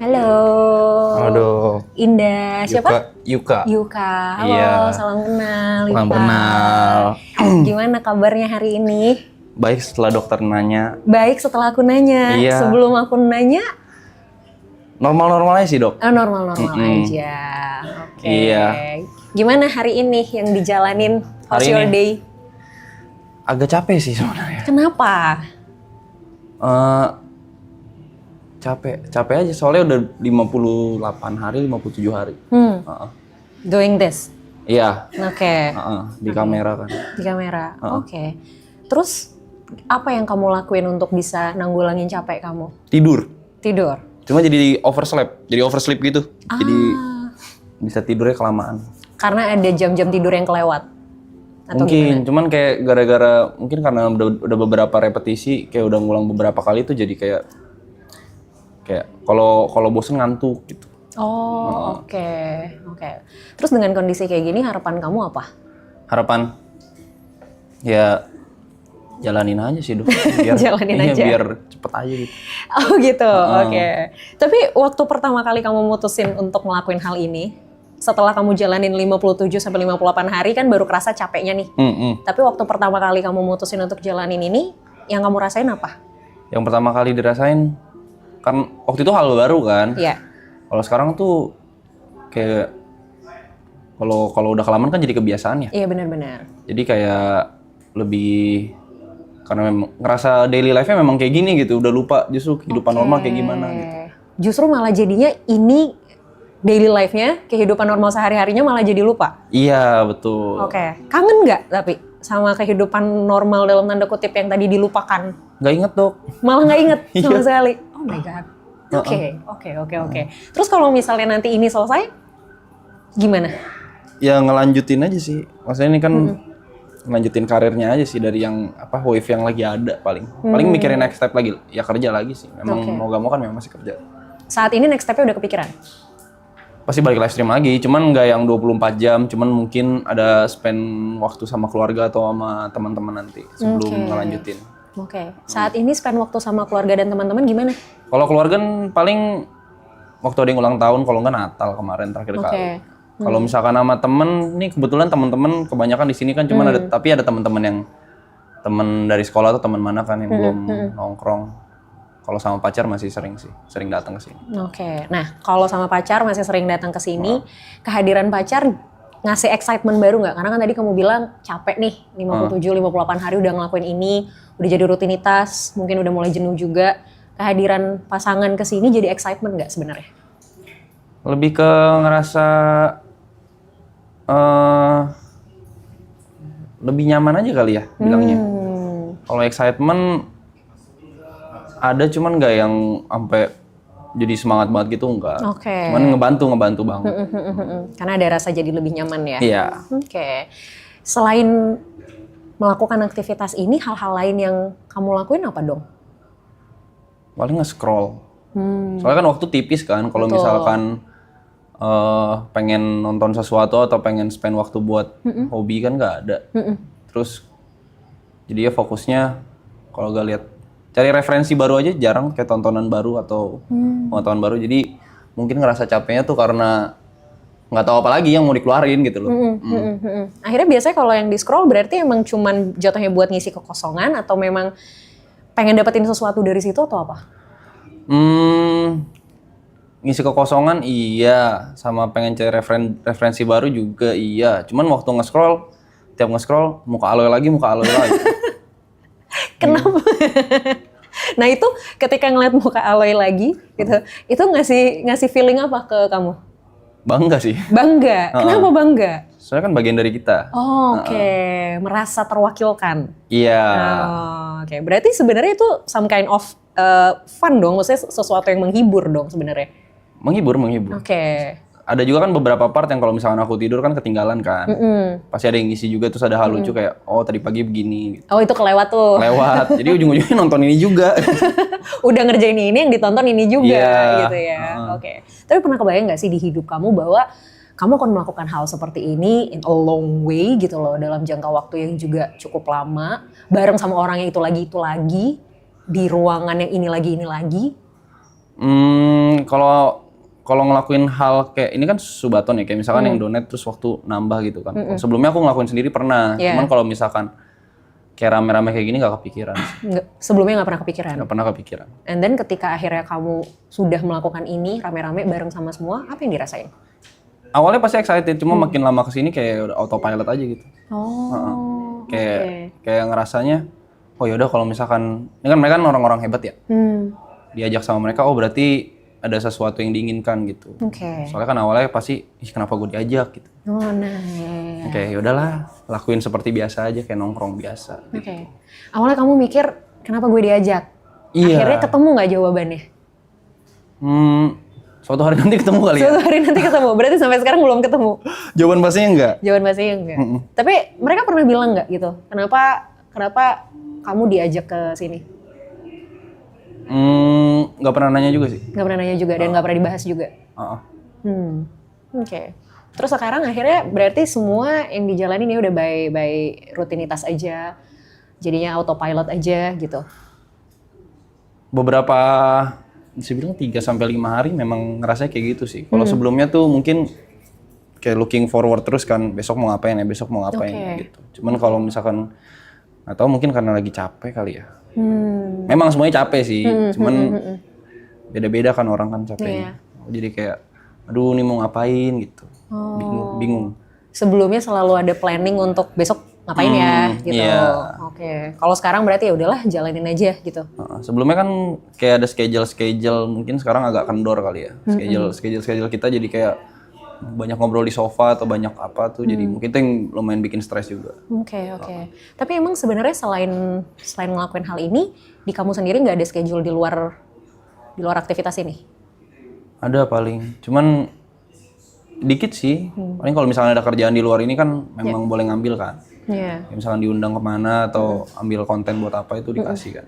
Halo. Aduh. Indah. Siapa? Yuka. Yuka. Halo, Iya. salam kenal. Salam Yuka. kenal. Gimana kabarnya hari ini? Baik setelah dokter nanya. Baik setelah aku nanya. Iya. Sebelum aku nanya, Normal-normal aja sih dok. normal-normal aja. Oke. Iya. Gimana hari ini yang dijalanin? How's Hari your ini? day? Agak capek sih sebenarnya. Kenapa? Eh, capek aja soalnya udah 58 hari, 57 hari. Heeh. Doing this? Iya. Oke. Di kamera kan. Di kamera. Oke. Terus apa yang kamu lakuin untuk bisa nanggulangin capek kamu? Tidur. Tidur. Cuma jadi oversleep gitu. Jadi bisa tidurnya kelamaan. Karena ada jam-jam tidur yang kelewat. Atau Mungkin, cuman kayak gara-gara mungkin karena udah beberapa repetisi, kayak udah ngulang beberapa kali tuh jadi kayak kalau bosen ngantuk gitu. Oh, oke. Terus dengan kondisi kayak gini harapan kamu apa? Harapan ya jalanin aja sih dok. Jalanin aja. Biar cepet aja gitu. Oh gitu, oke. Tapi waktu pertama kali kamu mutusin untuk ngelakuin hal ini, setelah kamu jalanin 57 sampai 58 hari kan baru kerasa capeknya nih. Tapi waktu pertama kali kamu mutusin untuk jalanin ini, yang kamu rasain apa? Yang pertama kali dirasain kan waktu itu hal baru kan. Iya. Kalau sekarang tuh kayak kalau udah kelamaan kan jadi kebiasaan ya. Iya benar-benar. Jadi kayak lebih karena memang ngerasa daily life-nya memang kayak gini gitu, udah lupa justru kehidupan normal kayak gimana gitu. Justru malah jadinya ini daily life-nya, kehidupan normal sehari-harinya malah jadi lupa. Iya, betul. Oke. Kangen nggak tapi sama kehidupan normal dalam tanda kutip yang tadi dilupakan? Nggak inget dok. Malah nggak inget sama Iya. sekali. Oh my god. Oke. Terus kalau misalnya nanti ini selesai, gimana? Ya ngelanjutin aja sih. Maksudnya ini kan ngelanjutin karirnya aja sih dari yang wave yang lagi ada paling. Paling mikirin next step lagi. Ya kerja lagi sih. Memang mau gak mau kan memang masih kerja. Saat ini next step-nya udah kepikiran? Pasti balik live stream lagi. Cuman nggak yang 24 jam. Cuman mungkin ada spend waktu sama keluarga atau sama teman-teman nanti sebelum ngelanjutin. Oke. Saat ini spend waktu sama keluarga dan teman-teman gimana? Kalau keluarga kan paling waktu ada yang ulang tahun, kalau nggak Natal kemarin terakhir kali. Kalau misalkan sama temen, nih kebetulan temen-temen kebanyakan di sini kan cuman tapi ada temen-temen yang temen dari sekolah atau temen mana kan yang belum nongkrong. Kalau sama pacar masih sering datang ke sini. Oke. Nah, kalau sama pacar masih sering datang ke sini, kehadiran pacar ngasih excitement baru nggak? Karena kan tadi kamu bilang capek nih, 57-58 hari udah ngelakuin ini, udah jadi rutinitas, mungkin udah mulai jenuh juga. Kehadiran pasangan ke sini jadi excitement nggak sebenarnya? Lebih ke ngerasa lebih nyaman aja kali ya bilangnya. Kalau excitement ada cuman nggak yang sampai jadi semangat banget gitu enggak. Oke. Cuman ngebantu banget. Karena ada rasa jadi lebih nyaman ya? Iya. Oke. Selain melakukan aktivitas ini, hal-hal lain yang kamu lakuin apa dong? Paling nge-scroll. Soalnya kan waktu tipis kan. Kalau misalkan pengen nonton sesuatu atau pengen spend waktu buat hobi kan nggak ada. Terus jadi ya fokusnya kalau gak lihat cari referensi baru aja jarang kayak tontonan baru atau pengetahuan baru. Jadi mungkin ngerasa capeknya tuh karena nggak tahu apa lagi yang mau dikeluarin gitu loh. Akhirnya biasanya kalau yang di scroll berarti emang cuman jatuhnya buat ngisi kekosongan atau memang pengen dapetin sesuatu dari situ atau apa? Ngisi kekosongan iya, sama pengen cari referensi baru juga iya. Cuman waktu tiap nge-scroll muka aloy lagi. Kenapa? Nah itu ketika ngeliat muka Aloy lagi gitu, itu ngasih feeling apa ke kamu? Bangga sih. Bangga. Kenapa bangga? Soalnya kan bagian dari kita. Oke. Merasa terwakilkan. Iya. Oke. Berarti sebenarnya itu some kind of fun dong, maksudnya sesuatu yang menghibur dong sebenarnya. Menghibur. Oke. Ada juga kan beberapa part yang kalau misalkan aku tidur kan ketinggalan kan. Pasti ada yang ngisi juga, terus ada hal lucu kayak, oh tadi pagi begini. Gitu. Oh itu kelewat tuh. Lewat, jadi ujung-ujungnya nonton ini juga. Udah ngerjain ini yang ditonton ini juga Iya. gitu ya. Oke. Tapi pernah kebayang gak sih di hidup kamu bahwa kamu akan melakukan hal seperti ini in a long way gitu loh, dalam jangka waktu yang juga cukup lama, bareng sama orang yang itu lagi, di ruangan yang ini lagi. Kalau ngelakuin hal kayak ini kan subaton ya, kayak misalkan yang donate terus waktu nambah gitu kan. Sebelumnya aku ngelakuin sendiri pernah, Yeah. cuman kalau misalkan kayak rame-rame kayak gini nggak kepikiran. Sebelumnya nggak pernah kepikiran. Nggak pernah kepikiran. And then ketika akhirnya kamu sudah melakukan ini rame-rame bareng sama semua, apa yang dirasain? Awalnya pasti excited, cuma makin lama kesini kayak udah autopilot aja gitu. Oh, Kayak ngerasanya, oh yaudah kalau misalkan, ini kan mereka kan orang-orang hebat ya. Diajak sama mereka, oh berarti ada sesuatu yang diinginkan gitu. Oke. Soalnya kan awalnya pasti, kenapa gue diajak gitu. Oh, nice. Oke, yaudahlah, lakuin seperti biasa aja, kayak nongkrong biasa. Oke. Awalnya kamu mikir, kenapa gue diajak? Iya. Akhirnya ketemu nggak jawabannya? Suatu hari nanti ketemu kali ya. Suatu hari nanti ketemu. Berarti sampai sekarang belum ketemu. Jawaban pastinya enggak. Jawaban pastinya enggak. Tapi mereka pernah bilang nggak gitu? Kenapa kamu diajak ke sini? Nggak pernah nanya juga sih. Nggak pernah nanya juga dan nggak pernah dibahas juga. Oke. Terus sekarang akhirnya berarti semua yang dijalanin ya udah by rutinitas aja. Jadinya autopilot aja gitu. Beberapa, bisa bilang 3-5 hari memang ngerasa kayak gitu sih. Kalau sebelumnya tuh mungkin kayak looking forward terus kan, besok mau ngapain ya, besok mau ngapain ya gitu. Cuman kalau misalkan, atau mungkin karena lagi capek kali ya. Memang semuanya capek sih, cuman beda-beda kan orang kan capeknya. Jadi kayak, aduh ini mau ngapain gitu, bingung. Sebelumnya selalu ada planning untuk besok ngapain ya gitu. Oke. Kalau sekarang berarti ya udahlah jalanin aja gitu. Sebelumnya kan kayak ada schedule, mungkin sekarang agak kendor kali ya. Schedule kita jadi kayak banyak ngobrol di sofa atau banyak apa tuh, jadi mungkin itu yang lumayan bikin stres juga. Oke. Tapi emang sebenarnya selain ngelakuin hal ini, di kamu sendiri nggak ada schedule di luar aktivitas ini? Ada paling, cuman dikit sih. Paling kalau misalnya ada kerjaan di luar ini kan memang boleh ngambil kan. Iya. Kayak misalkan diundang kemana atau ambil konten buat apa itu dikasih kan.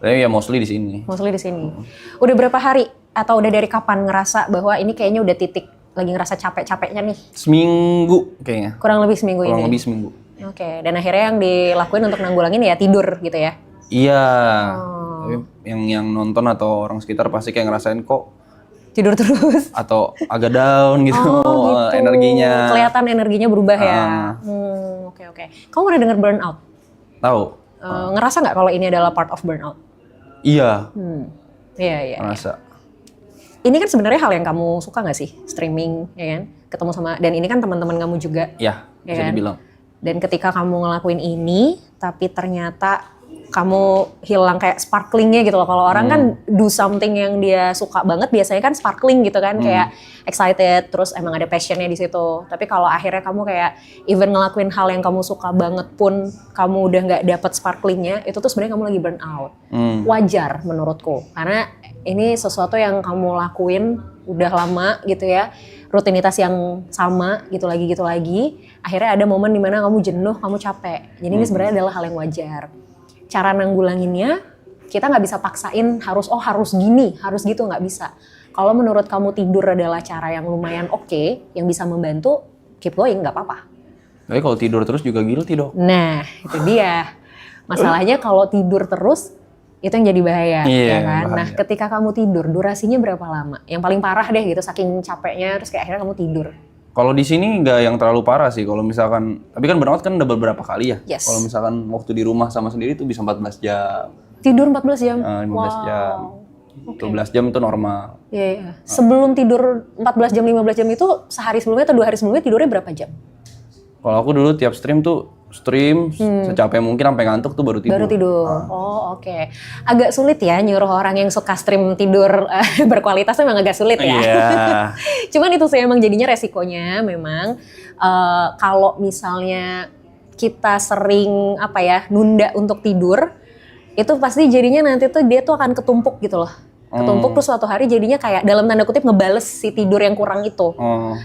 Tapi ya mostly di sini. Mostly di sini. Udah berapa hari atau udah dari kapan ngerasa bahwa ini kayaknya udah titik lagi ngerasa capek-capeknya nih? Seminggu kayaknya. Kurang lebih seminggu ini. Kurang lebih seminggu. Oke. Dan akhirnya yang dilakuin untuk nanggulangin ya tidur gitu ya? Iya. Tapi yang nonton atau orang sekitar pasti kayak ngerasain kok tidur terus. Atau agak down gitu, energinya. Kelihatan energinya berubah ya. Oke. Kamu pernah dengar burnout? Tahu. Ngerasa nggak kalau ini adalah part of burnout? Iya. Iya. Ngerasa. Ini kan sebenarnya hal yang kamu suka nggak sih? Streaming, ya kan? Ketemu sama, dan ini kan teman-teman kamu juga. Iya, bisa dibilang. Dan ketika kamu ngelakuin ini, tapi ternyata kamu hilang kayak sparklingnya gitu loh. Kalau orang kan do something yang dia suka banget, biasanya kan sparkling gitu kan, kayak excited, terus emang ada passionnya di situ. Tapi kalau akhirnya kamu kayak even ngelakuin hal yang kamu suka banget pun, kamu udah nggak dapet sparklingnya, itu tuh sebenarnya kamu lagi burn out. Wajar menurutku, karena ini sesuatu yang kamu lakuin udah lama gitu ya, rutinitas yang sama gitu lagi. Akhirnya ada momen dimana kamu jenuh, kamu capek. Jadi ini sebenarnya adalah hal yang wajar. Cara nanggulanginnya, kita nggak bisa paksain harus gini, harus gitu, nggak bisa. Kalau menurut kamu tidur adalah cara yang lumayan oke, yang bisa membantu, keep going, nggak apa-apa. Tapi kalau tidur terus juga guilty dong. Nah, itu dia. Masalahnya kalau tidur terus, itu yang jadi bahaya, ya kan? Bahaya. Nah, ketika kamu tidur, durasinya berapa lama? Yang paling parah deh gitu, saking capeknya, terus kayak akhirnya kamu tidur. Kalau di sini nggak yang terlalu parah sih. Kalau misalkan, tapi kan burnout kan udah beberapa kali ya. Yes. Kalau misalkan waktu di rumah sama sendiri tuh bisa 14 jam. Tidur 14 jam? 15 jam. Okay. 12 jam itu normal. Iya. Sebelum tidur 14 jam, 15 jam itu sehari sebelumnya atau 2 hari sebelumnya tidurnya berapa jam? Kalau aku dulu tiap stream secapek mungkin sampai ngantuk tuh baru tidur. Baru tidur. Oh, oke. Agak sulit ya nyuruh orang yang suka stream tidur berkualitas, memang agak sulit ya. Yeah. Cuman itu sih emang jadinya resikonya memang kalau misalnya kita sering nunda untuk tidur, itu pasti jadinya nanti tuh dia tuh akan ketumpuk gitu loh. Ketumpuk terus suatu hari jadinya kayak dalam tanda kutip ngebales si tidur yang kurang itu.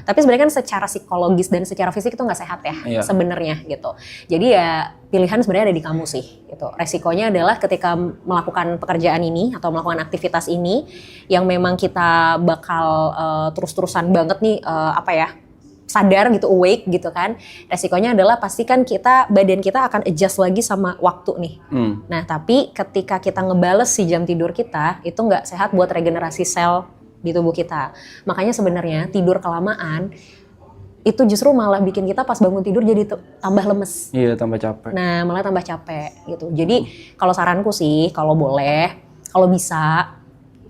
Tapi sebenarnya kan secara psikologis dan secara fisik itu nggak sehat ya sebenarnya gitu. Jadi ya pilihan sebenarnya ada di kamu sih gitu. Resikonya adalah ketika melakukan pekerjaan ini atau melakukan aktivitas ini yang memang kita bakal terus-terusan banget nih sadar gitu, awake gitu kan, resikonya adalah pasti kan badan kita akan adjust lagi sama waktu nih. Nah tapi ketika kita ngebales si jam tidur kita, itu nggak sehat buat regenerasi sel di tubuh kita. Makanya sebenarnya tidur kelamaan itu justru malah bikin kita pas bangun tidur jadi tambah lemes. Iya, tambah capek. Nah malah tambah capek gitu. Jadi kalau saranku sih, kalau boleh, kalau bisa,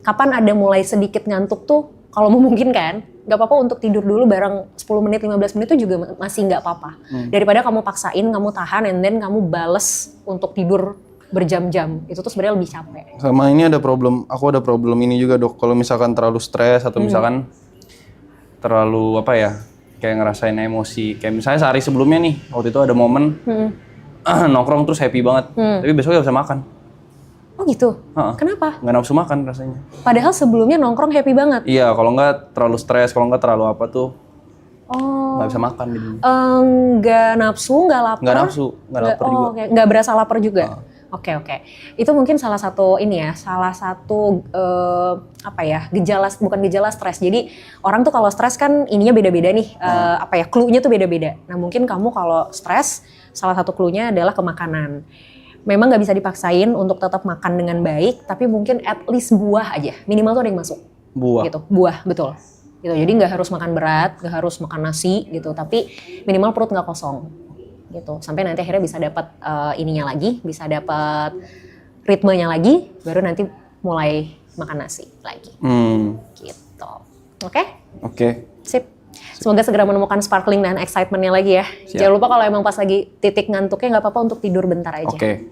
kapan ada mulai sedikit ngantuk tuh, kalau memungkinkan, nggak apa-apa untuk tidur dulu bareng 10 menit, 15 menit itu juga masih nggak apa-apa. Daripada kamu paksain, kamu tahan, and then kamu bales untuk tidur berjam-jam. Itu tuh sebenarnya lebih capek. Sama ini aku ada problem ini juga dok. Kalau misalkan terlalu stres atau misalkan terlalu apa ya, kayak ngerasain emosi. Kayak misalnya sehari sebelumnya nih, waktu itu ada momen nongkrong terus happy banget. Tapi besoknya gak bisa makan. Oh gitu? Kenapa? Nggak nafsu makan rasanya. Padahal sebelumnya nongkrong happy banget. Iya, kalau nggak terlalu stres, kalau nggak terlalu apa tuh, nggak bisa makan gitu. Nggak nafsu, nggak lapar? Nggak nafsu, nggak lapar juga. Okay. Nggak berasa lapar juga? Oke. Itu mungkin salah satu bukan gejala stres. Jadi orang tuh kalau stres kan ininya beda-beda nih, clue-nya tuh beda-beda. Nah mungkin kamu kalau stres, salah satu clue-nya adalah ke makanan. Memang nggak bisa dipaksain untuk tetap makan dengan baik, tapi mungkin at least buah aja, minimal tuh ada yang masuk. Buah? Gitu, buah, betul. Gitu, jadi nggak harus makan berat, nggak harus makan nasi gitu, tapi minimal perut nggak kosong. Gitu, sampai nanti akhirnya bisa dapat ininya lagi, bisa dapat ritmenya lagi, baru nanti mulai makan nasi lagi. Gitu, oke? Oke. Sip. Semoga segera menemukan sparkling dan excitementnya lagi ya. Siap. Jangan lupa kalau emang pas lagi titik ngantuknya nggak apa-apa untuk tidur bentar aja. Oke.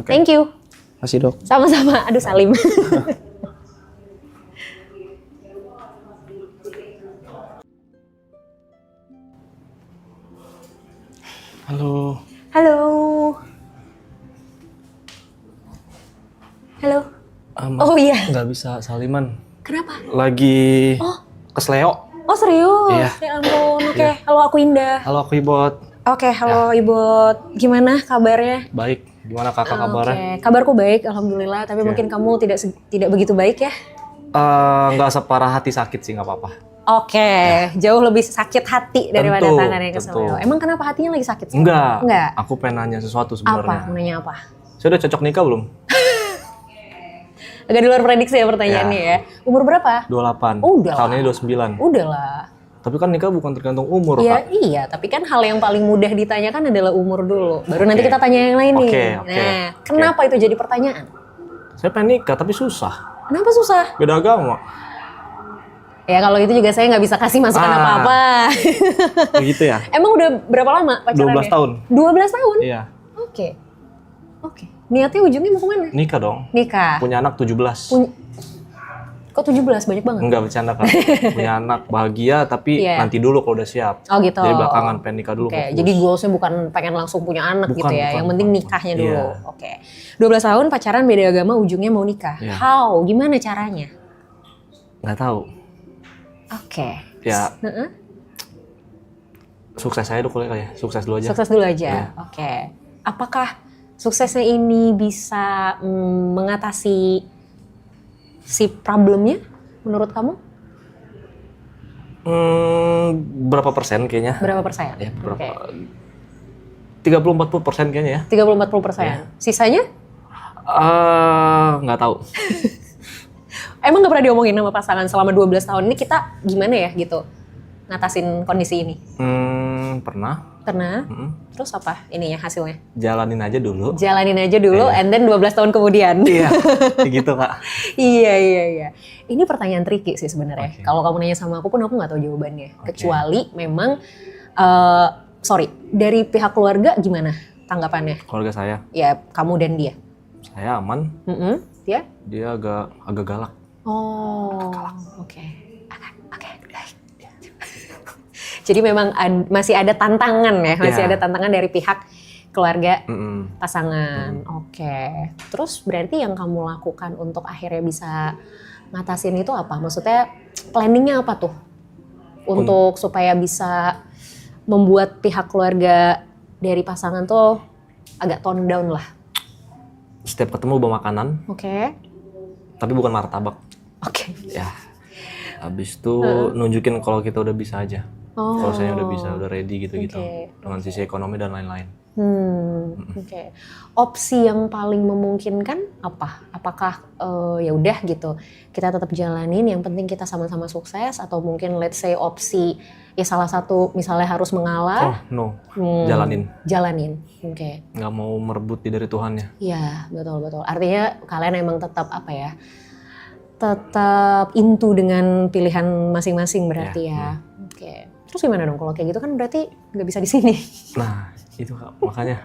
Thank you. Makasih dok. Sama-sama. Aduh Salim. Halo. Halo. Halo. Oh iya. Nggak bisa saliman. Kenapa? Lagi kesleo. Oh serius? Iya. Ya ampun. Oke. Halo aku Indah. Halo aku Ibot. Oke. Halo Ibot. Gimana kabarnya? Baik. Gimana kakak kabarnya? Oke. Kabarku baik. Alhamdulillah. Tapi mungkin kamu tidak begitu baik ya? Nggak separah hati sakit sih, nggak apa-apa. Oke. Jauh lebih sakit hati daripada Tentu, tangan yang kesleo. Emang kenapa hatinya lagi sakit? Enggak. Enggak. Aku pengen nanya sesuatu Apa? sebenarnya. Nanya apa? Saya udah cocok nikah belum? Agak di luar prediksi ya pertanyaannya ya. Umur berapa? 28. Udah Tahun lah. ini 29. Udah lah. Tapi kan nikah bukan tergantung umur, Iya, Kak. iya. Tapi kan hal yang paling mudah ditanyakan adalah umur dulu. Baru nanti kita tanya yang lain nih. Oke. Nah, kenapa itu jadi pertanyaan? Saya pengen nikah, tapi susah. Kenapa susah? Beda agama. Ya kalau itu juga saya nggak bisa kasih masukan apa-apa. Begitu ya? Emang udah berapa lama pacarannya? 12 tahun. 12 tahun? Iya. Oke. Niatnya ujungnya mau kemana? Nikah dong. Nikah. Punya anak 17. Kok 17? Banyak banget. Enggak bercanda kan. Punya anak bahagia tapi Iya. nanti dulu kalau udah siap. Oh gitu. Jadi belakangan pengen nikah dulu. Oke, fokus. jadi goalsnya bukan pengen langsung punya anak Bukan, gitu ya. Yang penting bukan. nikahnya dulu. Iya. Oke. 12 tahun pacaran beda agama ujungnya mau nikah. Iya. How? Gimana caranya? Nggak tahu. Oke. Ya Heeh. sukses aja dulu kali ya. Sukses dulu aja. Sukses dulu aja. Iya. Oke. Apakah suksesnya ini bisa mengatasi si problemnya menurut kamu? Berapa persen kayaknya? Berapa persen? Ya, berapa? Oke. 30-40% kayaknya ya. 30-40%. Iya. Sisanya? Nggak tahu. Emang gak pernah diomongin sama pasangan selama 12 tahun ini kita gimana ya gitu ngatasin kondisi ini? Pernah. Pernah? Terus apa ininya hasilnya? Jalanin aja dulu. Jalanin aja dulu, and then 12 tahun kemudian. Iya, kayak gitu Kak. Iya. Ini pertanyaan tricky sih sebenarnya. Oke. Kalau kamu nanya sama aku pun aku nggak tahu jawabannya. Kecuali memang, dari pihak keluarga gimana tanggapannya? Keluarga saya, Ya kamu dan dia. saya aman. Dia? Dia agak galak. Oh, oke. Baik. Jadi memang masih ada tantangan ya, masih Iya. ada tantangan dari pihak keluarga pasangan. Mm. Oke. Terus berarti yang kamu lakukan untuk akhirnya bisa ngatasin itu apa? Maksudnya planningnya apa tuh? Untuk supaya bisa membuat pihak keluarga dari pasangan tuh agak tone down lah. Setiap ketemu bawa makanan, Oke. tapi bukan martabak. Oke. Ya. Habis itu nunjukin kalau kita udah bisa aja. Kalau saya udah bisa, udah ready gitu-gitu. Oke. Dengan sisi ekonomi dan lain-lain. Oke. Opsi yang paling memungkinkan apa? Apakah ya udah gitu, kita tetap jalanin, yang penting kita sama-sama sukses, atau mungkin let's say opsi ya salah satu misalnya harus mengalah. Oh no, Jalanin. Oke. Nggak mau merebut dari Tuhannya. Iya, betul. Artinya kalian emang tetap apa ya? Tetap into dengan pilihan masing-masing berarti ya. Oke. Terus gimana dong kalau kayak gitu, kan berarti nggak bisa di sini. Nah, itu Kak, makanya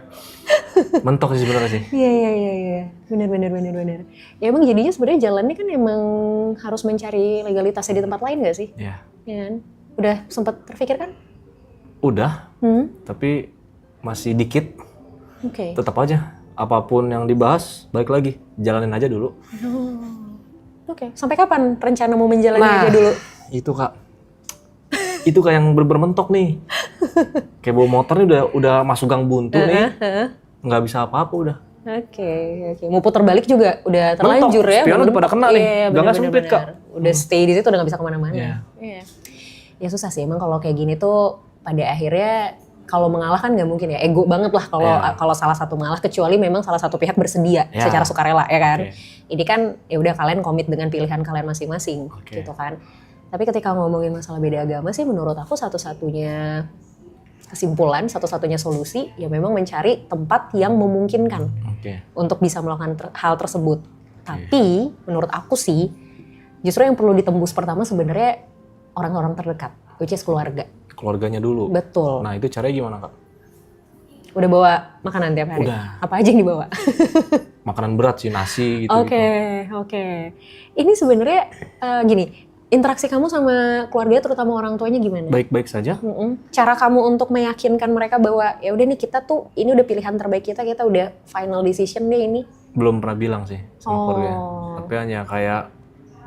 mentok sih sebenarnya sih. Iya. Benar. Ya emang jadinya sebenarnya jalannya kan emang harus mencari legalitasnya di tempat lain nggak sih? Iya. Ya kan? Udah sempat terpikirkan? Udah, tapi masih dikit. Oke. Tetap aja, apapun yang dibahas, balik lagi, jalanin aja dulu. Oke. Sampai kapan rencana mau menjalani aja dulu? Itu Kak. Itu kayak yang bermentok nih. Kayak bawa motor nih udah masuk gang buntu nih. Nggak bisa apa-apa udah. Oke. Mau putar balik juga udah terlanjur ya. Spion udah pada kena nih. Gangnya sempit Kak. Udah stay di situ, udah nggak bisa kemana-mana. Iya. Ya susah sih emang kalau kayak gini tuh pada akhirnya kalau mengalah kan nggak mungkin ya, ego banget lah kalau salah satu mengalah, kecuali memang salah satu pihak bersedia secara sukarela ya kan. Ini kan ya udah kalian komit dengan pilihan kalian masing-masing gitu kan. Tapi ketika ngomongin masalah beda agama sih, menurut aku satu-satunya kesimpulan, satu-satunya solusi ya memang mencari tempat yang memungkinkan untuk bisa melakukan hal tersebut. Tapi menurut aku sih justru yang perlu ditembus pertama sebenarnya orang-orang terdekat, which is keluarga. Keluarganya dulu. Betul. Nah itu caranya gimana Kak? Udah bawa makanan tiap hari? Udah. Apa aja yang dibawa? Makanan berat sih, nasi gitu. Oke. Ini sebenarnya gini, interaksi kamu sama keluarga terutama orang tuanya gimana? Baik-baik saja. Cara kamu untuk meyakinkan mereka bahwa ya udah nih kita tuh ini udah pilihan terbaik kita udah final decision deh ini. Belum pernah bilang sih sama keluarga. Tapi hanya kayak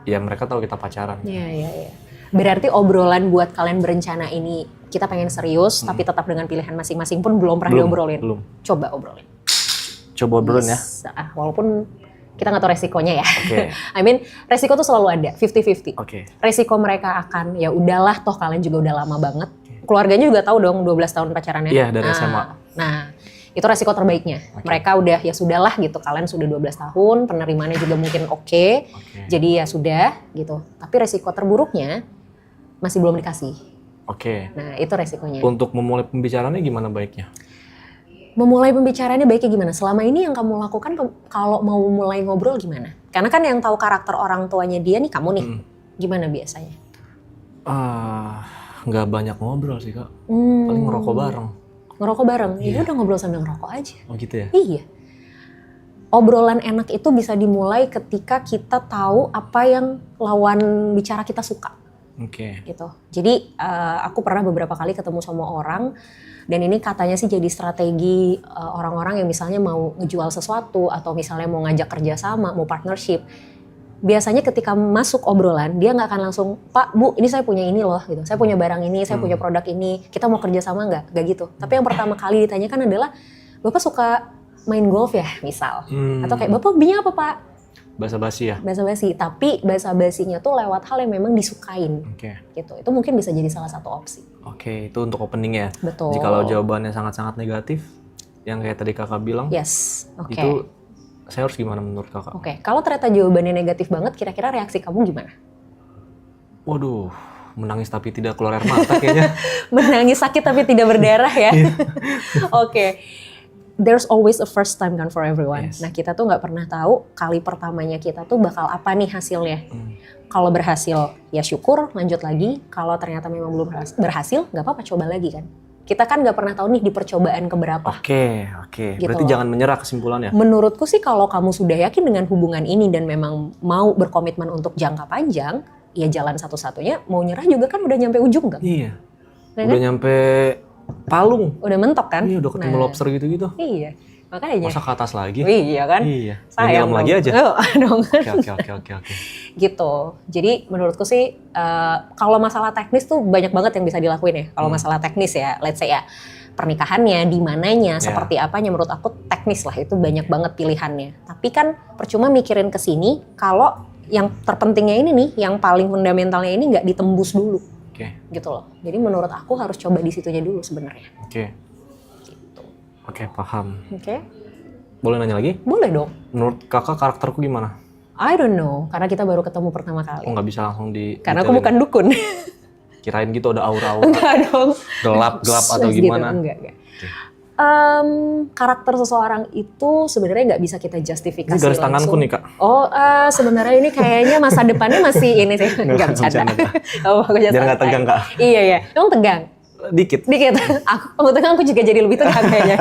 ya mereka tahu kita pacaran. Iya. Berarti obrolan buat kalian berencana ini kita pengen serius tapi tetap dengan pilihan masing-masing pun belum pernah diobrolin. Belum. Coba obrolin. Coba obrolin ya. Walaupun kita nggak tahu resikonya ya. Oke. I mean resiko tuh selalu ada, 50-50. Oke. Resiko mereka akan ya udahlah toh kalian juga udah lama banget. Keluarganya juga tahu dong 12 tahun pacarannya. Iya, dari SMA. Nah, itu resiko terbaiknya. Mereka udah ya sudahlah gitu, kalian sudah 12 tahun, penerimaannya juga mungkin oke. Jadi ya sudah gitu. Tapi resiko terburuknya masih belum dikasih. Oke. Nah, itu resikonya. Untuk memulai pembicaraannya gimana baiknya? Memulai pembicaraannya baiknya gimana? Selama ini yang kamu lakukan kalau mau mulai ngobrol gimana? Karena kan yang tahu karakter orang tuanya dia nih kamu nih. Gimana biasanya? Nggak banyak ngobrol sih Kak. Paling ngerokok bareng. Ngerokok bareng? Ya udah ngobrol sambil ngerokok aja. Oh gitu ya? Iya. Obrolan enak itu bisa dimulai ketika kita tahu apa yang lawan bicara kita suka. Oke. Gitu. Jadi aku pernah beberapa kali ketemu sama orang dan ini katanya sih jadi strategi orang-orang yang misalnya mau ngejual sesuatu atau misalnya mau ngajak kerjasama, mau partnership. Biasanya ketika masuk obrolan dia nggak akan langsung, Pak, Bu, ini saya punya ini loh, gitu. Saya punya barang ini, saya punya produk ini. Kita mau kerjasama nggak? Nggak gitu. Tapi yang pertama kali ditanyakan adalah, Bapak suka main golf ya, misal? Atau kayak Bapak hobinya apa, Pak? Basa-basi ya? Basa-basi, tapi basa-basinya tuh lewat hal yang memang disukain. Gitu. Itu mungkin bisa jadi salah satu opsi. Oke, itu untuk opening ya? Betul. Jika kalau jawabannya sangat-sangat negatif, yang kayak tadi Kakak bilang, yes. Oke. Itu saya harus gimana menurut Kakak? Oke, kalau ternyata jawabannya negatif banget, kira-kira reaksi kamu gimana? Waduh, menangis tapi tidak keluar air mata kayaknya. Menangis sakit tapi tidak berdarah ya? Oke. There's always a first time kan for everyone. Nah kita tuh nggak pernah tahu kali pertamanya kita tuh bakal apa nih hasilnya. Kalau berhasil ya syukur, lanjut lagi. Kalau ternyata memang belum berhasil, nggak apa-apa, coba lagi kan. Kita kan nggak pernah tahu nih di percobaan keberapa. Oke. Gitu Berarti loh. jangan menyerah kesimpulannya. Menurutku sih kalau kamu sudah yakin dengan hubungan ini dan memang mau berkomitmen untuk jangka panjang, ya jalan satu-satunya. Mau nyerah juga kan udah nyampe ujung kan? Iya. Nah, Udah kan? nyampe Palung. Udah mentok kan? Iya, udah ketemu lobster gitu-gitu. Iya, makanya. Masa ke atas lagi? Iya kan? Iya. Sayang Nyelam lagi aja. Dong. Oke. Gitu. Jadi menurutku sih kalau masalah teknis tuh banyak banget yang bisa dilakuin ya. Kalau masalah teknis ya, let's say ya pernikahannya, di mananya, seperti apanya, menurut aku teknis lah, itu banyak banget pilihannya. Tapi kan percuma mikirin ke sini kalau yang terpentingnya ini nih, yang paling fundamentalnya ini nggak ditembus dulu. Oke. Gitu loh. Jadi menurut aku harus coba di situnya dulu sebenarnya. Oke. Gitu. Oke, paham. Oke. Boleh nanya lagi? Boleh dong. Menurut kakak karakterku gimana? I don't know, karena kita baru ketemu pertama kali. Aku nggak bisa langsung di. Karena aku bukan dukun. Kirain gitu ada aura-aura Enggak dong. gelap atau Gitu, gimana? enggak. Karakter seseorang itu sebenarnya nggak bisa kita justifikasi Ini garis langsung. tanganku nih, Kak. Oh, sebenarnya ini kayaknya masa depannya masih ini sih. Nggak bercanda. bercanda, Kak. Oh, aku Biar nggak tegang, Kak. Iya. Emang tegang? Dikit. Aku tegang, aku juga jadi lebih tegang kayaknya.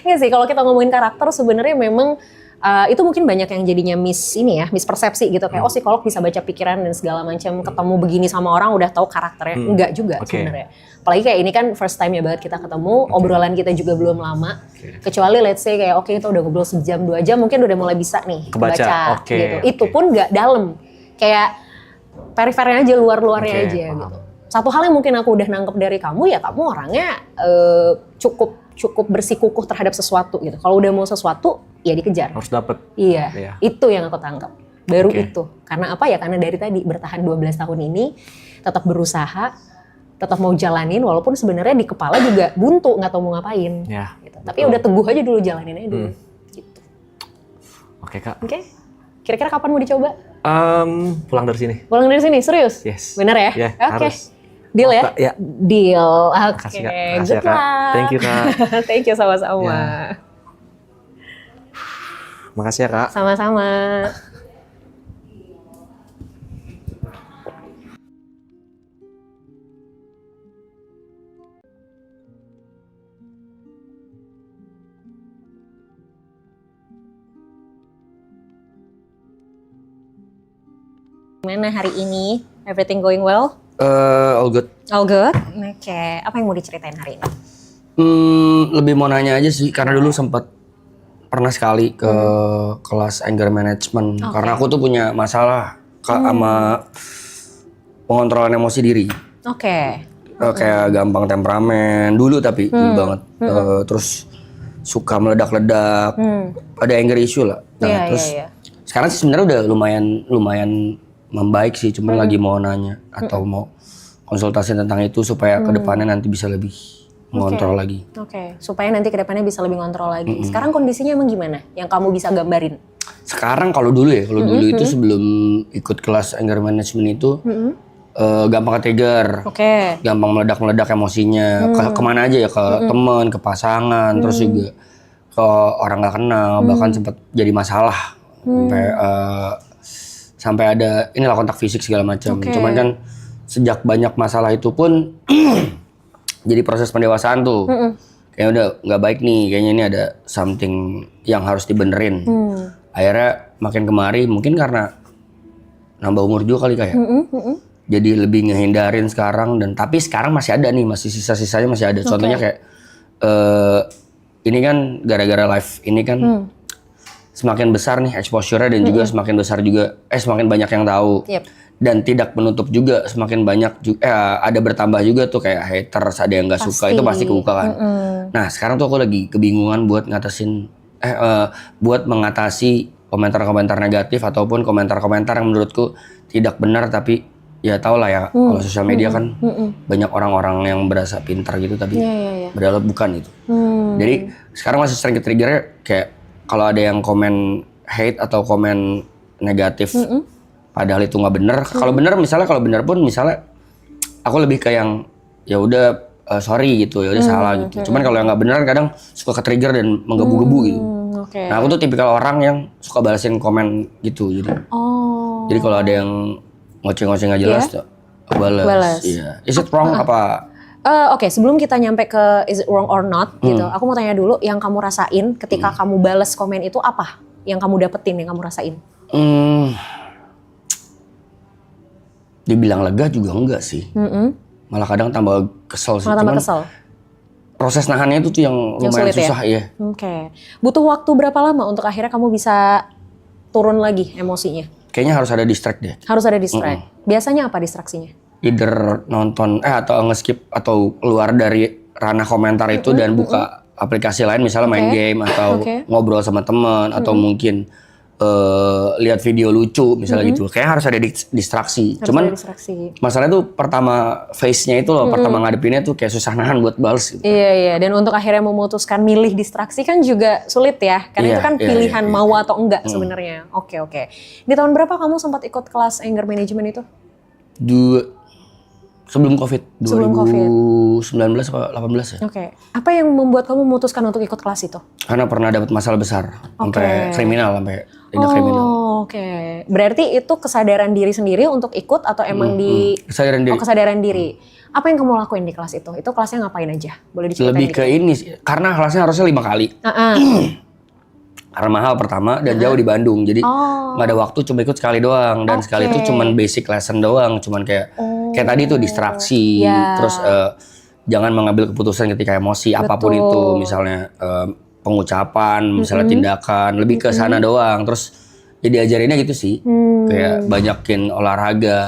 Nggak sih, kalau kita ngomongin karakter sebenarnya memang itu mungkin banyak yang jadinya mispersepsi gitu. Kayak psikolog bisa baca pikiran dan segala macam, ketemu begini sama orang udah tahu karakternya. Enggak juga sebenarnya. Apalagi kayak ini kan first time ya banget kita ketemu, obrolan kita juga belum lama. Kecuali let's say kayak kita udah ngobrol sejam 2 jam mungkin udah mulai bisa nih kebaca gitu. Itu pun nggak dalam. Kayak perifernya aja, luar-luarnya aja paham. gitu. Satu hal yang mungkin aku udah nangkep dari kamu ya, kamu orangnya cukup bersikukuh terhadap sesuatu gitu. Kalau udah mau sesuatu ya dikejar. Harus dapet. Iya. Itu yang aku tangkap. Baru itu. Karena apa ya? Karena dari tadi bertahan 12 tahun ini tetap berusaha, tetap mau jalanin walaupun sebenarnya di kepala juga buntu, nggak tahu mau ngapain. Ya. Gitu. Tapi udah teguh aja dulu, jalanin aja dulu. Gitu. Oke, Kak. Oke. Kira-kira kapan mau dicoba? Pulang dari sini. Pulang dari sini, serius? Yes. Bener ya? Ya, Oke. harus. Deal ya? Ya. Deal. Oke. Makasih, Kak. Makasih, Good Kak. luck. Thank you, Kak. Thank you sama-sama. Ya. Makasih ya, Kak. Sama-sama. Gimana hari ini? Everything going well? All good. All good? Oke. Apa yang mau diceritain hari ini? Lebih mau nanya aja sih, karena dulu sempat pernah sekali ke kelas anger management. Karena aku tuh punya masalah sama pengontrolan emosi diri. Oke. Kayak gampang temperamen dulu, tapi dulu banget. Terus suka meledak-ledak. Ada anger issue lah. Nah, Iya, terus iya. sekarang sih sebenarnya udah lumayan membaik sih. Cuman lagi mau nanya atau mau konsultasi tentang itu supaya kedepannya nanti bisa lebih mengontrol lagi. Oke. Supaya nanti ke depannya bisa lebih ngontrol lagi. Sekarang kondisinya emang gimana? Yang kamu bisa gambarin? Sekarang kalau dulu dulu itu sebelum ikut kelas anger management itu gampang ke-trigger, gampang meledak-meledak emosinya, kemana aja ya, ke teman, ke pasangan, terus juga ke orang nggak kenal, bahkan sempat jadi masalah sampai ada inilah kontak fisik segala macam. Cuman kan sejak banyak masalah itu pun jadi proses pendewasaan tuh. Kayaknya udah nggak baik nih, kayaknya ini ada something yang harus dibenerin. Akhirnya makin kemari, mungkin karena nambah umur juga kali kayak. Jadi lebih ngehindarin sekarang, dan tapi sekarang masih ada nih, masih sisa-sisanya masih ada. Contohnya kayak ini kan gara-gara live ini kan semakin besar nih exposure-nya, dan juga semakin besar juga semakin banyak yang tahu. Dan tidak menutup juga, semakin banyak juga ada bertambah juga tuh kayak haters, ada yang nggak suka, itu pasti kebuka kan. Nah sekarang tuh aku lagi kebingungan buat buat mengatasi komentar-komentar negatif ataupun komentar-komentar yang menurutku tidak benar, tapi ya tau lah ya, kalau sosial media kan banyak orang-orang yang berasa pintar gitu tapi padahal bukan itu. Jadi sekarang masih sering ke-trigger kayak kalau ada yang komen hate atau komen negatif padahal itu nggak bener. Kalau bener misalnya, kalau bener pun misalnya aku lebih ke yang ya udah sorry gitu, ya udah salah gitu. Cuman kalau yang nggak bener kadang suka ke-trigger dan menggebu-gebu gitu. Nah aku tuh tipikal orang yang suka balasin komen gitu gitu. Jadi kalau ada yang ngoceh-ngoceh nggak jelas tuh balas. Iya. Is it wrong apa? Oke, sebelum kita nyampe ke is it wrong or not gitu, aku mau tanya dulu yang kamu rasain ketika kamu balas komen itu apa? Yang kamu dapetin, yang kamu rasain? Dibilang lega juga enggak sih. Malah kadang tambah kesel sih. Malah tambah kesel? Proses nahannya itu tuh yang lumayan susah ya. Oke. Butuh waktu berapa lama untuk akhirnya kamu bisa turun lagi emosinya? Kayaknya harus ada distract deh. Harus ada distract. Biasanya apa distraksinya? Either nonton atau nge-skip atau keluar dari ranah komentar itu dan buka aplikasi lain, misalnya main game atau ngobrol sama teman atau mungkin lihat video lucu misalnya gitu. Kayak harus ada distraksi. Harus Cuman ada distraksi. masalahnya tuh pertama face-nya itu loh, pertama ngadepinnya tuh kayak susah nahan buat bales gitu. Iya, iya. Dan untuk akhirnya memutuskan milih distraksi kan juga sulit ya. Karena Iya, itu kan iya, pilihan iya, mau atau enggak sebenarnya. Oke, oke. Di tahun berapa kamu sempat ikut kelas anger management itu? Sebelum COVID, Sebelum 2019 atau 18 ya. Oke. Apa yang membuat kamu memutuskan untuk ikut kelas itu? Karena pernah dapat masalah besar, sampai kriminal, sampai tindak kriminal. Oke. Berarti itu kesadaran diri sendiri untuk ikut atau emang Kesadaran diri. Oh, kesadaran diri. Apa yang kamu lakuin di kelas itu? Itu kelasnya ngapain aja? Boleh diceritain Lebih dikit? ke ini sih, karena kelasnya harusnya 5 kali. Karena mahal pertama dan jauh di Bandung, jadi nggak ada waktu, cuma ikut sekali doang. Dan sekali itu cuman basic lesson doang, cuman kayak tadi tuh distraksi, terus jangan mengambil keputusan ketika emosi apapun itu, misalnya pengucapan, misalnya tindakan, lebih ke sana doang. Terus jadi ajarinnya gitu sih, kayak banyakin olahraga,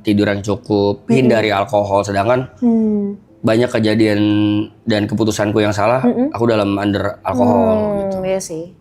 tidur yang cukup, hindari alkohol. Sedangkan banyak kejadian dan keputusanku yang salah, aku dalam under alkohol gitu. Iya sih,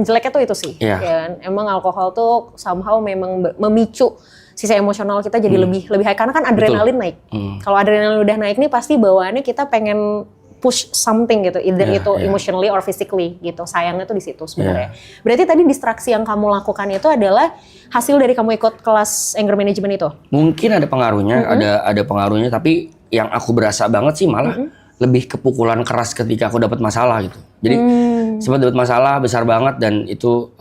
jeleknya tuh itu sih. Iya. Ya, emang alkohol tuh somehow memang memicu sisi emosional kita jadi lebih high karena kan adrenalin naik. Kalau adrenalin udah naik nih pasti bawaannya kita pengen push something gitu, either itu emotionally or physically gitu. Sayangnya tuh di situ sebenarnya. Berarti tadi distraksi yang kamu lakukan itu adalah hasil dari kamu ikut kelas anger management itu? Mungkin ada pengaruhnya, ada pengaruhnya, tapi yang aku berasa banget sih malah lebih kepukulan keras ketika aku dapat masalah gitu. Jadi sempat dapat masalah besar banget dan itu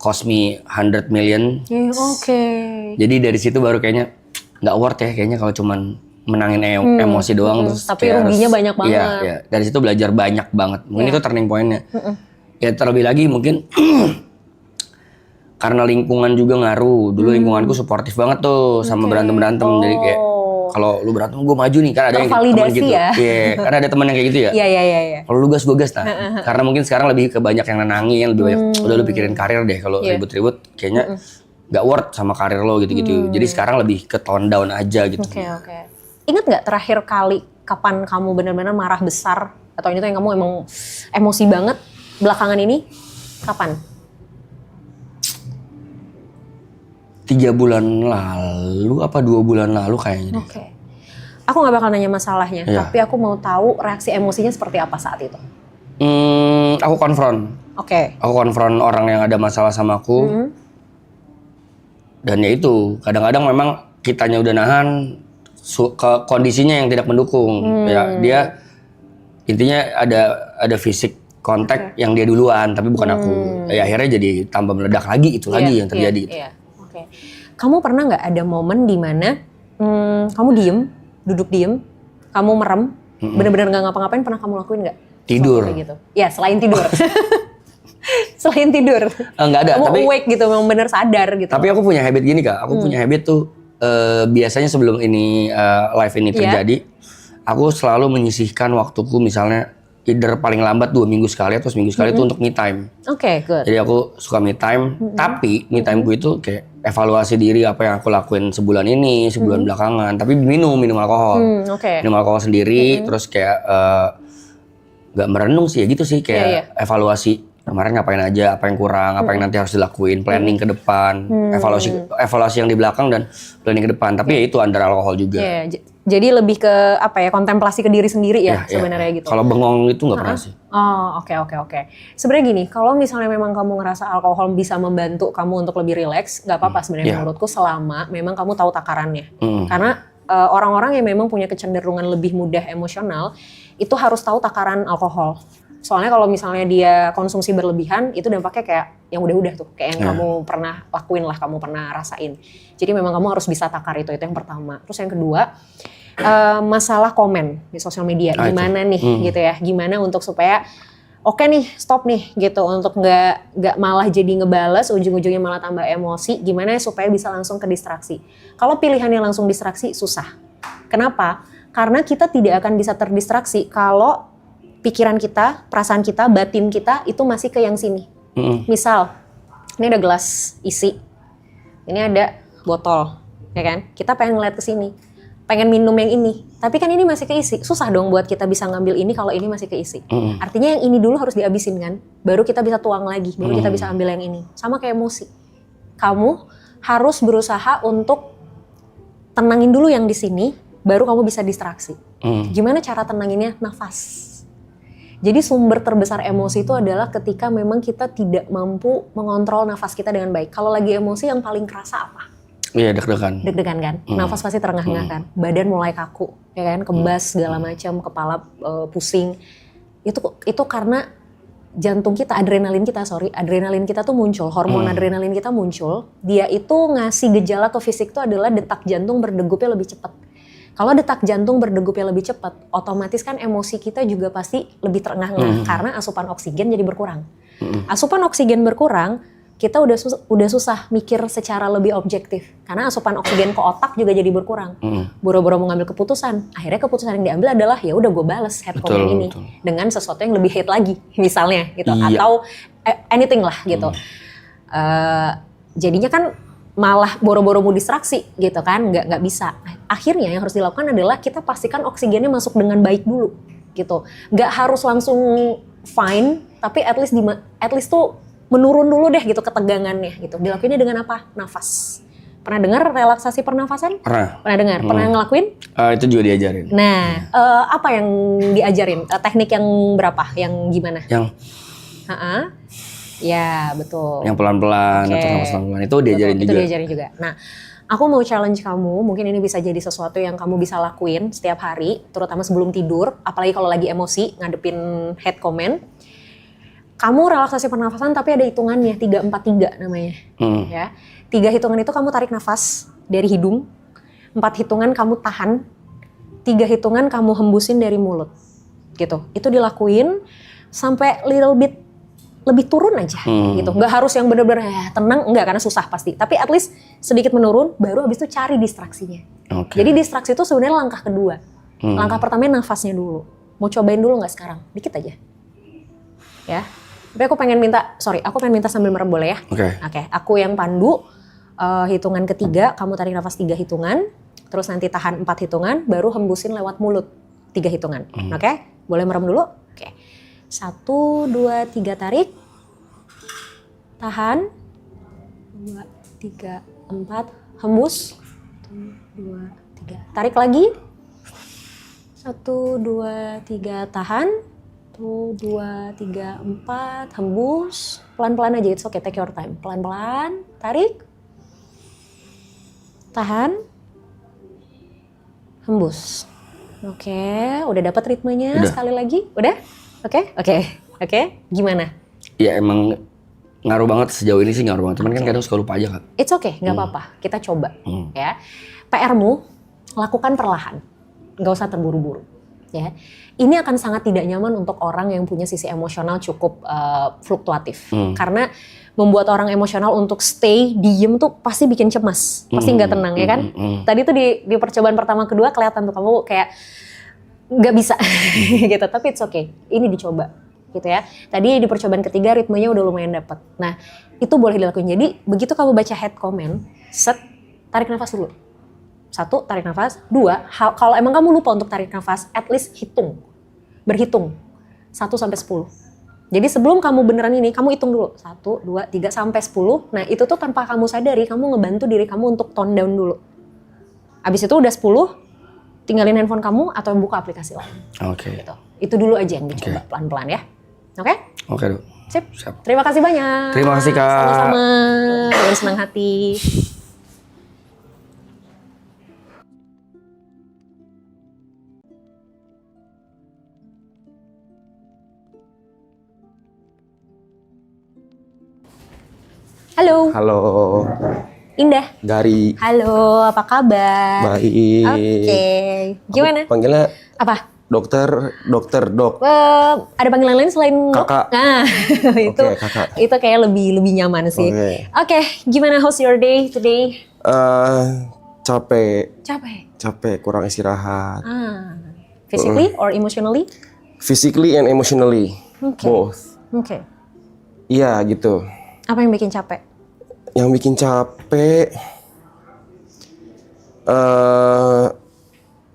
cost me 100 million. Oke. Jadi dari situ baru kayaknya nggak worth ya kayaknya kalau cuman menangin emosi doang terus. Tapi kayak ruginya banyak banget. Iya. Dari situ belajar banyak banget. Mungkin itu turning point-nya. Ya terlebih lagi mungkin karena lingkungan juga ngaruh. Dulu lingkunganku suportif banget tuh sama berantem-berantem. Jadi kayak kalau lu berantem gue maju nih, kan ada yang teman Tervalidasi gitu. ya. Iya, karena ada teman yang kayak gitu ya. Iya. Kalau lu gas gue gas nah. Karena mungkin sekarang lebih ke banyak yang nenangin, lebih banyak udah lu pikirin karir deh. Kalau ribut-ribut kayaknya nggak worth sama karir lo gitu-gitu. Jadi sekarang lebih ke tone down aja gitu. Oke. Ingat nggak terakhir kali kapan kamu benar-benar marah besar atau ini tuh yang kamu emang emosi banget belakangan ini? Kapan? 3 bulan lalu apa 2 bulan lalu kayaknya deh. Oke. Aku nggak bakal nanya masalahnya, tapi aku mau tahu reaksi emosinya seperti apa saat itu. Aku konfront. Oke. Aku konfront orang yang ada masalah sama aku. Dan ya itu, kadang-kadang memang kitanya udah nahan ke kondisinya yang tidak mendukung. Ya, dia intinya ada fisik kontak yang dia duluan, tapi bukan aku. Ya akhirnya jadi tambah meledak lagi, itu lagi yang terjadi. Iya. Oke. Kamu pernah nggak ada momen di mana kamu duduk diem, kamu merem, bener-bener nggak ngapa-ngapain, pernah kamu lakuin nggak? Tidur. Kayak gitu. Ya selain tidur. Selain tidur. Enggak ada, kamu tapi awake gitu, memang bener sadar gitu. Tapi aku punya habit gini Kak, aku punya habit tuh biasanya sebelum ini live ini terjadi, aku selalu menyisihkan waktuku misalnya either paling lambat 2 minggu sekali atau seminggu sekali itu untuk me time. Oke, good. Jadi aku suka me time, tapi me time gue itu kayak evaluasi diri apa yang aku lakuin sebulan ini, sebulan belakangan. Tapi minum alkohol. Minum alkohol sendiri, terus kayak nggak merenung sih ya gitu sih, kayak evaluasi kemarin ngapain aja, apa yang kurang, apa yang nanti harus dilakuin, planning ke depan, evaluasi yang di belakang dan planning ke depan. Tapi ya itu under alkohol juga. Jadi lebih ke apa ya, kontemplasi ke diri sendiri ya sebenarnya gitu. Kalau bengong itu nggak pernah sih. Oh, oke. Sebenarnya gini, kalau misalnya memang kamu ngerasa alkohol bisa membantu kamu untuk lebih rileks, nggak apa-apa sebenarnya menurutku, selama memang kamu tahu takarannya. Karena orang-orang yang memang punya kecenderungan lebih mudah emosional itu harus tahu takaran alkohol. Soalnya kalau misalnya dia konsumsi berlebihan, itu dampaknya kayak yang udah-udah tuh, kayak yang kamu pernah lakuin lah, kamu pernah rasain. Jadi memang kamu harus bisa takar itu yang pertama. Terus yang kedua, masalah komen di sosial media, gimana nih gitu ya, gimana untuk supaya oke nih, stop nih gitu, untuk nggak malah jadi ngebales, ujung-ujungnya malah tambah emosi, gimana supaya bisa langsung ke distraksi. Kalau pilihannya langsung distraksi, susah. Kenapa? Karena kita tidak akan bisa terdistraksi kalau pikiran kita, perasaan kita, batin kita itu masih ke yang sini. Misal, ini ada gelas isi, ini ada botol, ya kan? Kita pengen ngeliat ke sini, pengen minum yang ini, tapi kan ini masih keisi. Susah dong buat kita bisa ngambil ini kalau ini masih keisi. Artinya yang ini dulu harus dihabisin kan, baru kita bisa tuang lagi, baru kita bisa ambil yang ini. Sama kayak emosi. Kamu harus berusaha untuk tenangin dulu yang di sini, baru kamu bisa distraksi. Gimana cara tenanginnya? Nafas. Jadi sumber terbesar emosi itu adalah ketika memang kita tidak mampu mengontrol nafas kita dengan baik. Kalau lagi emosi yang paling kerasa apa? Iya, deg-degan. Deg-degan kan? Nafas pasti terengah-engah kan? Badan mulai kaku, ya kan? Kebas segala macam, kepala pusing. Itu karena jantung kita, adrenalin kita tuh muncul, hormon adrenalin kita muncul. Dia itu ngasih gejala ke fisik itu adalah detak jantung berdegupnya lebih cepat. Kalau detak jantung berdegupnya lebih cepat, otomatis kan emosi kita juga pasti lebih terengah-engah karena asupan oksigen jadi berkurang. Asupan oksigen berkurang, kita udah susah mikir secara lebih objektif karena asupan oksigen ke otak juga jadi berkurang. Boro-boro mau ngambil keputusan, akhirnya keputusan yang diambil adalah ya udah gue bales hate comment ini dengan sesuatu yang lebih hate lagi, misalnya gitu, atau anything lah gitu. Jadinya kan malah boro-boro mau distraksi gitu kan, nggak bisa. Akhirnya yang harus dilakukan adalah kita pastikan oksigennya masuk dengan baik dulu gitu. Nggak harus langsung fine, tapi at least tuh menurun dulu deh gitu ketegangannya gitu. Dilakuinnya dengan apa? Nafas. Pernah dengar relaksasi pernafasan? Pernah dengar? Pernah ngelakuin? Itu juga diajarin. Nah, apa yang diajarin? Teknik yang berapa? Yang gimana? Yang ya betul. Yang pelan-pelan, atau nafas pelan-pelan itu diajarin juga. Itu diajarin juga. Nah, aku mau challenge kamu, mungkin ini bisa jadi sesuatu yang kamu bisa lakuin setiap hari, terutama sebelum tidur, apalagi kalau lagi emosi, ngadepin hate comment. Kamu relaksasi pernafasan tapi ada hitungannya, 3-4-3 namanya. Ya. 3 hitungan itu kamu tarik nafas dari hidung, 4 hitungan kamu tahan, 3 hitungan kamu hembusin dari mulut. Gitu. Itu dilakuin sampai little bit lebih turun aja gitu. Nggak harus yang benar-benar tenang, enggak, karena susah pasti. Tapi at least sedikit menurun, baru habis itu cari distraksinya. Jadi distraksi itu sebenarnya langkah kedua. Langkah pertamanya nafasnya dulu. Mau cobain dulu nggak sekarang? Dikit aja. Ya. Tapi aku pengen minta sambil merem boleh ya? Oke. Aku yang pandu, hitungan ketiga, kamu tarik nafas 3 hitungan, terus nanti tahan 4 hitungan, baru hembusin lewat mulut 3 hitungan. Oke? Boleh merem dulu? Oke. 1, 2, 3 tarik, tahan, 2, 3, 4, hembus, 1, 2, 3, tarik lagi, 1, 2, 3, tahan, 1, 2, 3, 4, hembus, pelan-pelan aja, it's okay, take your time, pelan-pelan, tarik, tahan, hembus. Oke, udah dapat ritmenya. Sekali lagi, udah? Oke. Gimana? Ya emang ngaruh banget sejauh ini sih, ngaruh banget. Cuman kan kadang suka lupa aja, Kak. It's okay, nggak apa-apa. Kita coba. Ya. PR-mu lakukan perlahan. Nggak usah terburu-buru. Ya. Ini akan sangat tidak nyaman untuk orang yang punya sisi emosional cukup fluktuatif. Karena membuat orang emosional untuk stay diem tuh pasti bikin cemas, pasti nggak tenang, ya kan? Tadi tuh di percobaan pertama kedua kelihatan tuh kamu kayak nggak bisa gitu, tapi it's okay, ini dicoba gitu ya. Tadi di percobaan ketiga ritmenya udah lumayan dapet. Nah itu boleh dilakuin. Jadi begitu kamu baca head comment, tarik nafas dulu. 1, tarik nafas. 2, kalau emang kamu lupa untuk tarik nafas, at least berhitung 1 sampai 10. Jadi sebelum kamu beneran ini, kamu hitung dulu 1, 2, 3 sampai 10. Nah itu tuh tanpa kamu sadari, kamu ngebantu diri kamu untuk tone down dulu. Abis itu udah 10, tinggalin handphone kamu atau buka aplikasi lain. Gitu. Itu dulu aja yang dicoba pelan-pelan ya. Oke, Dok. Sip. Terima kasih banyak. Terima kasih, Kak. Sama-sama. Dengan senang hati. Halo. Indah. Gari. Halo, apa kabar? Baik. Oke. Gimana? Panggilnya Apa? dokter. Ada panggilan lain selain Kakak. Nah, itu Oke, kakak. itu kayak lebih nyaman sih. Oke, gimana how's your day today? Capek, kurang istirahat. Physically or emotionally? Physically and emotionally, both. Oke. Iya gitu. Apa yang bikin capek? Yang bikin capek,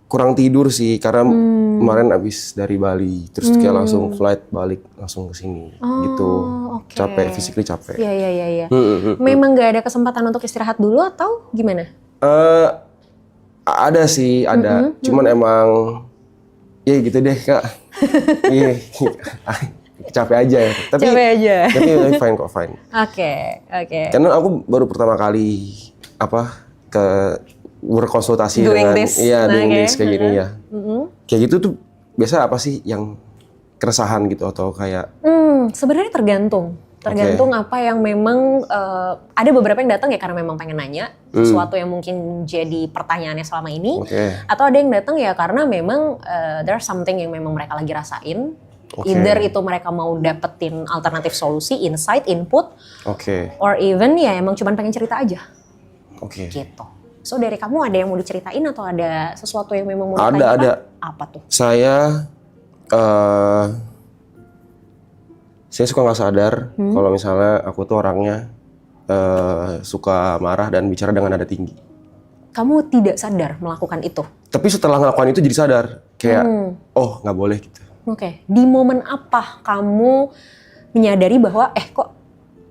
kurang tidur sih karena kemarin abis dari Bali, terus kayak langsung flight balik langsung ke sini gitu. oke. Capek, physically capek. Iya. Memang nggak ada kesempatan untuk istirahat dulu atau gimana? Ada sih, ada. Cuman emang ya gitu deh Kak. Iya. Capek aja ya. Capek aja. Tapi fine kok, fine. Oke. Karena aku baru pertama kali ke berkonsultasi Doing dengan this. doing Oke. this kayak gini ya. Kayak gitu tuh biasa apa sih yang keresahan gitu atau kayak Sebenarnya tergantung apa yang memang ada beberapa yang datang ya karena memang pengen nanya sesuatu yang mungkin jadi pertanyaannya selama ini, atau ada yang datang ya karena memang there's something yang memang mereka lagi rasain. Either itu mereka mau dapetin alternatif solusi, insight, input, or even ya emang cuman pengen cerita aja. Gitu. So dari kamu ada yang mau diceritain atau ada sesuatu yang memang mau ditanyakan? Ada. Apa tuh? Saya suka nggak sadar kalau misalnya aku tuh orangnya suka marah dan bicara dengan nada tinggi. Kamu tidak sadar melakukan itu? Tapi setelah ngelakukan itu jadi sadar, kayak oh nggak boleh gitu. Oke. Di momen apa kamu menyadari bahwa kok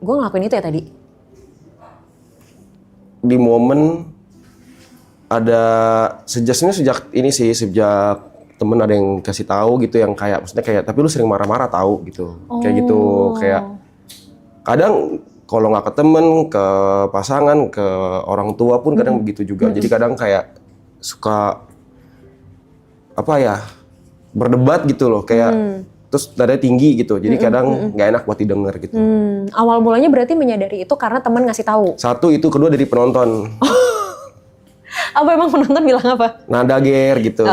gue ngelakuin itu ya tadi? Di momen ada sejak temen ada yang kasih tahu gitu yang kayak maksudnya kayak tapi lu sering marah-marah tahu gitu. Kayak gitu, kayak kadang kalau nggak ke temen, ke pasangan, ke orang tua pun kadang begitu juga. Jadi kadang kayak suka berdebat gitu loh, kayak terus nadanya tinggi gitu. Jadi kadang nggak enak buat didengar gitu. Awal mulanya berarti menyadari itu karena teman ngasih tahu. Satu itu, kedua dari penonton. Apa emang penonton bilang apa? Nada ger gitu.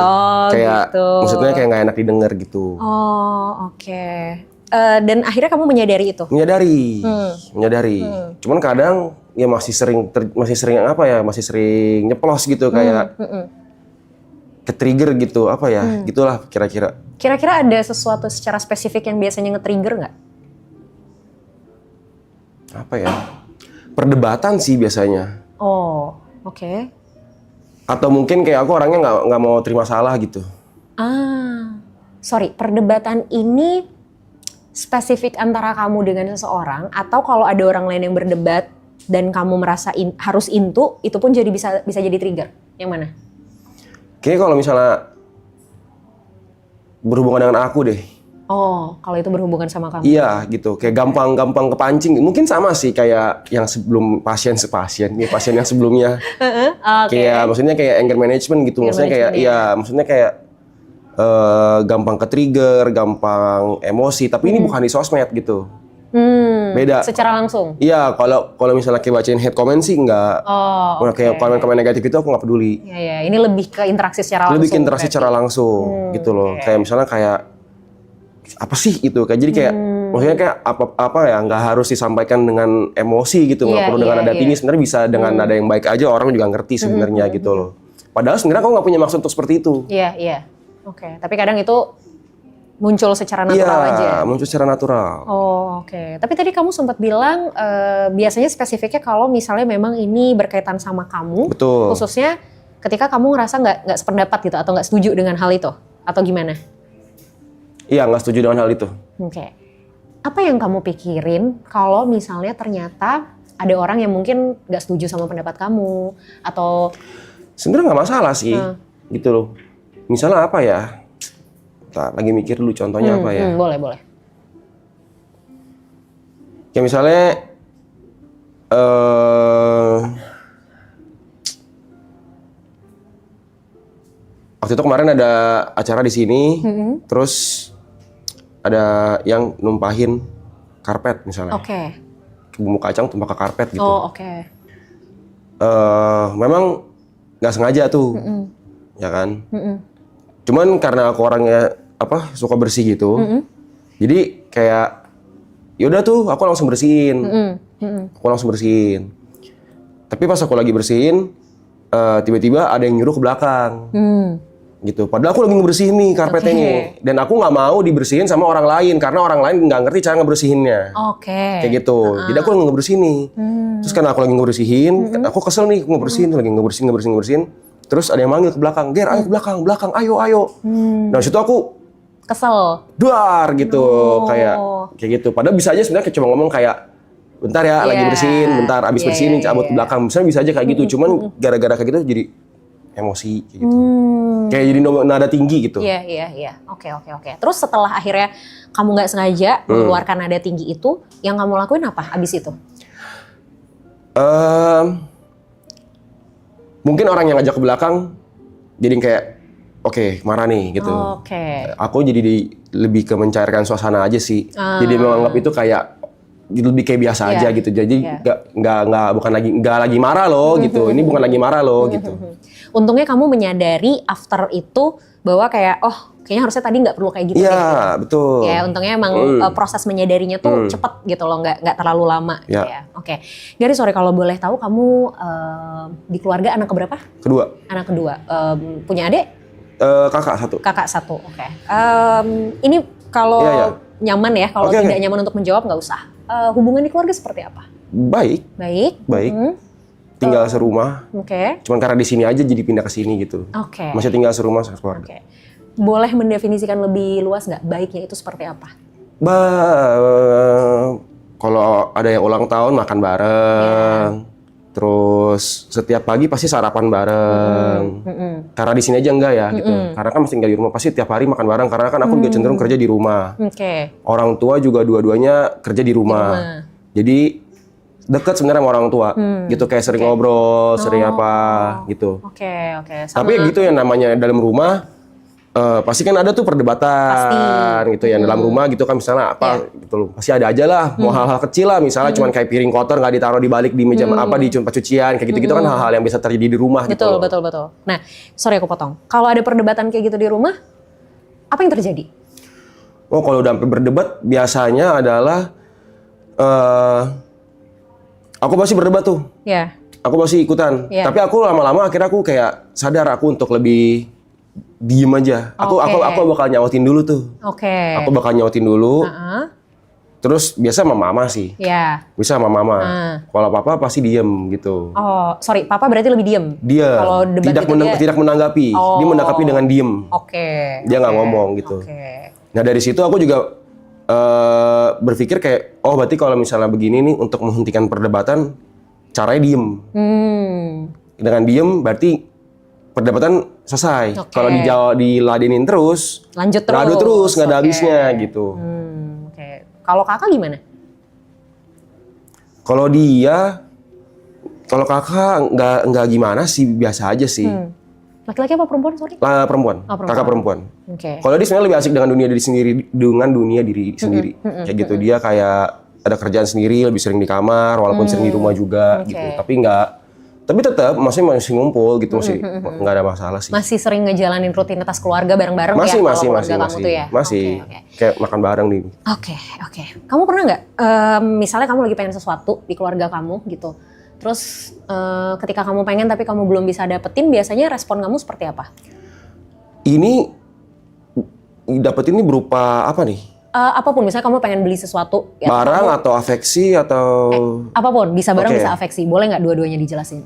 Kayak gitu. maksudnya kayak nggak enak didengar gitu. Oke. Dan akhirnya kamu menyadari itu? Menyadari. Cuman kadang ya masih sering nyeplos gitu kayak ke-trigger gitu, gitulah kira-kira. Kira-kira ada sesuatu secara spesifik yang biasanya nge-trigger nggak? Perdebatan sih biasanya. Oke. Atau mungkin kayak aku orangnya nggak mau terima salah gitu. Sorry, perdebatan ini spesifik antara kamu dengan seseorang atau kalau ada orang lain yang berdebat dan kamu merasa harus into, itu pun jadi bisa jadi trigger. Yang mana? Kayaknya kalau misalnya berhubungan dengan aku deh. Kalau itu berhubungan sama kamu. Iya gitu, kayak gampang kepancing. Mungkin sama sih kayak yang sebelum pasien yang sebelumnya. Kayak maksudnya kayak anger management gitu. Maksudnya kayak gampang ke-trigger, gampang emosi. Tapi ini bukan di sosmed gitu. Beda. Secara langsung? Iya, kalau misalnya kayak bacain hate comment sih enggak. Kayak komen-komen negatif itu aku nggak peduli. Iya, ini lebih ke interaksi secara langsung. Lebih ke interaksi secara langsung gitu loh. Kayak misalnya kayak apa sih itu? Kayak jadi kayak maksudnya kayak apa ya, nggak harus disampaikan dengan emosi gitu, nggak perlu dengan nada tinggi. Sebenarnya bisa dengan nada yang baik aja, orang juga ngerti sebenarnya gitu loh. Padahal sebenarnya aku nggak punya maksud untuk seperti itu. Iya. Oke. Tapi kadang itu muncul secara natural aja. Iya, muncul secara natural. Oke. Tapi tadi kamu sempat bilang biasanya spesifiknya kalau misalnya memang ini berkaitan sama kamu. Betul. Khususnya ketika kamu ngerasa nggak sependapat gitu atau nggak setuju dengan hal itu atau gimana? Iya, nggak setuju dengan hal itu. Oke. Apa yang kamu pikirin kalau misalnya ternyata ada orang yang mungkin nggak setuju sama pendapat kamu atau? Sebenarnya nggak masalah sih, gitu loh. Misalnya apa ya? Lagi mikir dulu contohnya apa ya? Boleh. Kayak misalnya waktu itu kemarin ada acara di sini, terus ada yang numpahin karpet misalnya. Oke. Bumbu kacang tumpah ke karpet gitu. Oke. Memang nggak sengaja tuh, ya kan? Cuman karena aku orangnya suka bersih gitu, jadi kayak yaudah tuh aku langsung bersihin, Tapi pas aku lagi bersihin, tiba-tiba ada yang nyuruh ke belakang, gitu. Padahal aku lagi ngebersihin nih karpetnya nih, dan aku nggak mau dibersihin sama orang lain karena orang lain nggak ngerti cara ngebersihinnya, kayak gitu. Jadi aku lagi ngebersihin nih, terus karena aku lagi ngebersihin, aku kesel nih ngebersihin, lagi ngebersihin. terus ada yang manggil ke belakang, Ger, ayo ke belakang, ayo. Nah situ aku Kesel. duar gitu, kayak gitu. Padahal bisa aja sebenarnya cuma ngomong kayak, bentar ya, lagi bersihin, bentar, abis bersihin, cabut ke belakang. Misalnya bisa aja kayak gitu, cuman gara-gara kayak gitu jadi emosi kayak gitu. Kayak jadi nada tinggi gitu. Iya. Oke. Terus setelah akhirnya kamu nggak sengaja mengeluarkan nada tinggi itu, yang kamu lakuin apa abis itu? Mungkin orang yang ngajak ke belakang jadi kayak oke, marah nih gitu. Aku jadi lebih ke mencairkan suasana aja sih. Jadi menganggap itu kayak lebih kayak biasa aja gitu. Jadi nggak lagi marah loh gitu. Ini bukan lagi marah loh gitu. Untungnya kamu menyadari after itu bahwa kayak kayaknya harusnya tadi nggak perlu kayak gitu. Iya, betul. Ya, untungnya emang proses menyadarinya tuh cepet gitu loh, nggak terlalu lama. Ya. Ya. Oke. Gary, sorry kalau boleh tahu kamu di keluarga anak keberapa? Kedua. Anak kedua. Punya adik? Kakak satu. Kakak satu. Oke. Ini kalau nyaman ya, kalau tidak nyaman untuk menjawab nggak usah. Hubungan di keluarga seperti apa? Baik. Tinggal serumah. Cuman karena di sini aja jadi pindah ke sini gitu. Masih tinggal serumah sekeluarga. Boleh mendefinisikan lebih luas nggak baiknya itu seperti apa? Kalau ada yang ulang tahun makan bareng, terus setiap pagi pasti sarapan bareng. Karena di sini aja enggak ya gitu. Karena kan masih tinggal di rumah, pasti tiap hari makan bareng. Karena kan aku juga cenderung kerja di rumah. Orang tua juga dua-duanya kerja di rumah. Jadi deket sebenarnya sama orang tua, gitu kayak sering ngobrol, sering apa gitu. Tapi gitu yang namanya dalam rumah, pasti kan ada tuh perdebatan gitu ya dalam rumah gitu kan misalnya apa gitu loh. Pasti ada aja lah, mau hal-hal kecil lah misalnya cuman kayak piring kotor nggak ditaruh di balik di meja apa di pencucian kayak gitu-gitu kan hal-hal yang bisa terjadi di rumah gitu. Betul. Nah, sorry aku potong. Kalau ada perdebatan kayak gitu di rumah, apa yang terjadi? Oh, kalau udah sampai berdebat biasanya adalah aku pasti berdebat tuh. Aku pasti ikutan. Tapi aku lama-lama akhirnya aku kayak sadar aku untuk lebih diem aja. Aku bakal nyautin dulu tuh. Aku bakal nyautin dulu. Terus biasa sama mama sih. Bisa sama mama. Kalau papa pasti diem gitu. Oh, sorry, papa berarti lebih diem? Dia kalau debat tidak menanggapi. Dia menanggapi dengan diem. Dia nggak ngomong gitu. Nah dari situ aku juga berpikir kayak, oh berarti kalau misalnya begini nih untuk menghentikan perdebatan, caranya diem. Dengan diem berarti perdebatan selesai. Kalau diladenin terus, lanjut terus nggak ada habisnya gitu. Kalau kakak gimana? Kalau kakak nggak gimana sih, biasa aja sih. Laki-laki apa perempuan, sorry? Perempuan. Kakak perempuan. Kalau dia sebenarnya lebih asik dengan dunia diri sendiri. Kayak gitu, dia kayak ada kerjaan sendiri, lebih sering di kamar, walaupun sering di rumah juga gitu. Tapi tetap masih ngumpul gitu, masih nggak ada masalah sih. Masih sering ngejalanin rutinitas keluarga bareng-bareng masih, ya? Masih. Kayak makan bareng nih. Oke. Kamu pernah nggak, misalnya kamu lagi pengen sesuatu di keluarga kamu gitu, terus ketika kamu pengen tapi kamu belum bisa dapetin, biasanya respon kamu seperti apa? Ini dapetin ini berupa apa nih? Apapun, misalnya kamu pengen beli sesuatu. Ya, barang atau afeksi atau... apapun, bisa barang bisa afeksi. Boleh nggak dua-duanya dijelasin?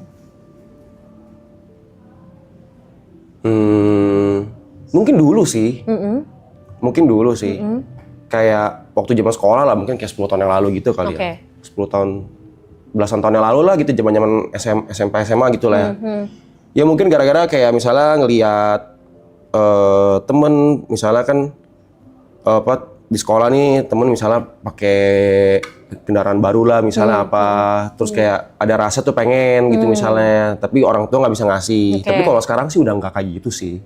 Mungkin dulu sih. Kayak waktu zaman sekolah lah, mungkin kayak 10 tahun yang lalu gitu kali ya. 10 tahun, belasan tahun yang lalu lah gitu, zaman-zaman SMP SMA gitu lah ya. Ya mungkin gara-gara kayak misalnya ngelihat temen misalnya kan di sekolah nih, temen misalnya pakai kendaraan baru lah misalnya terus kayak ada rasa tuh pengen gitu misalnya, tapi orang tua nggak bisa ngasih. Tapi kalau sekarang sih udah nggak kayak gitu sih.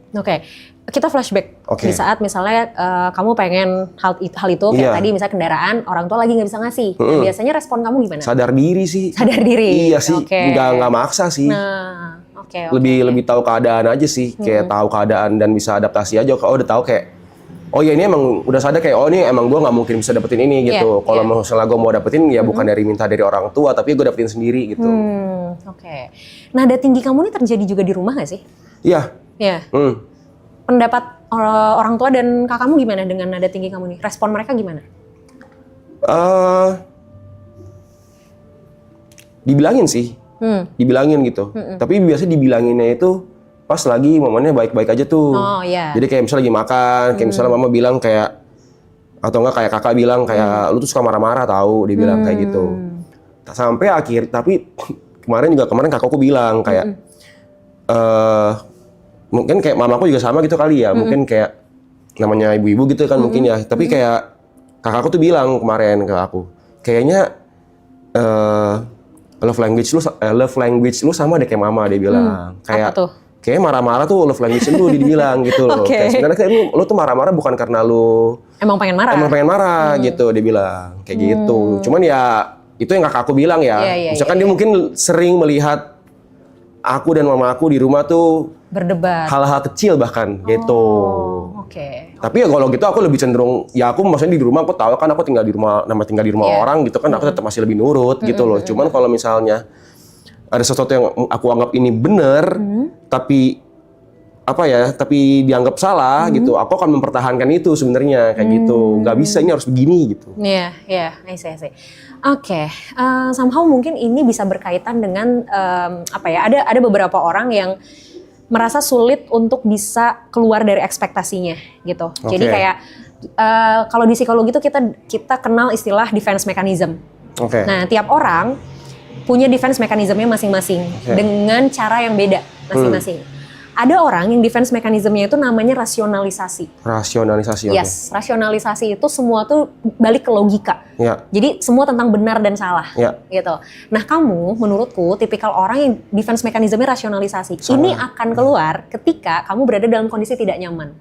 Kita flashback di saat misalnya kamu pengen hal itu kayak tadi misalnya kendaraan, orang tua lagi nggak bisa ngasih. Nah, biasanya respon kamu gimana? Sadar diri sih. Iya sih, nggak maksa sih. Lebih tahu keadaan aja sih, kayak tahu keadaan dan bisa adaptasi aja. Udah tahu kayak, oh ya ini emang udah sadar kayak, oh ini emang gue nggak mungkin bisa dapetin ini gitu. Kalau misalnya gue mau dapetin ya bukan minta dari orang tua, tapi gue dapetin sendiri gitu. Nada tinggi kamu ini terjadi juga di rumah nggak sih? Iya. Pendapat orang tua dan kakakmu gimana dengan nada tinggi kamu nih? Respon mereka gimana? Dibilangin sih, dibilangin gitu. Tapi biasa dibilanginnya itu pas lagi momennya baik-baik aja tuh. Oh iya. Jadi kayak misalnya lagi makan, kayak misalnya mama bilang kayak, atau enggak kayak kakak bilang kayak, lu tuh suka marah-marah tahu, dia bilang kayak gitu. Sampai tapi kemarin kakakku bilang kayak, mungkin kayak mamaku juga sama gitu kali ya, mungkin kayak namanya ibu-ibu gitu kan mungkin ya. Tapi kayak kakakku tuh bilang kemarin ke aku, kayaknya love language lu sama deh kayak mama, dia bilang. Kayak apa tuh? kayak marah-marah tuh love language lu, dia bilang gitu loh. Kayak sebenarnya kayak lu tuh marah-marah bukan karena lu Emang pengen marah. gitu, dia bilang kayak gitu. Cuman ya itu yang kakakku bilang ya. Misalkan dia mungkin sering melihat aku dan mama aku di rumah tuh Berdebat. hal-hal kecil bahkan gitu. Oke. Tapi ya kalau gitu aku lebih cenderung, ya aku maksudnya di rumah aku tahu kan aku tinggal di rumah orang gitu kan, aku tetap masih lebih nurut gitu loh. Cuman kalau misalnya ada sesuatu yang aku anggap ini benar, tapi tapi dianggap salah gitu, aku akan mempertahankan itu sebenarnya kayak gitu. Nggak bisa, ini harus begini gitu. Iya, I see. Oke, somehow mungkin ini bisa berkaitan dengan ada beberapa orang yang merasa sulit untuk bisa keluar dari ekspektasinya gitu. Jadi kayak kalau di psikologi itu kita kenal istilah defense mechanism. Nah, tiap orang punya defense mechanismnya masing-masing dengan cara yang beda masing-masing. Ada orang yang defense mechanismnya itu namanya rasionalisasi. Rasionalisasi, Yes, rasionalisasi itu semua tuh balik ke logika. Ya. Jadi semua tentang benar dan salah, Ya. gitu. Nah kamu, menurutku, tipikal orang yang defense mechanismnya rasionalisasi. Ini akan keluar ketika kamu berada dalam kondisi tidak nyaman.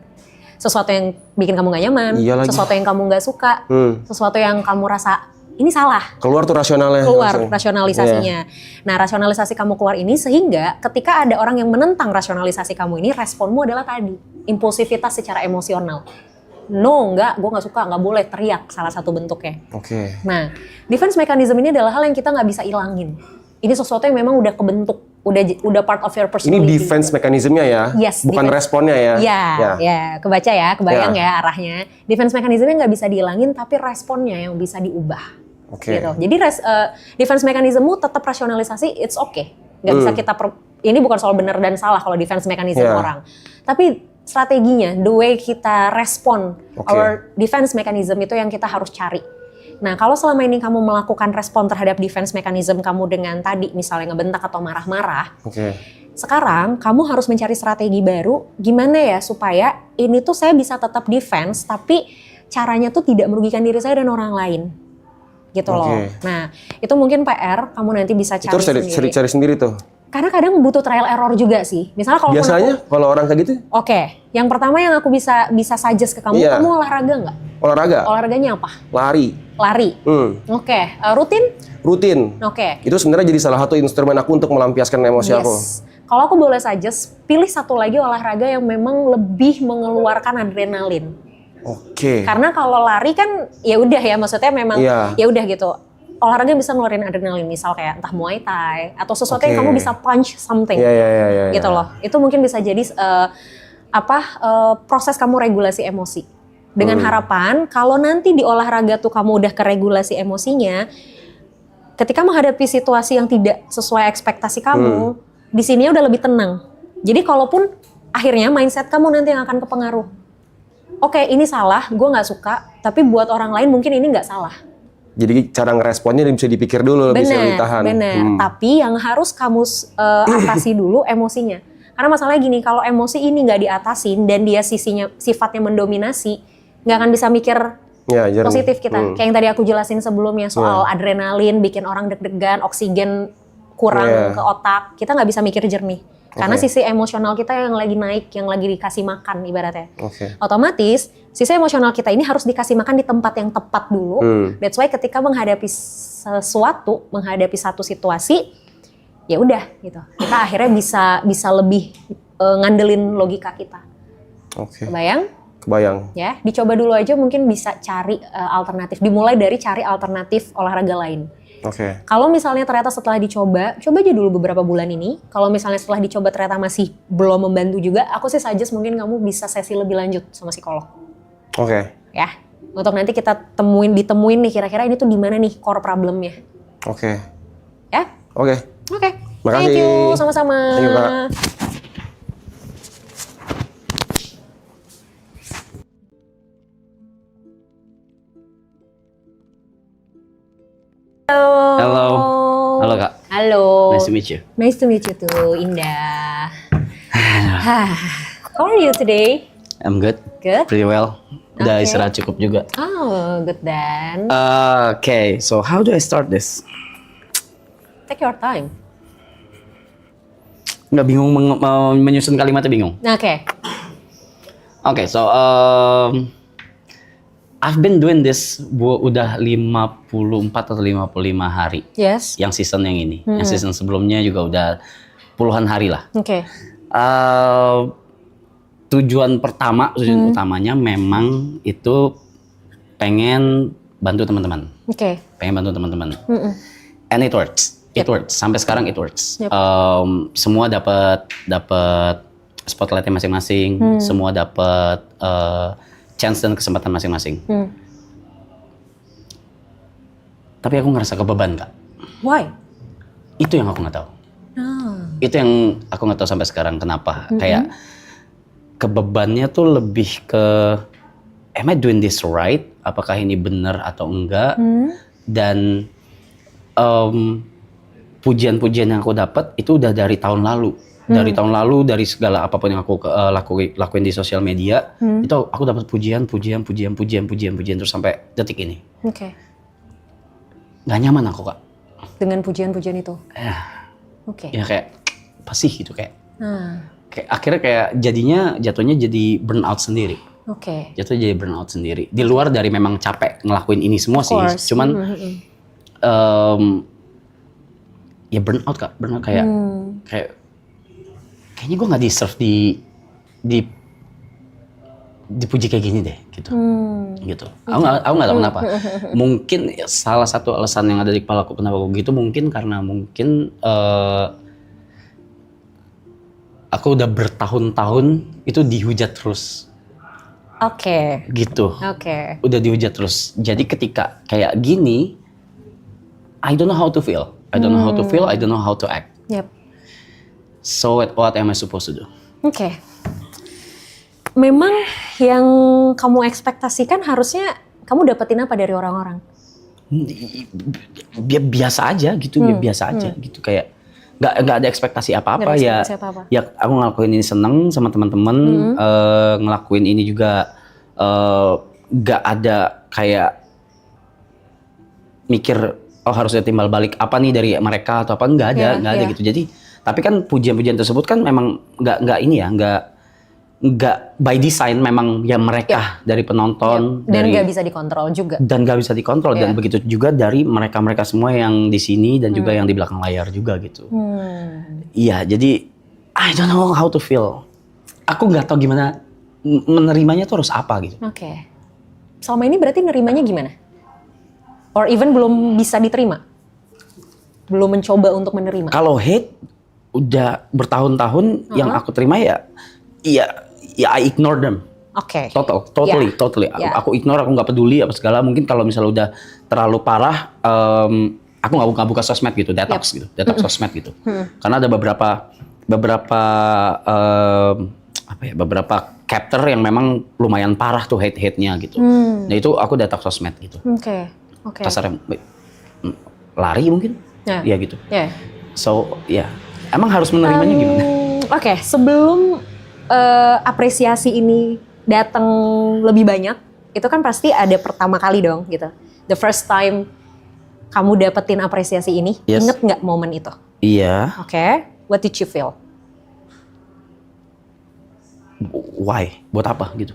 Sesuatu yang bikin kamu gak nyaman, sesuatu yang kamu gak suka, sesuatu yang kamu rasa ini salah. Keluar tuh rasionalnya. Keluar rasionalisasinya. Nah, rasionalisasi kamu keluar ini sehingga ketika ada orang yang menentang rasionalisasi kamu ini, responmu adalah tadi, impulsivitas secara emosional. No, enggak, gue nggak suka, nggak boleh, teriak, salah satu bentuknya. Nah, defense mechanism ini adalah hal yang kita nggak bisa ilangin. Ini sesuatu yang memang udah kebentuk, udah part of your personality. Ini defense mechanismnya ya, yes, bukan responnya ya. Ya, kebaca ya, kebayang ya arahnya. Defense mechanismnya nggak bisa dihilangin, tapi responnya yang bisa diubah. Gitu. Jadi defense mechanismmu tetap rasionalisasi, it's okay. Nggak bisa ini bukan soal benar dan salah kalau defense mechanism orang. Tapi strateginya, the way kita respon, our defense mechanism itu yang kita harus cari. Nah, kalau selama ini kamu melakukan respon terhadap defense mechanism kamu dengan tadi, misalnya ngebentak atau marah-marah, sekarang kamu harus mencari strategi baru, gimana ya supaya ini tuh saya bisa tetap defense, tapi caranya tuh tidak merugikan diri saya dan orang lain. Gitu loh. Nah, itu mungkin PR, kamu nanti bisa cari sendiri. Itu harus cari sendiri tuh. Karena kadang butuh trial error juga sih. Misalnya kalau biasanya kalau orang kayak gitu? Yang pertama yang aku bisa suggest ke kamu, kamu olahraga nggak? Olahraga? Olahraganya apa? Lari. Rutin? Rutin. Itu sebenarnya jadi salah satu instrumen aku untuk melampiaskan emosi aku. Kalau aku boleh suggest, pilih satu lagi olahraga yang memang lebih mengeluarkan adrenalin. Karena kalau lari kan ya udah ya, maksudnya memang ya udah gitu. Olahraga bisa ngeluarin adrenalin, misal kayak entah Muay Thai atau sesuatu yang kamu bisa punch something. Gitu loh. Itu mungkin bisa jadi proses kamu regulasi emosi. Dengan harapan kalau nanti di olahraga tuh kamu udah keregulasi emosinya, ketika menghadapi situasi yang tidak sesuai ekspektasi kamu, di sini udah lebih tenang. Jadi kalaupun akhirnya mindset kamu nanti yang akan kepengaruh. Ini salah, gue nggak suka, tapi buat orang lain mungkin ini nggak salah. Jadi cara ngeresponnya bisa dipikir dulu, bisa ditahan. Bener. Tapi yang harus kamu atasi dulu emosinya. Karena masalahnya gini, kalau emosi ini nggak diatasin dan dia sifatnya mendominasi, nggak akan bisa mikir positif kita. Kayak yang tadi aku jelasin sebelumnya soal adrenalin, bikin orang deg-degan, oksigen kurang ke otak, kita nggak bisa mikir jernih. Karena sisi emosional kita yang lagi naik, yang lagi dikasih makan ibaratnya. Otomatis sisi emosional kita ini harus dikasih makan di tempat yang tepat dulu. That's why ketika menghadapi satu situasi, ya udah gitu. Kita akhirnya bisa lebih ngandelin logika kita. Kebayang? Ya, dicoba dulu aja, mungkin bisa cari alternatif. Dimulai dari cari alternatif olahraga lain. Kalau misalnya ternyata setelah coba aja dulu beberapa bulan ini. Kalau misalnya setelah dicoba ternyata masih belum membantu juga, aku sih suggest mungkin kamu bisa sesi lebih lanjut sama psikolog. Ya, untuk nanti kita ditemuin nih kira-kira ini tuh di mana nih core problemnya. Ya? Makasih. Thank you, sama-sama. Thank you, Kak. Halo Kak. Halo. Nice to meet you. Nice to meet you too, Indah. How are you today? I'm good. Good? Pretty well. Udah Okay. istirahat cukup juga. Oh, good then. Okay, so how do I start this? Take your time. Nggak bingung menyusun kalimatnya bingung. Oke. Okay, so I've been doing this udah 54 atau 55 hari. Yes. Yang season yang ini. Yang season sebelumnya juga udah puluhan hari lah. Oke. Tujuan utamanya memang itu pengen bantu teman-teman. Oke. Pengen bantu teman-teman. And it works. It works. Sampai sekarang it works. Yep. Semua dapat spotlightnya masing-masing. Semua dapat chance dan kesempatan masing-masing. Tapi aku ngerasa kebeban, Kak. Why? Itu yang aku nggak tahu. Itu yang aku nggak tahu sampai sekarang kenapa. Kayak kebebannya tuh lebih ke am I doing this right? Apakah ini benar atau enggak? Dan pujian-pujian yang aku dapat itu udah dari tahun lalu. Dari tahun lalu, dari segala apapun yang aku lakuin di sosial media, itu aku dapat pujian terus sampai detik ini. Oke. Nggak nyaman aku, Kak. Dengan pujian-pujian itu. Oke. Ya kayak apa sih gitu kayak. Kayak akhirnya kayak jatuhnya jadi burnout sendiri. Oke. Jatuhnya jadi burnout sendiri. Di luar dari memang capek ngelakuin ini semua sih, course. cuman ya burnout, Kak. Burnout kayak kayaknya gue nggak deserve dipuji kayak gini deh gitu. Gitu. Aku nggak tahu kenapa. Mungkin salah satu alasan yang ada di kepala aku kenapa aku gitu mungkin karena aku udah bertahun-tahun itu dihujat terus. Oke. Gitu. Oke. Udah dihujat terus. Jadi ketika kayak gini, I don't know how to feel. I don't know how to feel. I don't know how to act. Yep. So what am I supposed to do? Oke. Memang yang kamu ekspektasikan harusnya kamu dapetin apa dari orang-orang? Biasa aja gitu, biasa aja gitu kayak nggak ada ekspektasi apa-apa Nggak ada ya. ekspektasi apa-apa. Ya aku ngelakuin ini seneng sama teman-teman, ngelakuin ini juga nggak ada kayak mikir oh harusnya timbal balik apa nih dari mereka atau apa nggak ada gitu. Jadi tapi kan pujian-pujian tersebut kan memang nggak by design memang ya mereka dari penonton Dan nggak bisa dikontrol juga. dan nggak bisa dikontrol dan begitu juga dari mereka semua yang di sini dan juga yang di belakang layar juga gitu. Iya jadi I don't know how to feel. Aku nggak tahu gimana menerimanya tuh harus apa gitu. Oke. Selama ini berarti nerimanya gimana? Or even belum bisa diterima? Belum mencoba untuk menerima? Kalau hate udah bertahun-tahun yang aku terima ya I ignore them. Oke. Totally. Yeah. Aku ignore, aku nggak peduli apa segala. Mungkin kalau misalnya udah terlalu parah, aku nggak buka sosmed gitu, detox gitu, detox sosmed gitu. Karena ada beberapa chapter yang memang lumayan parah tuh hate-nya gitu. Nah itu aku detox sosmed gitu. Oke. Kasarnya lari mungkin, ya gitu. Yeah. So emang harus menerimanya gimana? Oke, sebelum apresiasi ini datang lebih banyak, itu kan pasti ada pertama kali dong gitu. The first time kamu dapetin apresiasi ini, Yes. inget nggak momen itu? Iya. Oke, what did you feel? Why? Buat apa gitu?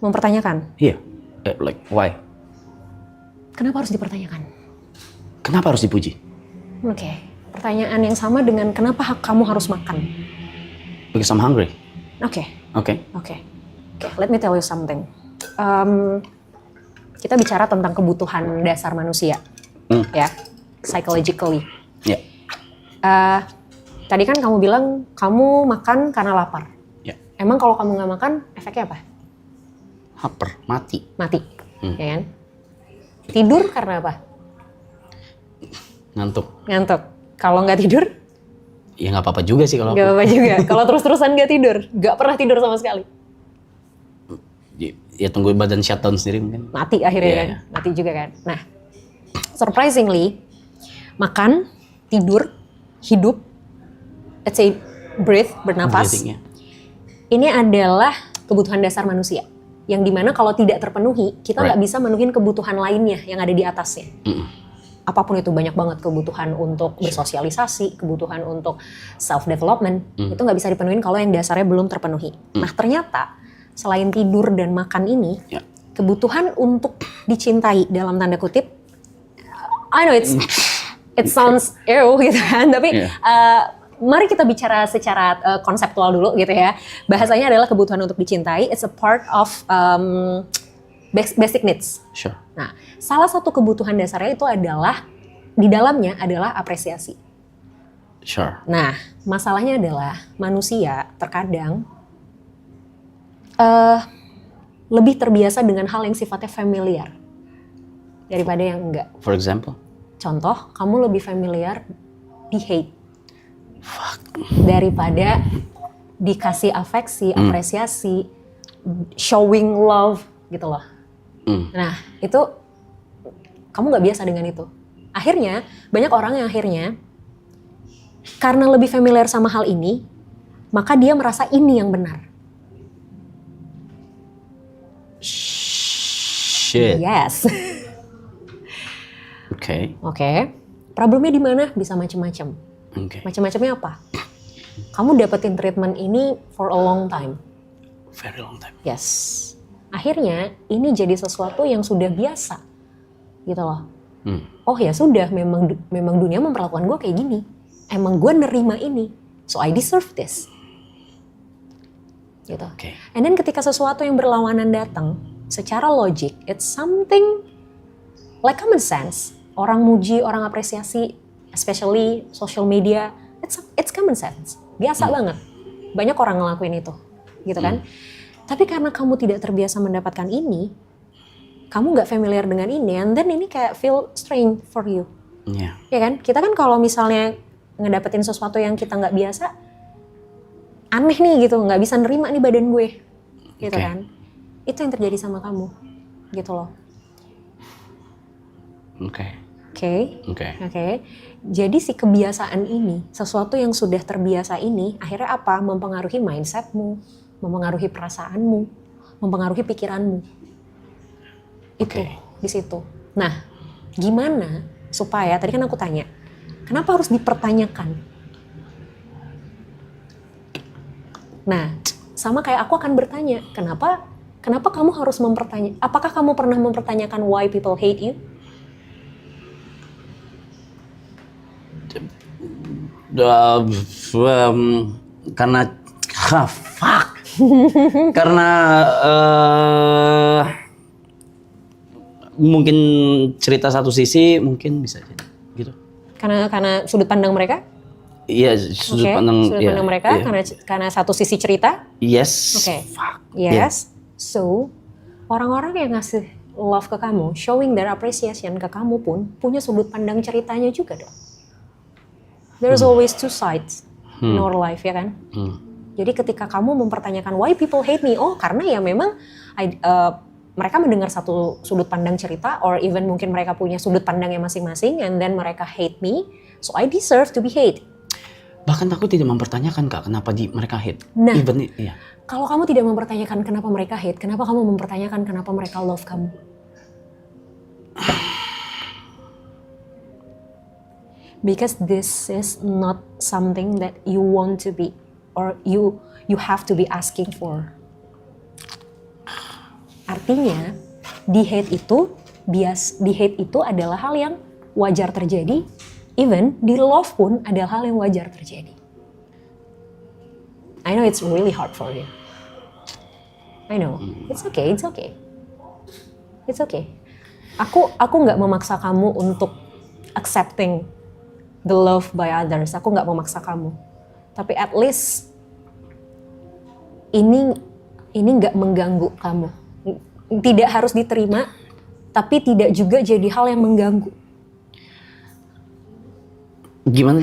Mempertanyakan. Iya. Like why? Kenapa harus dipertanyakan? Kenapa harus dipuji? Oke, pertanyaan yang sama dengan kenapa kamu harus makan? Because I'm hungry. Oke. Oke. Let me tell you something. Kita bicara tentang kebutuhan dasar manusia, ya, psychologically. Ya. Tadi kan kamu bilang kamu makan karena lapar. Ya. Emang kalau kamu nggak makan, efeknya apa? Lapar, mati. Mati, ya kan? Tidur karena apa? Ngantuk. Kalau nggak tidur? Ya nggak apa-apa juga sih kalau Nggak apa-apa juga. Kalau terus-terusan nggak tidur, nggak pernah tidur sama sekali. Ya tunggu badan shutdown sendiri mungkin. Mati akhirnya Iya, kan, iya. mati juga kan. Nah, surprisingly, Makan, tidur, hidup, let's say breathe, bernapas. Breathing, ya. Ini adalah kebutuhan dasar manusia. Yang dimana kalau tidak terpenuhi, kita nggak bisa menuhin kebutuhan lainnya yang ada di atasnya. Apapun itu, banyak banget kebutuhan untuk bersosialisasi, kebutuhan untuk self-development, itu nggak bisa dipenuhin kalau yang dasarnya belum terpenuhi. Nah ternyata, selain tidur dan makan ini, kebutuhan untuk dicintai dalam tanda kutip, I know it sounds ew gitu kan, tapi mari kita bicara secara konseptual dulu gitu ya. Bahasanya adalah kebutuhan untuk dicintai. It's a part of basic needs. Sure. Nah, salah satu kebutuhan dasarnya itu adalah di dalamnya adalah apresiasi. Sure. Nah, masalahnya adalah manusia terkadang lebih terbiasa dengan hal yang sifatnya familiar daripada yang enggak. For example? Contoh, kamu lebih familiar di hate. Daripada dikasih afeksi, apresiasi, showing love gitu loh. Nah itu kamu nggak biasa dengan itu. Akhirnya banyak orang yang akhirnya karena lebih familiar sama hal ini, maka dia merasa ini yang benar. Shit. Yes. Oke. Problemnya di mana? Bisa macam-macam. Macam-macamnya apa? Kamu dapetin treatment ini for a long time. Very long time. Yes. Akhirnya ini jadi sesuatu yang sudah biasa, gitu loh. Oh ya sudah, memang dunia memperlakukan gue kayak gini. Emang gue nerima ini, so I deserve this. Gitu. And then ketika sesuatu yang berlawanan datang, secara logik, it's something like common sense. Orang muji, orang apresiasi. Especially social media, it's common sense, biasa banget. Banyak orang ngelakuin itu, gitu kan? Tapi karena kamu tidak terbiasa mendapatkan ini, kamu nggak familiar dengan ini, and then ini kayak feel strange for you, ya kan? Kita kan kalau misalnya ngedapetin sesuatu yang kita nggak biasa, aneh nih gitu, nggak bisa nerima nih badan gue, gitu kan? Itu yang terjadi sama kamu, gitu loh. Oke. Jadi si kebiasaan ini, sesuatu yang sudah terbiasa ini, akhirnya apa? Mempengaruhi mindsetmu, mempengaruhi perasaanmu, mempengaruhi pikiranmu. Itu di situ. Nah, gimana supaya tadi kan aku tanya, kenapa harus dipertanyakan? Nah, sama kayak aku akan bertanya, kenapa kamu harus mempertanyakan? Apakah kamu pernah mempertanyakan why people hate you? Karena karena mungkin cerita satu sisi mungkin bisa jadi gitu. Karena sudut pandang mereka? Iya, sudut pandang mereka karena satu sisi cerita? Yes. Yes. So, orang-orang yang ngasih love ke kamu, showing their appreciation ke kamu pun punya sudut pandang ceritanya juga dong. There's always two sides in our life, ya kan? Jadi ketika kamu mempertanyakan why people hate me, karena ya memang mereka mendengar satu sudut pandang cerita, or even mungkin mereka punya sudut pandangnya masing-masing, and then mereka hate me, so I deserve to be hate. Bahkan aku tidak mempertanyakan Kak, kenapa mereka hate. Nah, iya. Kalau kamu tidak mempertanyakan kenapa mereka hate, kenapa kamu mempertanyakan kenapa mereka love kamu? Because this is not something that you want to be, or you have to be asking for. Artinya, di hate itu adalah hal yang wajar terjadi, even di love pun adalah hal yang wajar terjadi. I know it's really hard for you. I know, it's okay. Aku nggak memaksa kamu untuk accepting the love by others. Aku nggak memaksa kamu. Tapi at least ini nggak mengganggu kamu. Tidak harus diterima, tapi tidak juga jadi hal yang mengganggu. Gimana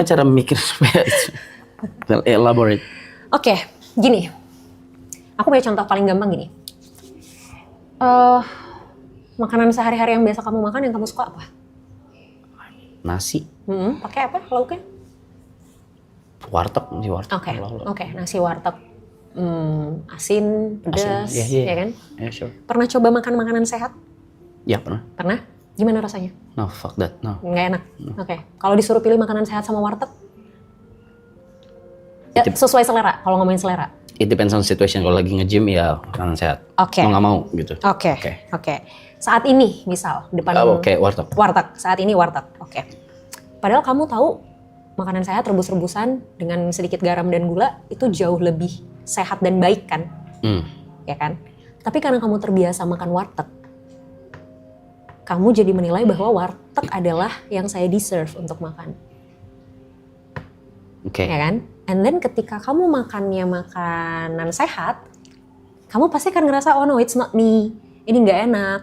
cara mikir supaya elaborate? Oke, gini. Aku punya contoh paling gampang gini. Makanan sehari-hari yang biasa kamu makan yang kamu suka apa? nasi, Pakai apa lauknya? warteg sih warteg. Oke, nasi warteg. Asin, pedas, ya kan? Yeah, sure. Pernah coba makan makanan sehat? Ya pernah. Pernah? Gimana rasanya? No, fuck that. No. Nggak enak? Oke. Kalau disuruh pilih makanan sehat sama warteg? Ya, sesuai selera, kalau ngomongin selera. It depends on situation. Kalau lagi nge-gym ya makanan sehat. Oke. Mau nggak mau gitu. Oke. Saat ini misal depan Oke, warteg. warteg. Saat ini warteg. Oke. Padahal kamu tahu makanan sehat rebus-rebusan dengan sedikit garam dan gula itu jauh lebih sehat dan baik kan? Ya kan? Tapi karena kamu terbiasa makan warteg, kamu jadi menilai bahwa warteg adalah yang saya deserve untuk makan. Oke. Ya kan? And then ketika kamu makannya makanan sehat, kamu pasti akan ngerasa, oh no, it's not me. Ini nggak enak.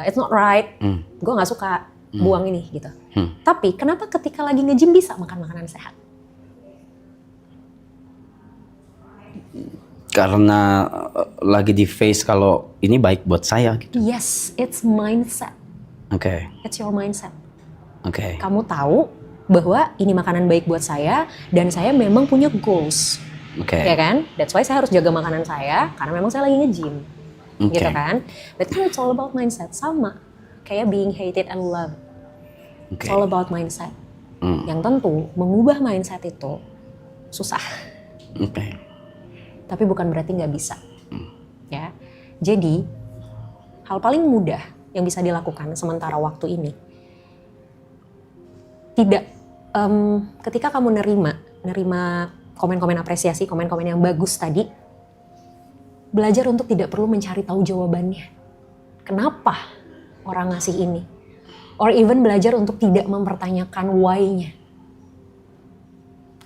It's not right. Gue nggak suka buang ini gitu. Tapi kenapa ketika lagi nge-gym bisa makan makanan sehat? Karena lagi di face kalau ini baik buat saya gitu. Yes, it's mindset. Oke. It's your mindset. Oke. Kamu tahu bahwa ini makanan baik buat saya dan saya memang punya goals. Oke. Ya kan? That's why saya harus jaga makanan saya karena memang saya lagi nge-gym. Oke. Gitu kan? But kan it's all about mindset. Sama kayak being hated and loved. Oke. It's all about mindset. Yang tentu mengubah mindset itu susah. Oke. Tapi bukan berarti nggak bisa. Ya. Jadi hal paling mudah yang bisa dilakukan sementara waktu ini ketika kamu nerima komen-komen apresiasi, komen-komen yang bagus tadi, belajar untuk tidak perlu mencari tahu jawabannya. Kenapa orang ngasih ini? Or even belajar untuk tidak mempertanyakan why-nya.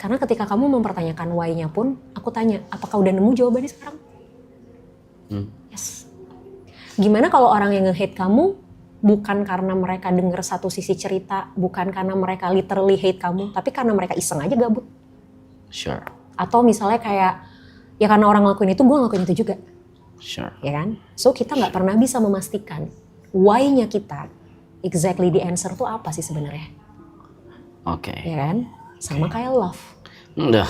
Karena ketika kamu mempertanyakan why-nya pun, aku tanya, apakah udah nemu jawabannya sekarang? Yes. Gimana kalau orang yang nge-hate kamu bukan karena mereka dengar satu sisi cerita, bukan karena mereka literally hate kamu, tapi karena mereka iseng aja gabut. Sure. Atau misalnya kayak, ya karena orang ngelakuin itu, gue ngelakuin itu juga. Sure. Ya kan? So kita nggak pernah bisa memastikan why-nya kita, exactly the answer tuh apa sih sebenarnya. Oke. Ya kan? Sama kayak love. Udah.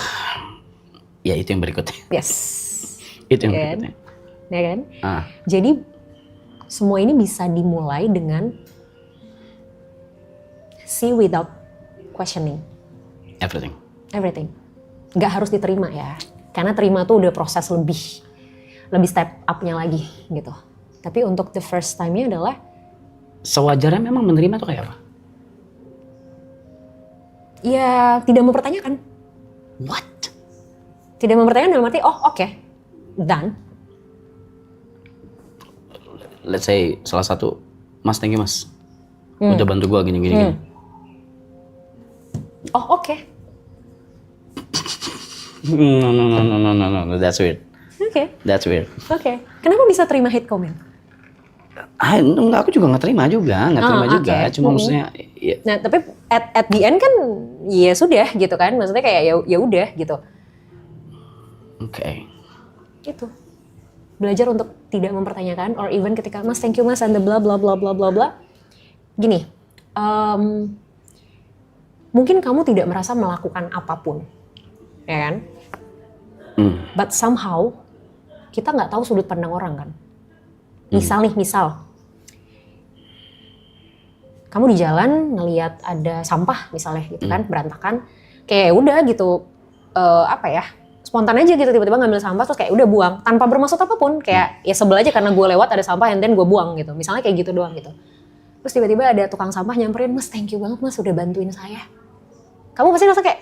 Ya itu yang berikutnya. Yes. Itu yang Ya kan? berikutnya. Ya kan? Jadi Semua ini bisa dimulai dengan see without questioning. everything. Everything. Nggak harus diterima ya. Karena terima tuh udah proses lebih step up-nya lagi gitu. Tapi untuk the first time-nya adalah Sewajarnya memang menerima tuh kayak apa? ya tidak mempertanyakan. What? Tidak mempertanyakan dalam arti, oh oke, done. Let's say salah satu, Mas thank you Mas. Udah bantu gua gini. Oh oke. No, that's weird. Oke. That's weird. Oke. Kenapa bisa terima hate comment? Enggak, aku juga nggak terima juga. Oke. Cuma maksudnya, ya, Nah, tapi at the end kan ya sudah gitu kan. Maksudnya kayak ya udah gitu. oke. Gitu. Belajar untuk tidak mempertanyakan or even ketika Mas thank you Mas and the bla bla bla bla bla bla. Gini, mungkin kamu tidak merasa melakukan apapun, ya kan? But somehow kita nggak tahu sudut pandang orang kan. Misal kamu di jalan ngelihat ada sampah misalnya gitu kan, berantakan, kayak udah gitu spontan aja gitu tiba-tiba ngambil sampah terus kayak udah buang tanpa bermaksud apapun, kayak ya sebel aja karena gue lewat ada sampah and then gue buang gitu, misalnya kayak gitu doang gitu. Terus tiba-tiba ada tukang sampah nyamperin, Mas thank you banget Mas udah bantuin saya. Kamu pasti ngerasa kayak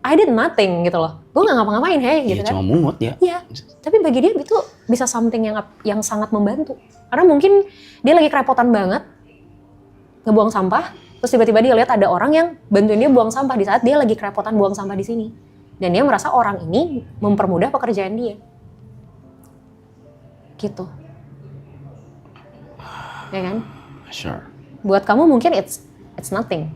I did nothing gitu loh, gue nggak ngapa-ngapain gitu kan. Cuma mungut ya. Iya, tapi bagi dia itu bisa something yang sangat membantu. Karena mungkin dia lagi kerepotan banget ngebuang sampah, terus tiba-tiba dia lihat ada orang yang bantuin dia buang sampah di saat dia lagi kerepotan buang sampah di sini. Dan dia merasa orang ini mempermudah pekerjaan dia. Gitu. Ya kan? Sure. Buat kamu mungkin it's nothing.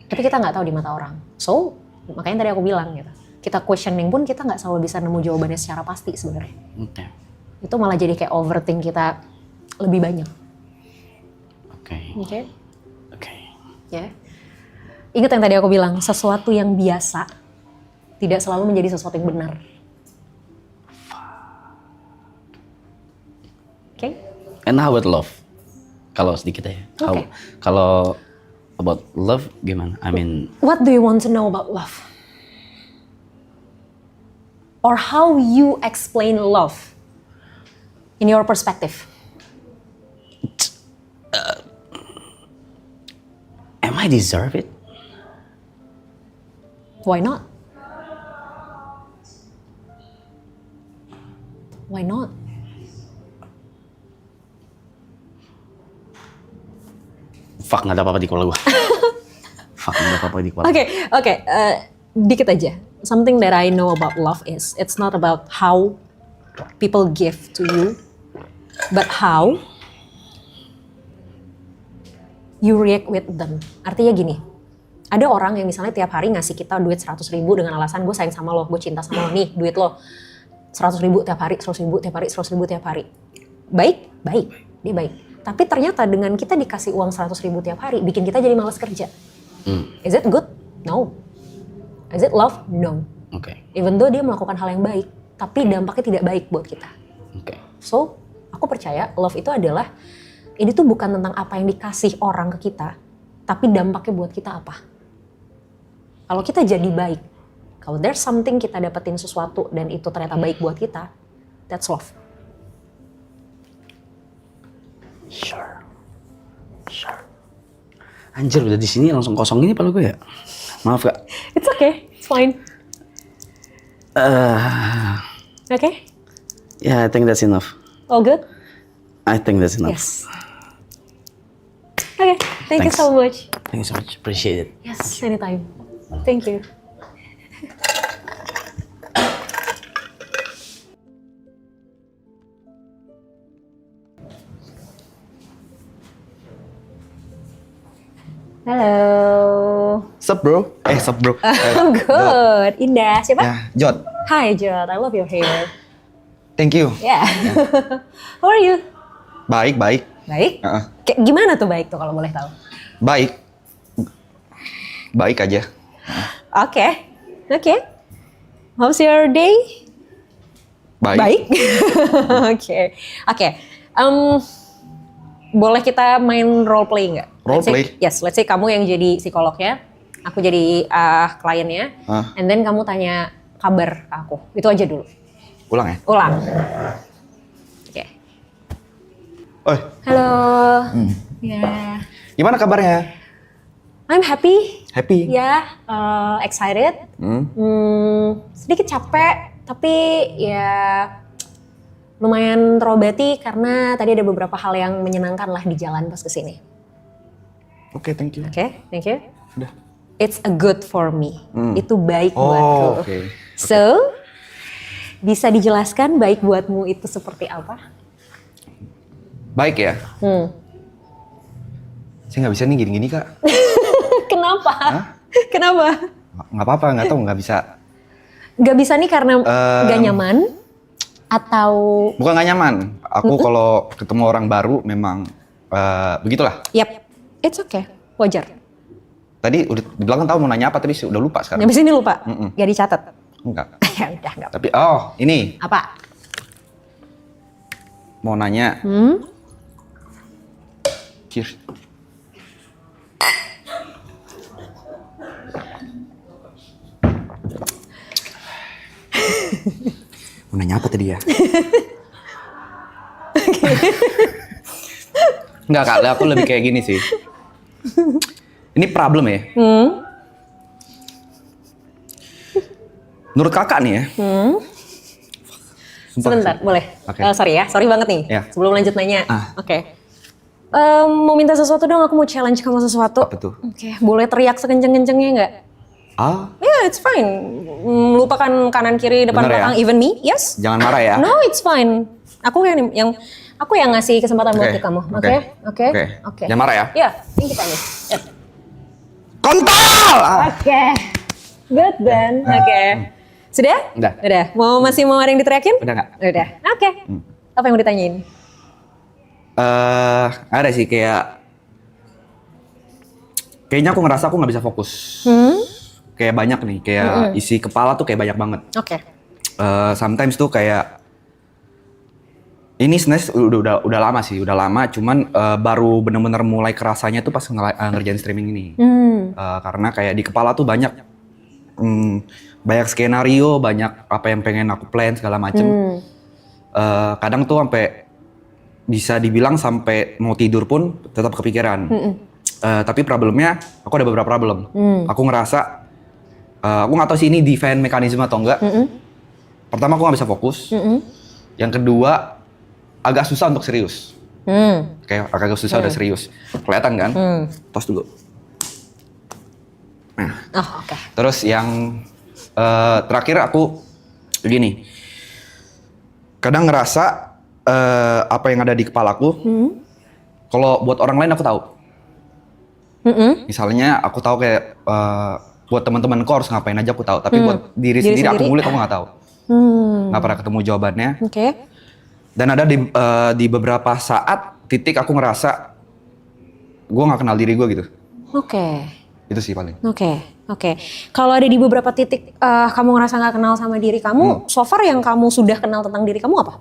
Tapi kita nggak tahu di mata orang. So, makanya tadi aku bilang gitu. Kita questioning pun kita nggak selalu bisa nemu jawabannya secara pasti sebenarnya. Oke. Itu malah jadi kayak overthink kita lebih banyak. Oke. Oke. Ya. Ingat yang tadi aku bilang, sesuatu yang biasa tidak selalu menjadi sesuatu yang benar. Oke? And how about love? Kalau sedikit aja. Oke. Kalau about love gimana? I mean, What do you want to know about love? Or how you explain love in your perspective? am I deserve it? Why not? Why not? Fuck, nggak ada apa-apa di kepala gue. Fuck, nggak ada apa-apa di kepala. Oke, dikit aja. Something that I know about love is it's not about how people give to you, but how you react with them. Artinya gini, ada orang yang misalnya tiap hari ngasih kita duit 100.000 dengan alasan gue sayang sama lo, gue cinta sama lo, nih duit lo 100.000 tiap hari, 100.000 tiap hari, 100.000 tiap hari. Baik, dia baik. Tapi ternyata dengan kita dikasih uang 100.000 tiap hari, bikin kita jadi malas kerja. Is it good? No. Is it love? No. Oke. Even though dia melakukan hal yang baik, tapi dampaknya tidak baik buat kita. Oke. So, aku percaya love itu adalah, ini tuh bukan tentang apa yang dikasih orang ke kita, tapi dampaknya buat kita apa. Kalau kita jadi baik, kalau there's something kita dapetin sesuatu dan itu ternyata baik buat kita, that's love. Sure. Anjir, udah di sini langsung kosong ini kepala gue ya. Maaf Kak. It's okay, it's fine. Okay? Yeah, I think that's enough. All good? I think that's enough. Yes. Okay, thank you Thanks. so much. Thank you so much. Appreciate it. Yes, anytime. Thank you. Halo. Sup bro? Sup bro. I'm good. Indah. Siapa? Ya, Jod. Hi, Jod. I love your hair. Thank you. Yeah. How are you? Baik, baik. Baik? Heeh. Kayak gimana tuh baik tuh kalau boleh tahu? Baik. Baik aja. Oke. Oke. How's your day? Baik. Oke. Oke. Boleh kita main role play nggak? Role Let's say- play? Yes, let's say kamu yang jadi psikolognya, aku jadi kliennya, and then kamu tanya kabar ke aku. Itu aja dulu. Ulang ya? Ulang. Oke. Oi, Halo. Ya. gimana kabarnya? I'm happy. Happy? Ya, excited. Sedikit capek, tapi ya lumayan terobati karena tadi ada beberapa hal yang menyenangkan lah di jalan pas kesini. Oke, thank you. Oke, thank you. Udah. It's a good for me. Itu baik Oh, buatku. oke. So, bisa dijelaskan baik buatmu itu seperti apa? Baik ya? Saya nggak bisa nih gini-gini kak. Kenapa? Kenapa? Nggak apa-apa, nggak tahu, nggak bisa. Gak bisa nih karena gak nyaman? Atau Bukan nggak nyaman. Aku kalau ketemu orang baru memang begitulah. yep, it's okay, wajar. Tadi udah dibilang kan tahu mau nanya apa, tapi udah lupa sekarang. Habis ini lupa, gak dicatat. Enggak. Ya udah, nggak apa. Tapi ini Apa? mau nanya. Cheers. Mau nanya apa tadi ya? Enggak kak, aku lebih kayak gini sih. Ini problem ya. Menurut kakak nih ya. Sumpah. Sebentar, boleh? Oke. Sorry banget nih. Ya. Sebelum lanjut nanya. Ah. Oke. Mau minta sesuatu dong, aku mau challenge kamu sesuatu. Apa tuh? Oke, boleh teriak sekenceng-kencengnya nggak? Ah, It's fine. Lupakan kanan kiri depan Bener ya? belakang, even me. Yes. jangan marah ya. No, it's fine. Aku yang ngasih kesempatan buat Oke, ke kamu. oke. Oke? Oke. Oke. Oke. Jangan marah ya. Ya, thank you Pak. Yep. Kontol! Oke. Good then. Oke. Sudah? Udah. Udah. Masih mau ada yang diteriakin? Udah nggak? Udah. Oke. Apa yang mau ditanyain? Ada sih kayak kayaknya aku ngerasa aku nggak bisa fokus. Kayak banyak nih, kayak isi kepala tuh kayak banyak banget. Oke. Sometimes tuh kayak ini sebenarnya udah lama sih, udah lama. Cuman baru bener-bener mulai kerasanya tuh pas ngerjain streaming ini. Karena kayak di kepala tuh banyak banyak skenario, banyak apa yang pengen aku plan segala macem. Kadang tuh sampai bisa dibilang sampai mau tidur pun tetap kepikiran. Tapi problemnya, aku ada beberapa problem. Aku ngerasa, aku nggak tahu sih ini defense mechanism atau enggak. Pertama aku nggak bisa fokus. Yang kedua agak susah untuk serius. Kayak agak susah udah serius. Kelihatan kan? Tos dulu. Nah. Oh, oke. Terus yang terakhir aku gini. Kadang ngerasa apa yang ada di kepalaku. Kalau buat orang lain aku tahu. Misalnya aku tahu kayak buat teman-temanku harus ngapain aja aku tahu. Tapi buat diri sendiri aku ngulik aku nggak tahu. Nggak pernah ketemu jawabannya. Oke. Dan ada di beberapa saat titik aku ngerasa gue nggak kenal diri gue gitu. Oke. Itu sih paling. Oke. Kalau ada di beberapa titik kamu ngerasa nggak kenal sama diri kamu, so far yang kamu sudah kenal tentang diri kamu apa?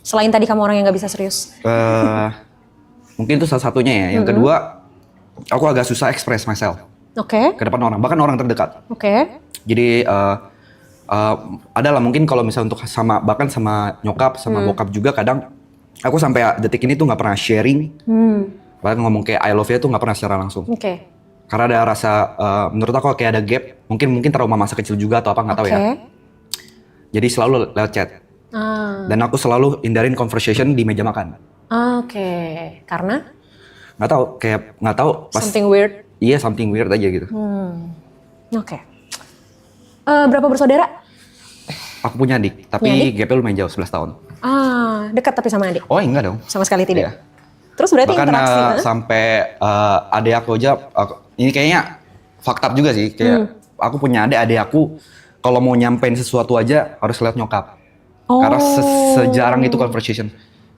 Selain tadi kamu orang yang nggak bisa serius. Mungkin itu salah satunya ya. Yang kedua, aku agak susah express myself Oke. ke depan orang, bahkan orang terdekat. Oke. Jadi adalah mungkin kalau misalnya untuk bahkan sama nyokap, sama bokap juga kadang aku sampai detik ini tuh nggak pernah sharing. Bahkan ngomong kayak I love you tuh nggak pernah secara langsung. Oke. Karena ada rasa, menurut aku kayak ada gap. Mungkin trauma masa kecil juga atau apa nggak tahu ya. Jadi selalu lewat chat. Dan aku selalu hindarin conversation di meja makan. Oke. Karena? Nggak tahu pas. Something weird. Iya, something weird aja gitu. Oke. Berapa bersaudara? Aku punya adik, tapi gapnya lumayan jauh, 11 tahun. Dekat tapi sama adik? Oh enggak dong. Sama sekali tidak? Iya. Terus berarti Bahkan interaksi? sampai adik aku aja, ini kayaknya fucked up juga sih. Kayak aku punya adik aku kalau mau nyampein sesuatu aja harus lihat nyokap. Karena sejarang itu conversation.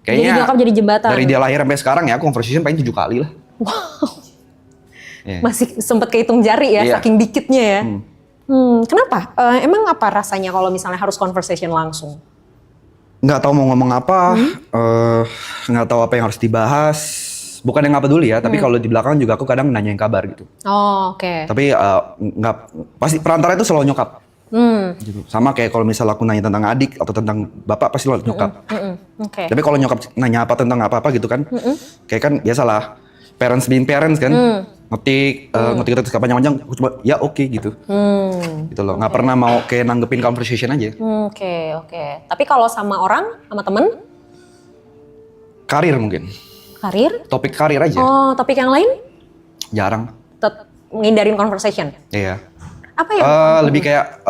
Kayaknya Jadi nyokap jadi jembatan? Dari dia lahir sampai sekarang ya conversation paling 7 kali lah. Wow. Yeah. Masih sempet kehitung jari ya, Iya. saking dikitnya ya. Kenapa? Emang apa rasanya kalau misalnya harus conversation langsung? Nggak tahu mau ngomong apa, nggak tahu apa yang harus dibahas. Bukan yang nggak peduli ya, tapi kalau di belakang juga aku kadang nanyain kabar gitu. Oh, oke. Tapi nggak pasti perantara itu selalu nyokap. Gitu. Sama kayak kalau misalnya aku nanya tentang adik atau tentang bapak pasti selalu nyokap. Oke. Tapi kalau nyokap nanya apa tentang apa gitu kan, kayak kan biasalah parents being parents kan, ngetik panjang-panjang, aku cuma ya oke gitu. Gitu loh, nggak pernah mau kayak nanggepin conversation aja. Oke. Tapi kalau sama orang, sama temen? Karir mungkin, Karir? topik karir aja, Oh, topik yang lain? jarang. Ngindarin conversation? Iya. Apa yang? Lebih kayak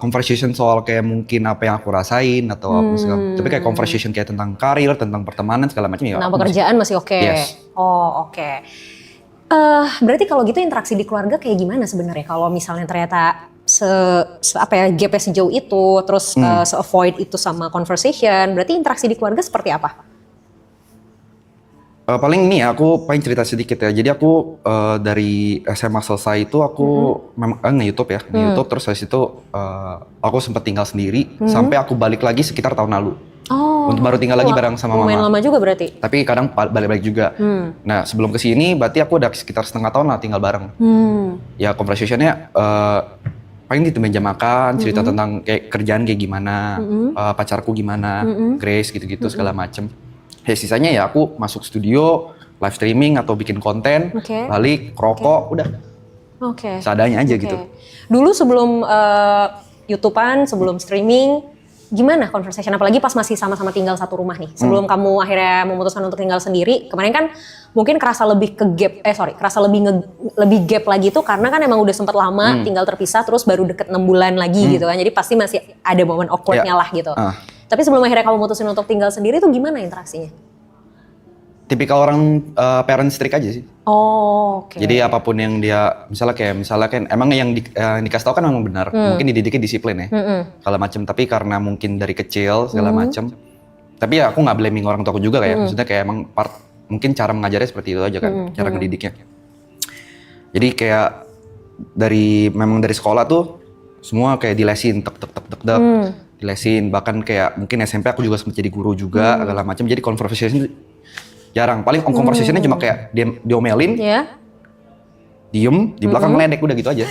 conversation soal kayak mungkin apa yang aku rasain atau apa segala. Tapi kayak conversation kayak tentang karir, tentang pertemanan segala macam ya. Tentang pekerjaan masih oke? Yes. Oh, oke. Berarti kalau gitu interaksi di keluarga kayak gimana sebenarnya? Kalau misalnya ternyata gapnya sejauh itu, terus se-avoid itu sama conversation, berarti interaksi di keluarga seperti apa? Paling ini ya, aku paling cerita sedikit ya. Jadi aku dari SMA selesai itu aku memang nge-YouTube ya, nge-YouTube terus habis itu aku sempat tinggal sendiri sampai aku balik lagi sekitar tahun lalu. Oh. Baru tinggal lagi bareng sama mama. Lumayan lama juga berarti. Tapi kadang balik-balik juga. Nah sebelum kesini berarti aku udah sekitar setengah tahun lah tinggal bareng. Ya conversation-nya paling di meja makan, cerita tentang kayak kerjaan kayak gimana, pacarku gimana, Grace gitu-gitu segala macem. Ya sisanya ya aku masuk studio, live streaming atau bikin konten, balik, rokok, udah. Oke. Seadanya aja gitu. Dulu sebelum YouTubean, sebelum streaming, gimana conversation? Apalagi pas masih sama-sama tinggal satu rumah nih. Sebelum kamu akhirnya memutuskan untuk tinggal sendiri, kemarin kan mungkin kerasa lebih kerasa lebih gap lagi tuh karena kan emang udah sempat lama tinggal terpisah, terus baru deket 6 bulan lagi gitu kan. Jadi pasti masih ada momen awkwardnya lah gitu. Tapi sebelum akhirnya kamu mutusin untuk tinggal sendiri tuh gimana interaksinya? Tipikal orang parent strict aja sih. Oh, oke. Jadi apapun yang dia, misalnya kan emang yang dikasih tahu kan memang benar. Mungkin dididiknya disiplin ya, segala macam. Tapi karena mungkin dari kecil segala macam. Tapi ya aku nggak blaming orang tua aku juga kayak, maksudnya kayak emang mungkin cara mengajarnya seperti itu aja kan, cara ngedidiknya. Jadi kayak memang dari sekolah tuh semua kayak dilesin tek tek tek tek tek. Dilesin, bahkan kayak mungkin SMP aku juga sempat jadi guru juga segala macam. Jadi conversation jarang. Paling conversationnya cuma kayak diomelin, diem, di belakang meledek, udah gitu aja.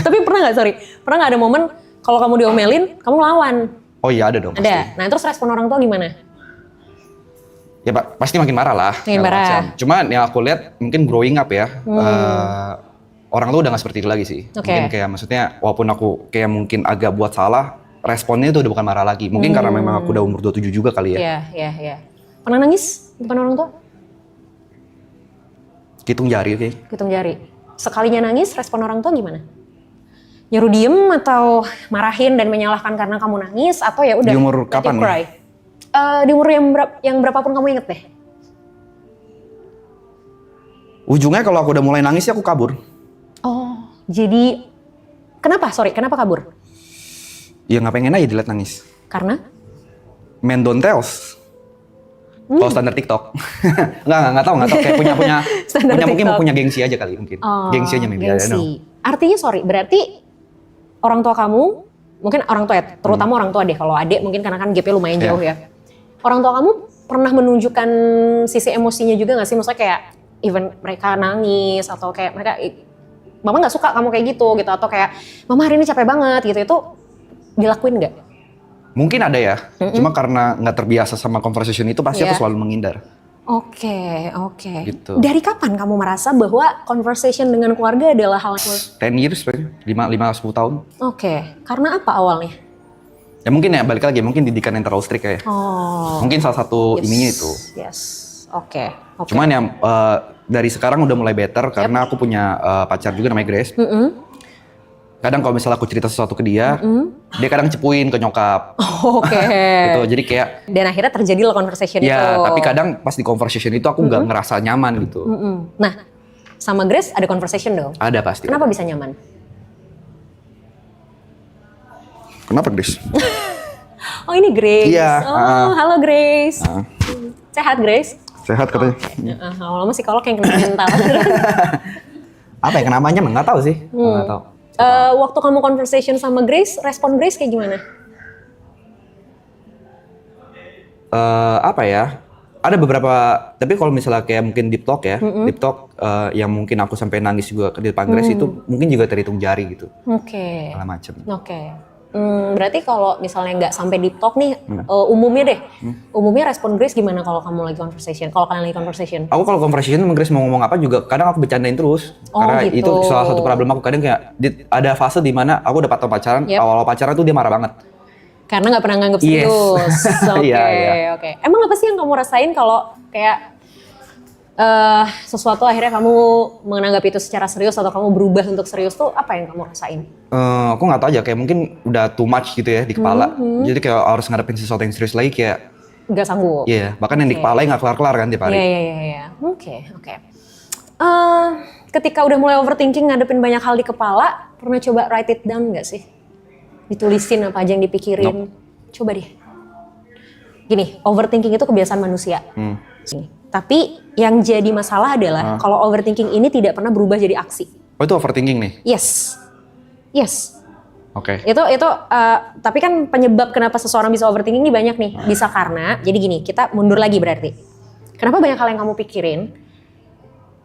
Tapi pernah nggak ada momen kalau kamu diomelin, kamu lawan? Oh iya ada dong. Ada. Pasti. Nah terus respon orang tua gimana? Ya pasti makin marah lah. Makin segala marah. macam. Cuma yang aku lihat mungkin growing up ya, orang tuh udah gak seperti itu lagi sih. Mungkin kayak maksudnya walaupun aku kayak mungkin agak buat salah, responnya itu udah bukan marah lagi. Mungkin karena memang aku udah umur 27 juga kali ya. Iya. Pernah nangis depan orang tua? Hitung jari, oke. Hitung jari. Sekalinya nangis, respon orang tua gimana? Nyuruh diem atau marahin dan menyalahkan karena kamu nangis atau ya udah? Di umur kapan nih? Di umur yang berapapun kamu inget deh. Ujungnya kalau aku udah mulai nangis ya aku kabur. Oh, jadi kenapa kabur? Ya nggak pengen aja dilihat nangis. Karena? Men don't tells. Kalau standar TikTok. nggak tahu kayak punya Standar mungkin TikTok. punya gengsi aja kali mungkin. Gengsi aja maybe. I don't know. Gengsi. Artinya berarti orang tua kamu, mungkin orang tua ya, terutama orang tua deh, kalau adik mungkin karena kan gapnya lumayan jauh ya. Orang tua kamu pernah menunjukkan sisi emosinya juga gak sih? Maksudnya kayak even mereka nangis atau kayak mereka, mama gak suka kamu kayak gitu atau kayak mama hari ini capek banget gitu, itu dilakuin gak? Mungkin ada ya, cuma karena nggak terbiasa sama conversation itu pasti aku selalu menghindar. Oke. Gitu. Dari kapan kamu merasa bahwa conversation dengan keluarga adalah hal yang 10 years, 5-10 tahun. Oke, karena apa awalnya? Ya mungkin ya balik lagi, mungkin didikan yang terlalu strict kayak. Mungkin salah satu ininya itu. Yes, oke. Cuman yang dari sekarang udah mulai better karena aku punya pacar juga namanya Grace. Kadang kalau misalnya aku cerita sesuatu ke dia, dia kadang cepuin ke nyokap. Oke. Gitu, jadi kayak. Dan akhirnya terjadi lah conversation itu. Ya, tapi kadang pas di conversation itu aku nggak ngerasa nyaman gitu. Nah, sama Grace ada conversation dong? Ada pasti. Kenapa bisa nyaman? Kenapa Grace? Oh ini Grace. Iya. Halo Grace. Sehat Grace? Sehat katanya. Lama-lama psikolog yang kena mental. Apa ya kenamanya? Nggak tahu sih. Nggak tahu. Waktu kamu conversation sama Grace, respon Grace kayak gimana? Apa ya? Ada beberapa, tapi kalau misalnya kayak mungkin deep talk ya, deep talk yang mungkin aku sampai nangis juga di depan Grace itu mungkin juga terhitung jari gitu. Oke. Segala macem. Oke. Berarti kalau misalnya nggak sampai deep talk nih, umumnya deh, umumnya respon Grace gimana kalau kamu lagi conversation? Kalau kalian lagi conversation? Aku kalau conversation sama Grace mau ngomong apa juga kadang aku bercandain terus. Karena gitu. itu salah satu problem aku. Kadang kayak ada fase di mana aku udah pacaran, awal-awal pacaran tuh dia marah banget. Karena nggak pernah nganggep Yes. serius. Oke, Iya. oke. Emang apa sih yang kamu rasain kalau kayak sesuatu akhirnya kamu menganggap itu secara serius atau kamu berubah untuk serius tuh apa yang kamu rasain? Aku nggak tahu aja, kayak mungkin udah too much gitu ya di kepala. Jadi kayak harus ngadepin sesuatu yang serius lagi kayak. Nggak sanggup. Iya, bahkan yang di kepala nggak kelar-kelar kan tiap hari. Iya. Oke. Ketika udah mulai overthinking ngadepin banyak hal di kepala, pernah coba write it down nggak sih? Ditulisin apa aja yang dipikirin. Coba deh. Gini, overthinking itu kebiasaan manusia. Tapi yang jadi masalah adalah kalau overthinking ini tidak pernah berubah jadi aksi. Oh itu overthinking nih? Yes. Oke. Itu tapi kan penyebab kenapa seseorang bisa overthinking ini banyak nih. Bisa karena, jadi gini, kita mundur lagi berarti. Kenapa banyak hal yang kamu pikirin?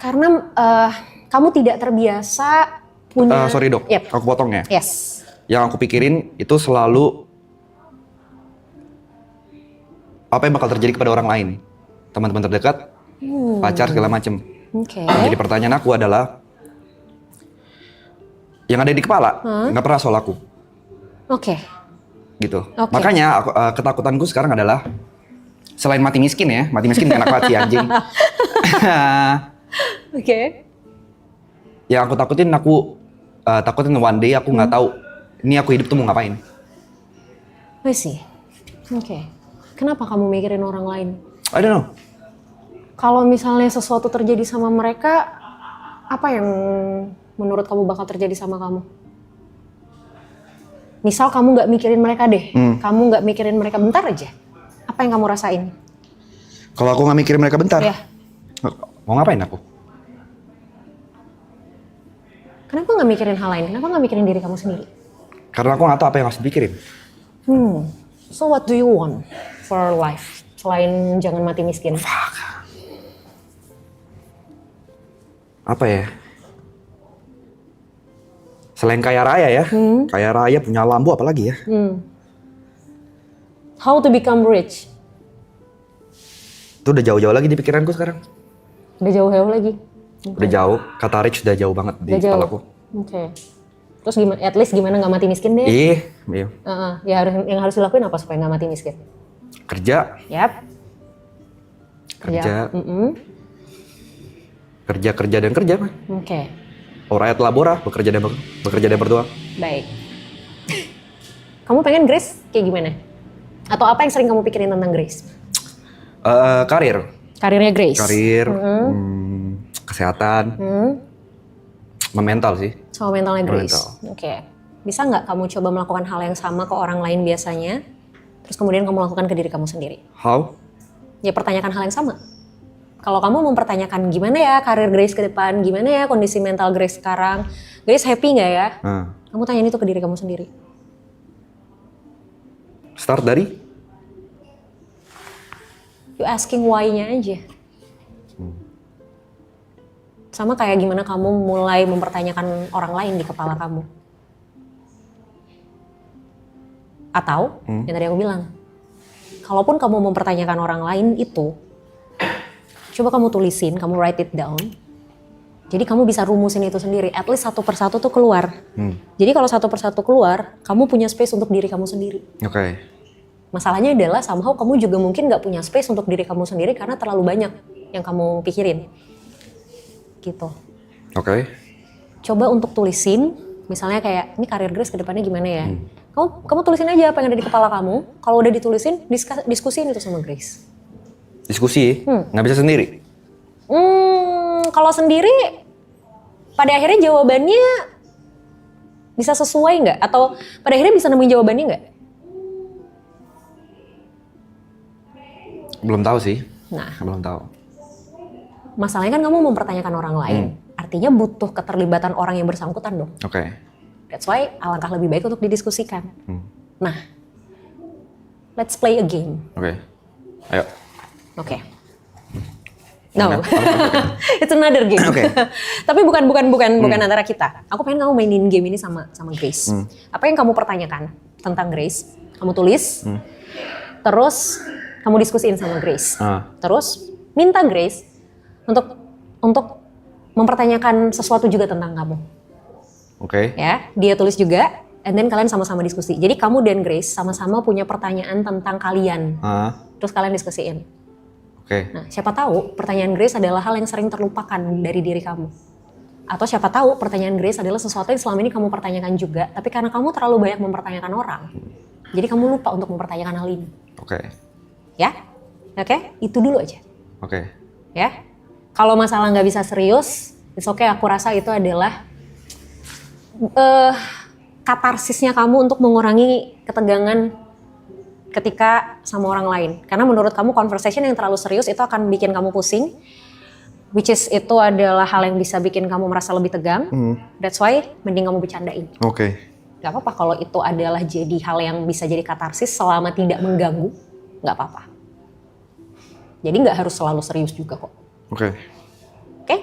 Karena kamu tidak terbiasa punya. Sorry dok, Yep. aku potong ya. Yes. Yang aku pikirin itu selalu apa yang bakal terjadi kepada orang lain, teman-teman terdekat, pacar segala macem. Oke. Jadi pertanyaan aku adalah, yang ada di kepala nggak pernah soal aku, Oke. gitu. Oke. Makanya ketakutanku sekarang adalah selain mati miskin ya, mati miskin kan aku mati anjing. Oke. Yang aku takutin one day aku nggak tahu ini aku hidup tuh mau ngapain. I see. Oke. Kenapa kamu mikirin orang lain? I don't know. Kalau misalnya sesuatu terjadi sama mereka, apa yang menurut kamu bakal terjadi sama kamu? Misal kamu nggak mikirin mereka deh, kamu nggak mikirin mereka bentar aja. Apa yang kamu rasain? Kalau aku nggak mikirin mereka bentar, Ya. mau ngapain aku? Kenapa nggak mikirin hal lain? Kenapa nggak mikirin diri kamu sendiri? Karena aku nggak tahu apa yang harus dipikirin. So what do you want for life? Selain jangan mati miskin. Apa ya? Selain kaya raya ya, kaya raya punya lambu apalagi ya? How to become rich? Itu udah jauh-jauh lagi di pikiranku sekarang. Udah jauh-jauh lagi. Udah jauh, kata rich udah jauh banget di Udah jauh. kepalaku. Oke. Terus gimana? At least gimana nggak mati miskin deh? Iya. Ya yang harus dilakuin apa supaya nggak mati miskin? Kerja, Yap. kerja, Mm-mm. kerja dan kerja mah. Oke. Ora et labora, bekerja dan berdoa. Baik. Kamu pengen Grace kayak gimana? Atau apa yang sering kamu pikirin tentang Grace? Karir, Karirnya Grace. kesehatan, mental sih. Sama mentalnya Grace. Mental. Oke. Bisa nggak kamu coba melakukan hal yang sama ke orang lain biasanya, terus kemudian kamu lakukan ke diri kamu sendiri? How? Ya pertanyakan hal yang sama. Kalau kamu mempertanyakan gimana ya karir Grace ke depan, gimana ya kondisi mental Grace sekarang, Grace happy nggak ya? Kamu tanyain itu ke diri kamu sendiri. Start dari? You asking why-nya aja. Sama kayak gimana kamu mulai mempertanyakan orang lain di kepala kamu. Atau, yang tadi aku bilang, kalaupun kamu mempertanyakan orang lain itu, coba kamu tulisin, kamu write it down. Jadi kamu bisa rumusin itu sendiri, at least satu persatu tuh keluar. Jadi kalau satu persatu keluar, kamu punya space untuk diri kamu sendiri. Oke. Masalahnya adalah somehow kamu juga mungkin nggak punya space untuk diri kamu sendiri karena terlalu banyak yang kamu pikirin. Gitu. Oke. Coba untuk tulisin, misalnya kayak ini karir Grace ke depannya gimana ya? Kamu tulisin aja apa yang ada di kepala kamu. Kalau udah ditulisin, diskusiin itu sama Grace. Diskusi? Nggak bisa sendiri? Kalau sendiri, pada akhirnya jawabannya bisa sesuai nggak? Atau pada akhirnya bisa nemuin jawabannya nggak? Belum tahu sih. Nah, Belum tahu. masalahnya kan kamu mempertanyakan orang lain. Artinya butuh keterlibatan orang yang bersangkutan dong. Oke. That's why alangkah lebih baik untuk didiskusikan. Nah, let's play a game. Oke. Ayo. Oke. No, it's another game. Oke. Tapi bukan antara kita. Aku pengen kamu mainin game ini sama Grace. Apa yang kamu pertanyakan tentang Grace, kamu tulis. Terus kamu diskusiin sama Grace. Terus minta Grace untuk mempertanyakan sesuatu juga tentang kamu. Oke. Ya, dia tulis juga, and then kalian sama-sama diskusi. Jadi kamu dan Grace sama-sama punya pertanyaan tentang kalian. Terus kalian diskusiin. Oke. Nah, siapa tahu pertanyaan Grace adalah hal yang sering terlupakan dari diri kamu. Atau siapa tahu pertanyaan Grace adalah sesuatu yang selama ini kamu pertanyakan juga, tapi karena kamu terlalu banyak mempertanyakan orang, jadi kamu lupa untuk mempertanyakan hal ini. Oke. Ya? Oke? Itu dulu aja. Oke. Ya? Kalau masalah nggak bisa serius, it's okay, aku rasa itu adalah katarsisnya kamu untuk mengurangi ketegangan ketika sama orang lain. Karena menurut kamu conversation yang terlalu serius itu akan bikin kamu pusing, which is itu adalah hal yang bisa bikin kamu merasa lebih tegang. That's why mending kamu bercandain. Oke. Gak apa-apa kalau itu adalah jadi hal yang bisa jadi katarsis selama tidak mengganggu, gak apa-apa. Jadi gak harus selalu serius juga kok. Oke. Oke?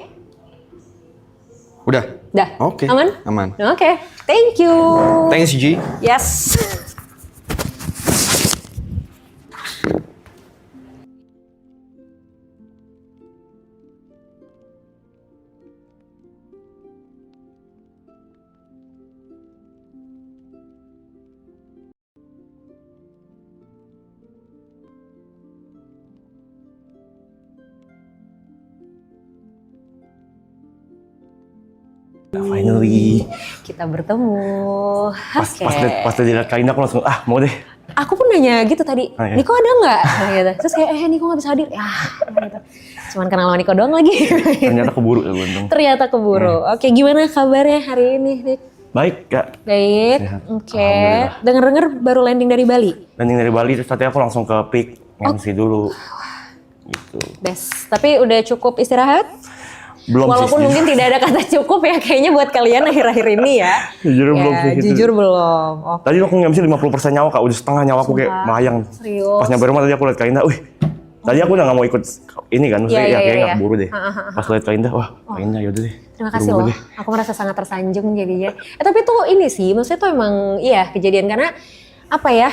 Udah? Dah? Oke. Aman? Aman. Oke. Thank you. Thanks, G. Yes. Finally. Kita bertemu. Pas dilihat Kalina aku langsung mau deh. Aku pun nanya gitu tadi, ya. Niko ada nggak? Gitu. Terus kayak Niko nggak bisa hadir. Ya, gitu. Cuman kenal sama Niko doang lagi. Ternyata keburu ya untung. Ternyata keburu. Oke, gimana kabarnya hari ini, Dik? Baik Kak. Baik. Sehat. Oke. Alhamdulillah. Dengar-dengar baru landing dari Bali. Landing dari Bali terus tadi aku langsung ke Peak MC dulu. Gitu. Best. Tapi udah cukup istirahat? Belum sih, Walaupun jujur. mungkin tidak ada kata cukup ya kayaknya buat kalian akhir-akhir ini ya. Jujur belum sih gitu. Jujur belum. Oke. Tadi aku ngemsi 50% nyawa Kak, udah setengah nyawa aku kayak melayang. Serius? Pas nyampe rumah tadi aku liat Kak Indah, wih. Tadi aku udah gak mau ikut ini kan, maksudnya Iya, kayaknya iya. gak keburu deh. Pas liat Kak Indah, wah Kak Indah yaudah deh. Terima kasih Buru-buru loh. deh. Aku merasa sangat tersanjung jadinya. Tapi tuh ini sih, maksudnya tuh emang iya kejadian karena apa ya?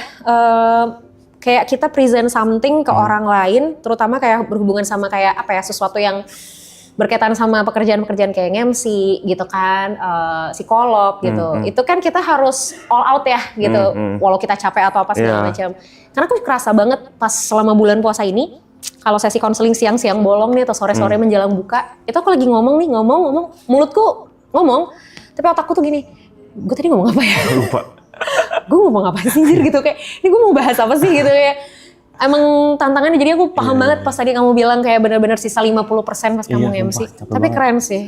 Kayak kita present something ke orang lain, terutama kayak berhubungan sama kayak apa ya sesuatu yang berkaitan sama pekerjaan-pekerjaan kayak MC gitu kan, psikolog gitu. Itu kan kita harus all out ya gitu, walau kita capek atau apa segala Iya. macam. Karena aku kerasa banget pas selama bulan puasa ini, kalau sesi konseling siang-siang bolong nih atau sore-sore menjelang buka, itu aku lagi ngomong, mulutku ngomong, tapi otakku tuh gini, gue tadi ngomong apa ya? Lupa. Gue ngomong apa sih anjir gitu kayak, ini gue mau bahas apa sih gitu ya. Emang tantangannya jadi aku paham banget pas tadi kamu bilang kayak benar-benar sisa 50% pas kamu Iya, MC. sumpah, capek Tapi banget. keren sih,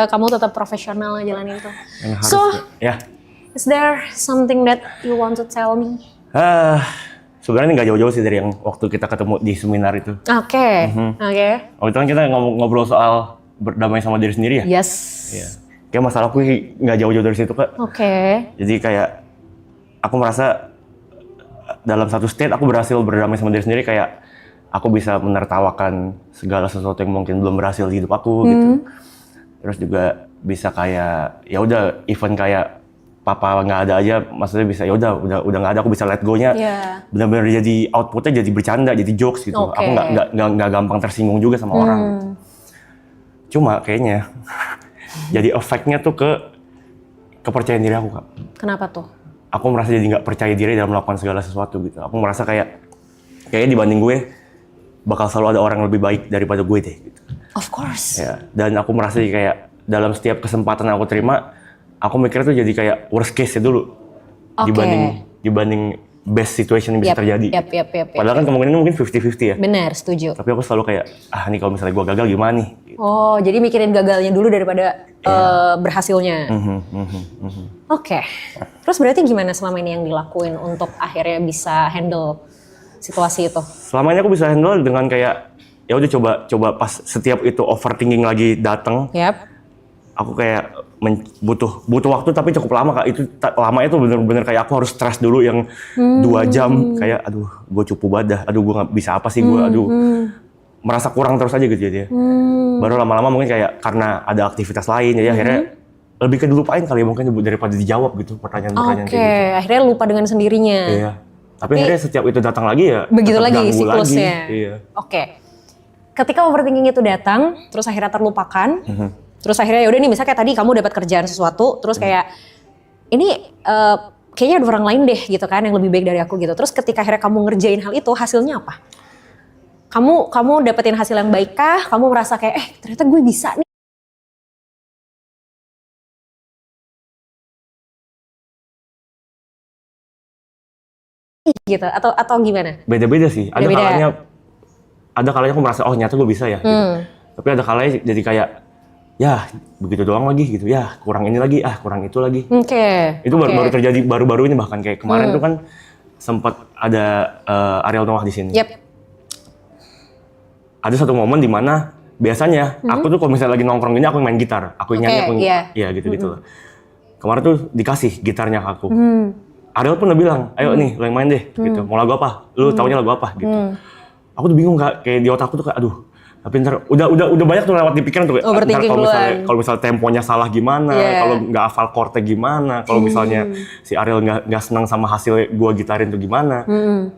kamu tetap profesional jalanin itu. Yang harus So, ya. is there something that you want to tell me? Sebenarnya nggak jauh-jauh sih dari yang waktu kita ketemu di seminar itu. Oke, oke. Waktu itu kan kita ngobrol soal berdamai sama diri sendiri ya. Yes. Iya. Kayak masalahku nggak jauh-jauh dari situ Kak. Oke. Jadi kayak aku merasa dalam satu state aku berhasil berdamai sama diri sendiri, kayak aku bisa menertawakan segala sesuatu yang mungkin belum berhasil di hidup aku gitu. Terus juga bisa kayak ya udah even kayak papa nggak ada aja, maksudnya bisa ya udah nggak ada, aku bisa let go-nya. Iya. Benar-benar jadi outputnya jadi bercanda, jadi jokes gitu. Oke. Aku nggak gampang tersinggung juga sama orang. Gitu. Cuma kayaknya jadi efeknya tuh ke kepercayaan diri aku Kak. Kenapa tuh? Aku merasa jadi nggak percaya diri dalam melakukan segala sesuatu gitu. Aku merasa kayaknya dibanding gue bakal selalu ada orang yang lebih baik daripada gue deh gitu. Of course. Ya, dan aku merasa kayak dalam setiap kesempatan yang aku terima, aku mikirnya tuh jadi kayak worst case dulu Oke. dibanding best situation yang bisa terjadi. Yap. Padahal kan kemungkinan mungkin 50-50 ya. Benar, setuju. Tapi aku selalu kayak, nih kalau misalnya gue gagal gimana nih? Oh, jadi mikirin gagalnya dulu daripada berhasilnya. Oke. Terus berarti gimana selama ini yang dilakuin untuk akhirnya bisa handle situasi itu? Selama ini aku bisa handle dengan kayak, ya udah coba pas setiap itu overthinking lagi datang, Yap. aku kayak butuh waktu tapi cukup lama Kak. Itu lama itu bener-bener kayak aku harus stres dulu yang 2 jam, kayak aduh gue cupu banget dah, aduh gue nggak bisa apa sih gue, aduh merasa kurang terus aja gitu jadi. Baru lama-lama mungkin kayak karena ada aktivitas lain jadi akhirnya lebih ke dilupain kali ya mungkin daripada dijawab gitu pertanyaan-pertanyaan Oke, kayak gitu. akhirnya lupa dengan sendirinya. Iya. Tapi akhirnya setiap itu datang lagi ya Begitu tetap lagi ganggu siklusnya. lagi. Iya. Oke. Ketika overthinking itu datang, terus akhirnya terlupakan, terus akhirnya yaudah nih misalnya kayak tadi kamu dapat kerjaan sesuatu, terus kayak ini kayaknya ada orang lain deh gitu kan yang lebih baik dari aku gitu. Terus ketika akhirnya kamu ngerjain hal itu, hasilnya apa? Kamu dapetin hasil yang baik kah? Kamu merasa kayak ternyata gue bisa nih. Gitu atau gimana? Beda-beda sih. Ada Beda-beda. kalanya aku merasa oh nyata gue bisa ya gitu. Tapi ada kalanya jadi kayak ya begitu doang lagi gitu. Ya kurang ini lagi, kurang itu lagi. Oke. Itu baru terjadi baru-baru ini, bahkan kayak kemarin tuh kan sempat ada Ariel Noah di sini. Yap. Ada satu momen di mana biasanya aku tuh kalau misalnya lagi nongkrong gini aku main gitar, aku nyanyi, aku iya. gitu-gitu. Kemarin tuh dikasih gitarnya ke aku. Ariel pun udah bilang, ayo nih lo yang main deh gitu. Mau lagu apa? Lu taunya lagu apa gitu. Aku tuh bingung Kak, kayak di otakku tuh kayak aduh. Tapi ntar udah banyak tuh lewat di pikiran tuh. Ntar Overthinking kalau misalnya temponya salah gimana, kalau nggak hafal chordnya gimana, kalau misalnya si Ariel nggak senang sama hasil gua gitarin tuh gimana.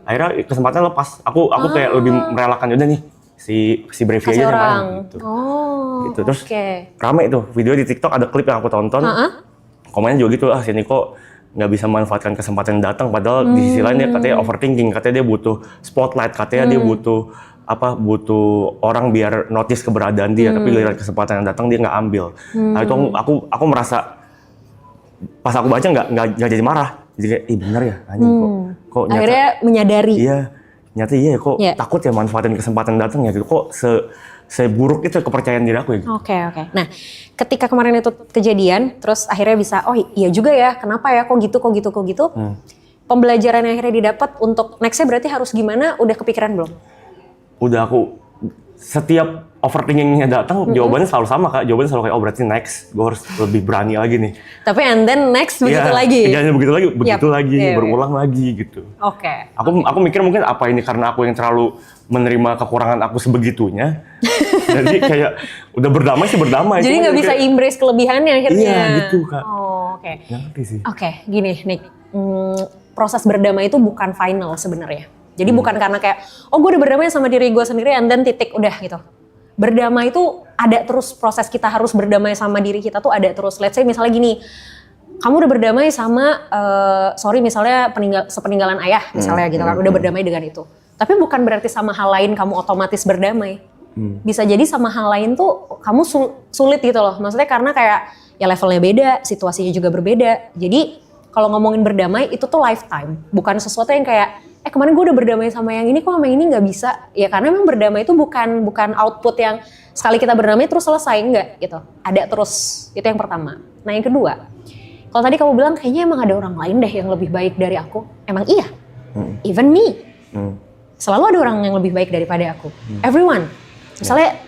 Akhirnya kesempatan lepas. Aku kayak lebih merelakan udah nih si Brevi aja yang main gitu. Oh. Gitu. Terus Oke. rame tuh video di TikTok, ada klip yang aku tonton. Komennya juga gitu, si Niko nggak bisa memanfaatkan kesempatan yang datang, padahal di sisi lain dia katanya overthinking, katanya dia butuh spotlight, katanya dia butuh orang biar notice keberadaan dia, tapi giliran kesempatan yang datang dia nggak ambil. Nah itu aku merasa pas aku baca nggak jadi marah, jadi kayak bener ya anjing kok nyata, Akhirnya menyadari. iya nyata iya kok takut ya manfaatin kesempatan datang ya gitu, kok seburuk itu kepercayaan diri aku ya gitu. Oke. Nah, ketika kemarin itu kejadian, terus akhirnya bisa, oh iya juga ya, kenapa ya, kok gitu. Pembelajaran yang akhirnya didapat untuk nextnya berarti harus gimana, udah kepikiran belum? Udah, aku setiap overthinkingnya datang, jawabannya selalu sama Kak. Jawabannya selalu kayak, oh berarti next, gue harus lebih berani lagi nih. Tapi and then next begitu Iya, lagi. Jangan begitu lagi, Iya, berulang lagi gitu. Oke. Aku mikir mungkin apa ini karena aku yang terlalu menerima kekurangan aku sebegitunya. Jadi kayak udah berdamai sih berdamai. Jadi Cuma nggak bisa kayak, embrace kelebihannya akhirnya. Iya gitu Kak. Oh, oke. Ngerti sih. Oke, gini Nick. Proses berdamai itu bukan final sebenarnya. Jadi bukan karena kayak, oh gue udah berdamai sama diri gue sendiri and then titik, udah gitu. Berdamai itu ada terus, proses kita harus berdamai sama diri kita tuh ada terus. Let's say misalnya gini, kamu udah berdamai sama, misalnya sepeninggalan ayah misalnya gitu kan, udah berdamai dengan itu. Tapi bukan berarti sama hal lain kamu otomatis berdamai. Bisa jadi sama hal lain tuh kamu sulit gitu loh. Maksudnya karena kayak ya levelnya beda, situasinya juga berbeda. Jadi kalau ngomongin berdamai itu tuh lifetime, bukan sesuatu yang kayak kemarin gue udah berdamai sama yang ini, kok sama yang ini nggak bisa? Ya karena memang berdamai itu bukan output yang sekali kita berdamai terus selesai, enggak gitu. Ada terus, itu yang pertama. Nah yang kedua, kalau tadi kamu bilang kayaknya emang ada orang lain deh yang lebih baik dari aku. Emang iya, even me. Selalu ada orang yang lebih baik daripada aku. Everyone. Misalnya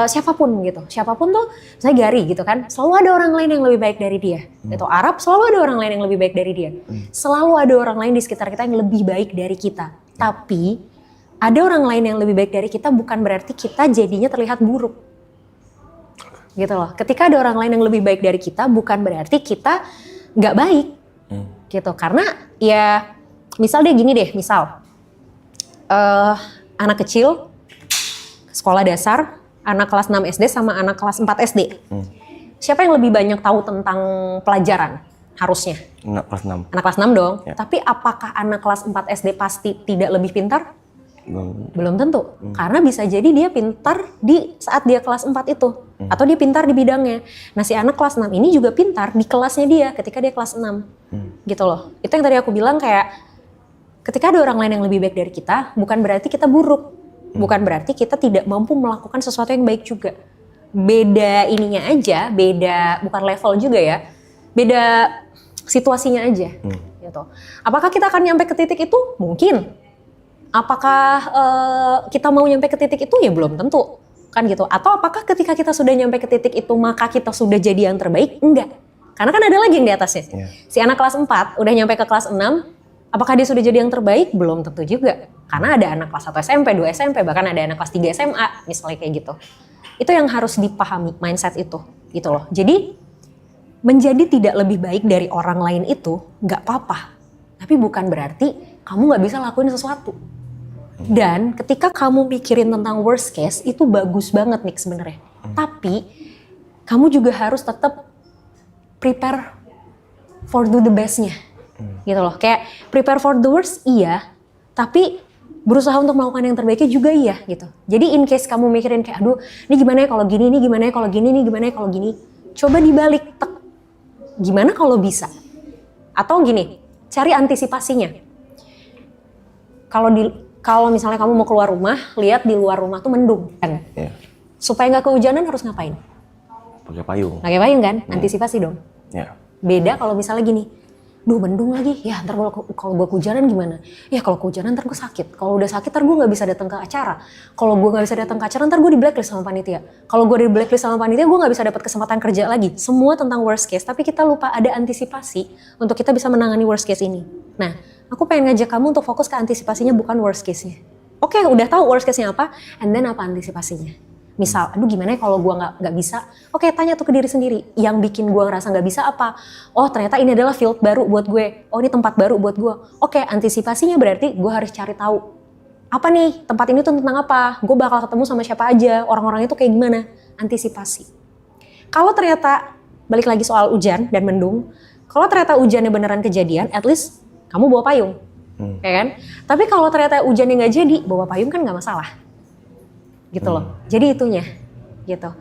siapapun gitu, siapapun tuh, misalnya Gary gitu kan, selalu ada orang lain yang lebih baik dari dia. Gitu, Arab selalu ada orang lain yang lebih baik dari dia. Selalu ada orang lain di sekitar kita yang lebih baik dari kita. Tapi ada orang lain yang lebih baik dari kita bukan berarti kita jadinya terlihat buruk. Gitu loh. Ketika ada orang lain yang lebih baik dari kita bukan berarti kita nggak baik. Gitu. Karena ya misal deh gini deh, misal anak kecil sekolah dasar, anak kelas 6 SD sama anak kelas 4 SD. Siapa yang lebih banyak tahu tentang pelajaran? Harusnya. Anak kelas 6. Anak kelas 6 dong. Ya. Tapi apakah anak kelas 4 SD pasti tidak lebih pintar? Belum tentu. Karena bisa jadi dia pintar di saat dia kelas 4 itu. Atau dia pintar di bidangnya. Nah si anak kelas 6 ini juga pintar di kelasnya dia ketika dia kelas 6. Gitu loh. Itu yang tadi aku bilang kayak ketika ada orang lain yang lebih baik dari kita, bukan berarti kita buruk. Bukan berarti kita tidak mampu melakukan sesuatu yang baik juga. Beda ininya aja, beda bukan level juga ya. Beda situasinya aja. Gitu. Apakah kita akan nyampe ke titik itu? Mungkin. Apakah kita mau nyampe ke titik itu? Ya belum tentu. Kan gitu. Atau apakah ketika kita sudah nyampe ke titik itu maka kita sudah jadi yang terbaik? Enggak. Karena kan ada lagi yang di atasnya. Si anak kelas 4 udah nyampe ke kelas 6, apakah dia sudah jadi yang terbaik? Belum tentu juga. Karena ada anak kelas 1 SMP, 2 SMP, bahkan ada anak kelas 3 SMA, misalnya kayak gitu. Itu yang harus dipahami, mindset itu, gitu loh. Jadi, menjadi tidak lebih baik dari orang lain itu nggak apa-apa. Tapi bukan berarti kamu nggak bisa lakuin sesuatu. Dan ketika kamu mikirin tentang worst case, itu bagus banget nih sebenarnya. Tapi, kamu juga harus tetap prepare for do the bestnya. Gitu loh, kayak prepare for the worst iya, tapi berusaha untuk melakukan yang terbaiknya juga iya gitu. Jadi in case kamu mikirin kayak aduh ini gimana ya kalau gini, ini gimana ya kalau gini, ini gimana ya kalau gini, coba dibalik, gimana kalau bisa. Atau gini, cari antisipasinya. Kalau misalnya kamu mau keluar rumah, lihat di luar rumah tuh mendung kan. Supaya nggak kehujanan harus ngapain? Pakai payung. Pakai payung kan, antisipasi dong. Beda kalau misalnya gini, duh mendung lagi, ya ntar kalau gue kehujanan gimana? Ya kalau kehujanan ntar gue sakit, kalau udah sakit ntar gue gak bisa datang ke acara. Kalau gue gak bisa datang ke acara ntar gue di blacklist sama panitia. Kalau gue di blacklist sama panitia gue gak bisa dapat kesempatan kerja lagi. Semua tentang worst case, tapi kita lupa ada antisipasi untuk kita bisa menangani worst case ini. Nah, aku pengen ngajak kamu untuk fokus ke antisipasinya bukan worst case-nya. Oke, udah tahu worst case-nya apa, and then apa antisipasinya. Misal, aduh gimana ya kalau gue nggak bisa? Oke, tanya tuh ke diri sendiri. Yang bikin gue ngerasa nggak bisa apa? Oh ternyata ini adalah field baru buat gue. Oh ini tempat baru buat gue. Oke, antisipasinya berarti gue harus cari tahu. Apa nih tempat ini tuh tentang apa? Gue bakal ketemu sama siapa aja? Orang-orang itu kayak gimana? Antisipasi. Kalau ternyata, balik lagi soal hujan dan mendung. Kalau ternyata hujannya beneran kejadian, at least kamu bawa payung. Ya kan? Tapi kalau ternyata hujannya nggak jadi, bawa payung kan nggak masalah. Gitu loh. Jadi itunya gitu.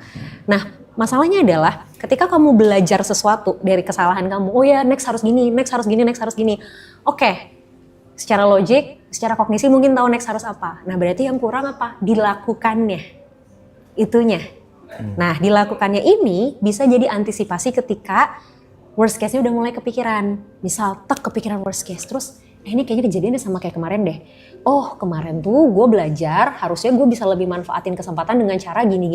Nah, masalahnya adalah ketika kamu belajar sesuatu dari kesalahan kamu, oh ya next harus gini, next harus gini, next harus gini. Oke. Secara logik, secara kognisi mungkin tahu next harus apa. Nah, berarti yang kurang apa? Dilakukannya. Itunya. Nah, dilakukannya ini bisa jadi antisipasi ketika worst case-nya udah mulai kepikiran. Misal kepikiran worst case terus ini kayaknya kejadiannya sama kayak kemarin deh. Oh kemarin tuh gue belajar, harusnya gue bisa lebih manfaatin kesempatan dengan cara gini.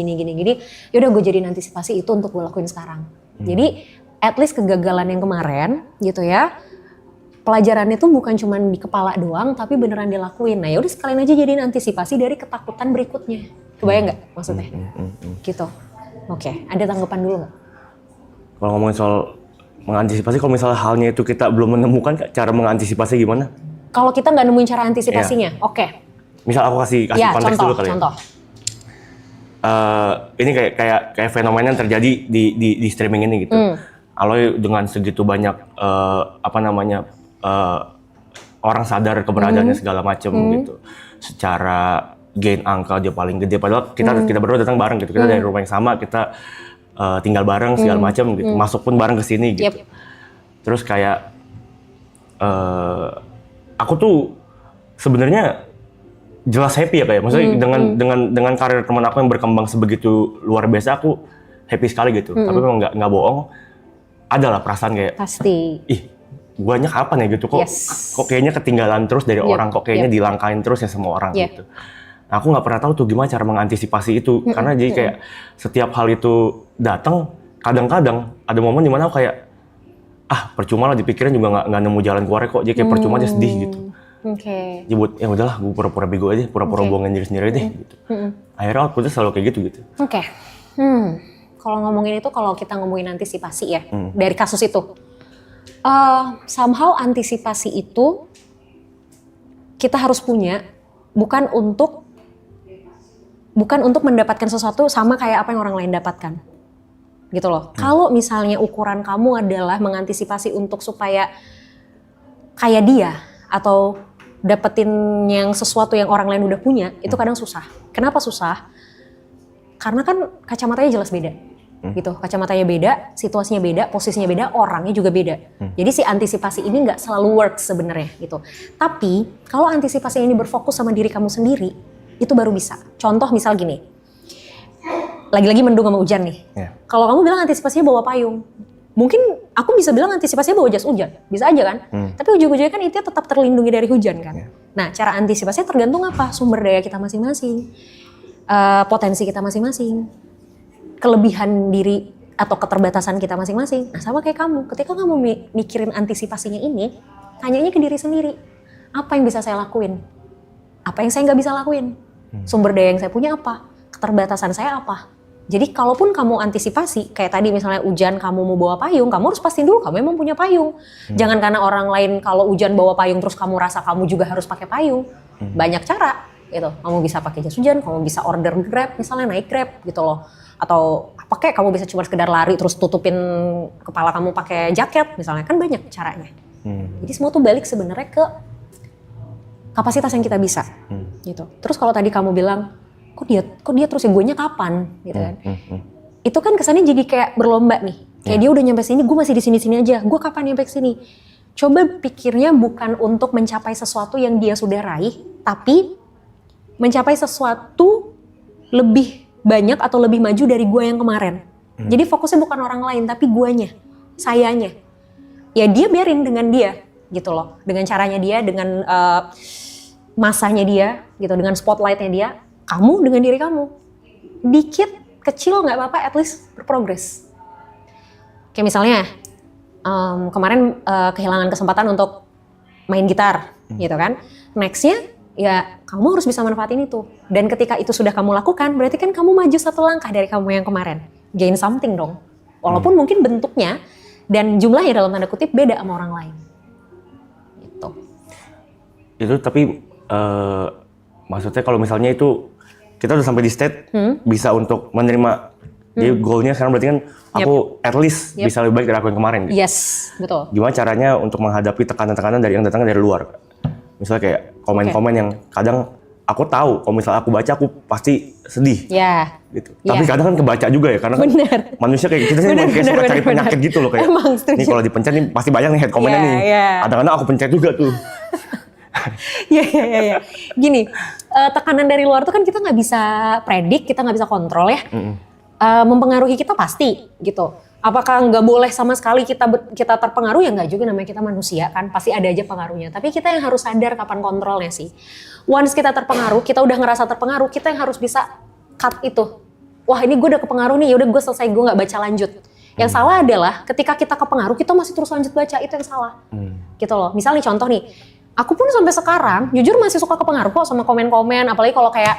Yaudah gue jadiin antisipasi itu untuk gue lakuin sekarang. Jadi at least kegagalan yang kemarin gitu ya, pelajarannya tuh bukan cuma di kepala doang, tapi beneran dilakuin. Nah yaudah sekalian aja jadiin antisipasi dari ketakutan berikutnya. Kebayang nggak maksudnya? Gitu. Oke, ada tanggapan dulu nggak? Kalau ngomongin soal mengantisipasi, kalau misalnya halnya itu kita belum menemukan cara mengantisipasi gimana? Kalau kita nggak nemuin cara antisipasinya, oke. Misal aku kasih Ya, konteks dulu kali contoh. Ini kayak fenomena yang terjadi di streaming ini gitu. Aloy dengan segitu banyak orang sadar keberadaannya segala macam gitu. Secara gain angka dia paling gede, padahal kita berdua datang bareng gitu. Kita dari rumah yang sama, kita tinggal bareng segala macam gitu. Masuk pun bareng ke sini gitu. Terus kayak aku tuh sebenarnya jelas happy ya kayak. Maksudnya dengan karir teman aku yang berkembang sebegitu luar biasa, aku happy sekali gitu. Tapi memang nggak bohong, adalah perasaan kayak Pasti. guanya kapan ya gitu, kok kayaknya ketinggalan terus dari orang, kok kayaknya dilangkain terus ya sama orang gitu. Nah, aku nggak pernah tahu tuh gimana cara mengantisipasi itu, karena jadi kayak setiap hal itu datang, kadang-kadang ada momen dimana aku kayak percuma lah, dipikirin juga nggak nemu jalan keluar kok, jadi kayak percuma aja, sedih gitu. Jadi ya udahlah, gue pura-pura bego aja, pura-pura bohongin diri sendiri deh gitu. Akhirnya outputnya selalu kayak gitu. Kalau ngomongin itu, kalau kita ngomongin antisipasi ya dari kasus itu, somehow antisipasi itu kita harus punya, bukan untuk mendapatkan sesuatu sama kayak apa yang orang lain dapatkan, gitu loh. Kalau misalnya ukuran kamu adalah mengantisipasi untuk supaya kayak dia atau dapetin yang sesuatu yang orang lain udah punya, itu kadang susah. Kenapa susah? Karena kan kacamatanya jelas beda. Gitu, kacamatanya beda, situasinya beda, posisinya beda, orangnya juga beda. Jadi si antisipasi ini nggak selalu work sebenarnya gitu. Tapi kalau antisipasi ini berfokus sama diri kamu sendiri, itu baru bisa. Contoh misal gini, lagi-lagi mendung sama hujan nih. Kalau kamu bilang antisipasinya bawa payung, mungkin aku bisa bilang antisipasinya bawa jas hujan, bisa aja kan. Tapi ujung-ujungnya kan itu tetap terlindungi dari hujan kan. Nah cara antisipasinya tergantung apa, sumber daya kita masing-masing, potensi kita masing-masing, kelebihan diri atau keterbatasan kita masing-masing. Nah sama kayak kamu, ketika kamu mikirin antisipasinya ini, tanyanya ke diri sendiri, apa yang bisa saya lakuin? Apa yang saya nggak bisa lakuin? Sumber daya yang saya punya apa? Keterbatasan saya apa? Jadi kalaupun kamu antisipasi, kayak tadi misalnya hujan kamu mau bawa payung, kamu harus pastiin dulu kamu emang punya payung. Jangan karena orang lain kalau hujan bawa payung terus kamu rasa kamu juga harus pakai payung. Banyak cara gitu. Kamu bisa pakai jas hujan, kamu bisa order Grab, misalnya naik Grab gitu loh. Atau apa kayak kamu bisa cuma sekedar lari terus tutupin kepala kamu pakai jaket misalnya, kan banyak caranya. Jadi semua tuh balik sebenarnya ke kapasitas yang kita bisa gitu. Terus kalau tadi kamu bilang kok dia terus ya, guanya kapan gitu kan. Itu kan kesannya jadi kayak berlomba nih. Kayak dia udah nyampe sini, gue masih di sini-sini aja. Gue kapan nyampe sini? Coba pikirnya bukan untuk mencapai sesuatu yang dia sudah raih, tapi mencapai sesuatu lebih banyak atau lebih maju dari gue yang kemarin. Jadi fokusnya bukan orang lain, tapi guanya, sayanya. Ya dia biarin dengan dia gitu loh. Dengan caranya dia, dengan masanya dia gitu, dengan spotlightnya dia. Kamu dengan diri kamu. Dikit, kecil gak apa-apa, at least berprogres. Kayak misalnya, kemarin kehilangan kesempatan untuk main gitar gitu kan. Nextnya, ya kamu harus bisa manfaatin itu. Dan ketika itu sudah kamu lakukan, berarti kan kamu maju satu langkah dari kamu yang kemarin. Gain something dong. Walaupun mungkin bentuknya dan jumlahnya dalam tanda kutip beda sama orang lain. Gitu. Itu tapi maksudnya kalau misalnya itu kita udah sampai di state bisa untuk menerima, jadi goalnya sekarang berarti kan aku at least bisa lebih baik dari aku yang kemarin gitu. Yes, betul. Gimana caranya untuk menghadapi tekanan-tekanan dari yang datangnya dari luar? Misalnya kayak komen-komen yang kadang aku tahu kalau misalnya aku baca aku pasti sedih. Gitu. Tapi kadang kan kebaca juga ya, karena kan manusia kayak kita sih kayak suka cari penyakit gitu loh kayak. Ini kalau dipencet nih pasti banyak nih head comment-nya nih. Kadang-kadang aku pencet juga tuh. Iya. Gini, tekanan dari luar tuh kan kita nggak bisa predik, kita nggak bisa kontrol ya. Mempengaruhi kita pasti gitu. Apakah nggak boleh sama sekali kita terpengaruh? Ya nggak juga, namanya kita manusia kan, pasti ada aja pengaruhnya. Tapi kita yang harus sadar kapan kontrolnya sih. Once kita terpengaruh, kita udah ngerasa terpengaruh, kita yang harus bisa cut itu. Wah ini gue udah kepengaruh nih, yaudah gue selesai, gue nggak baca lanjut. Yang salah adalah ketika kita kepengaruh, kita masih terus lanjut baca, itu yang salah. Gitu loh. Misal nih contoh nih, aku pun sampai sekarang jujur masih suka kepengaruh kok sama komen-komen, apalagi kalau kayak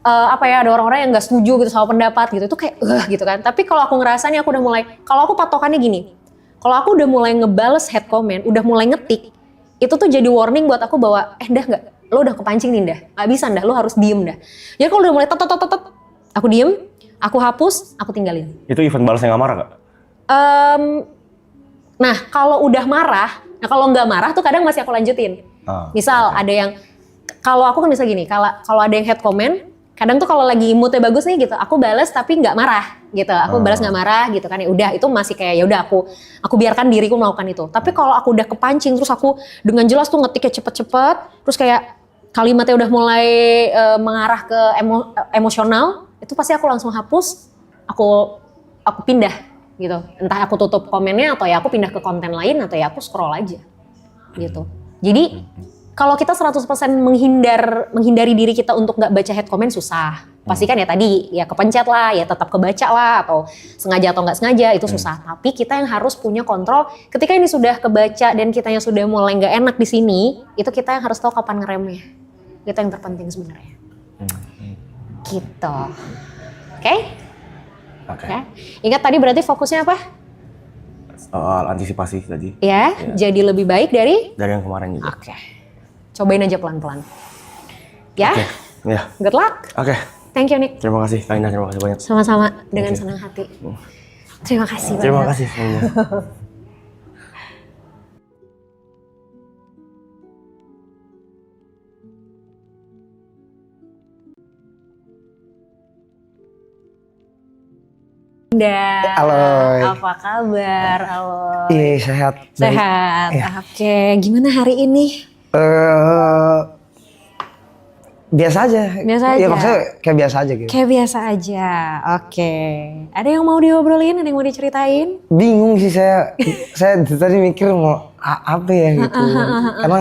ada orang-orang yang nggak setuju gitu sama pendapat gitu, itu kayak gitu kan. Tapi kalau aku ngerasa nih aku udah mulai, kalau aku patokannya gini, kalau aku udah mulai ngebales head comment, udah mulai ngetik, itu tuh jadi warning buat aku bahwa dah nggak, lo udah kepancing nih dah, nggak bisa dah, lo harus diem dah. Jadi kalau udah mulai aku diem, aku hapus, aku tinggalin. Itu event balasnya nggak marah gak? Nah kalau udah marah, kalau nggak marah tuh kadang masih aku lanjutin. Misal ada yang, kalau aku kan bisa gini, kalau ada yang head comment, kadang tuh kalau lagi moodnya bagus nih gitu, aku balas tapi nggak marah gitu, aku balas nggak marah gitu kan, ya udah itu masih kayak ya udah aku biarkan diriku melakukan itu. Tapi kalau aku udah kepancing terus aku dengan jelas tuh ngetiknya cepet-cepet, terus kayak kalimatnya udah mulai mengarah ke emosional, itu pasti aku langsung hapus, aku pindah gitu. Entah aku tutup komennya atau ya aku pindah ke konten lain atau ya aku scroll aja gitu. Jadi kalau kita 100% menghindari diri kita untuk nggak baca head comment susah. Pasti kan ya tadi ya kepencet lah, ya tetap kebaca lah, atau sengaja atau nggak sengaja itu susah. Tapi kita yang harus punya kontrol ketika ini sudah kebaca dan kitanya sudah mulai nggak enak di sini, itu kita yang harus tahu kapan ngeremnya. Itu yang terpenting sebenarnya. Gitu. Oke? Ingat tadi berarti fokusnya apa? Soal antisipasi tadi. Ya, jadi lebih baik dari yang kemarin juga. Oke. Cobain aja pelan-pelan. Ya? Ya. Good luck. Oke. Thank you, Nick. Terima kasih, Kak Indah. Terima kasih banyak. Sama-sama, dengan senang hati. Terima kasih banyak. Terima kasih. Indah. Halo. Apa kabar? Halo. Iya, sehat. Sehat. Iya. Oke, gimana hari ini? Biasa aja. Biasa Iya, aja? maksudnya kayak biasa aja gitu. Kayak biasa aja. Oke. Ada yang mau diobrolin? Ada yang mau diceritain? Bingung sih saya. Saya tadi mikir mau apa ya gitu. Karena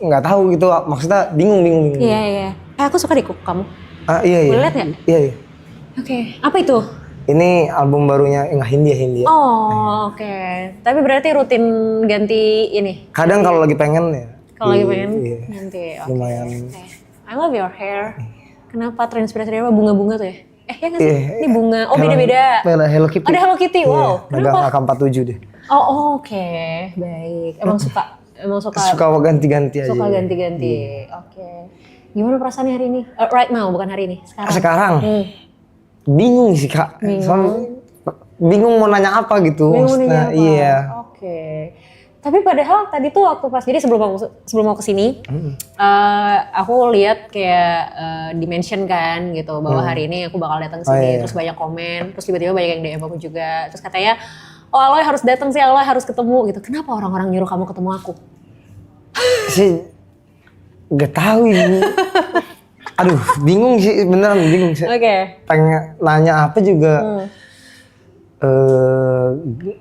nggak tahu gitu. Maksudnya bingung. Iya. Aku suka deh kamu. Iya. Boleh lihat nggak? Iya. Oke. Apa itu? Ini album barunya Hindia. Oh, oke. Tapi berarti rutin ganti ini? Kadang kalau lagi pengen ya. Kalau lagi pengen iya. ganti. Oke. Lumayan. Okay. I love your hair. Kenapa terinspirasi dari apa? Bunga-bunga tuh ya? Ya nggak sih? Iya. Ini bunga. Oh, beda-beda. Hello Kitty. Ada Hello Kitty. Wow. Megang Kenapa? AK-47 deh. Oh, oke. Baik. Emang suka Suka ganti-ganti aja. Suka ganti-ganti. Oke. Gimana perasaannya hari ini? Right now, bukan hari ini. Sekarang. Bingung sih Kak. Soalnya bingung mau nanya apa gitu. Bingung nanya apa? Iya. Oke. Tapi padahal tadi tuh waktu pas, jadi sebelum mau kesini, aku lihat kayak di-mention kan gitu bahwa hari ini aku bakal datang sini, terus banyak komen, terus tiba-tiba banyak yang DM aku juga, terus katanya, oh Aloy harus datang sih, Aloy harus ketemu gitu. Kenapa orang-orang nyuruh kamu ketemu aku? Sih gak tahu ini. Aduh, bingung sih, beneran bingung sih. Oke. Pengen nanya apa juga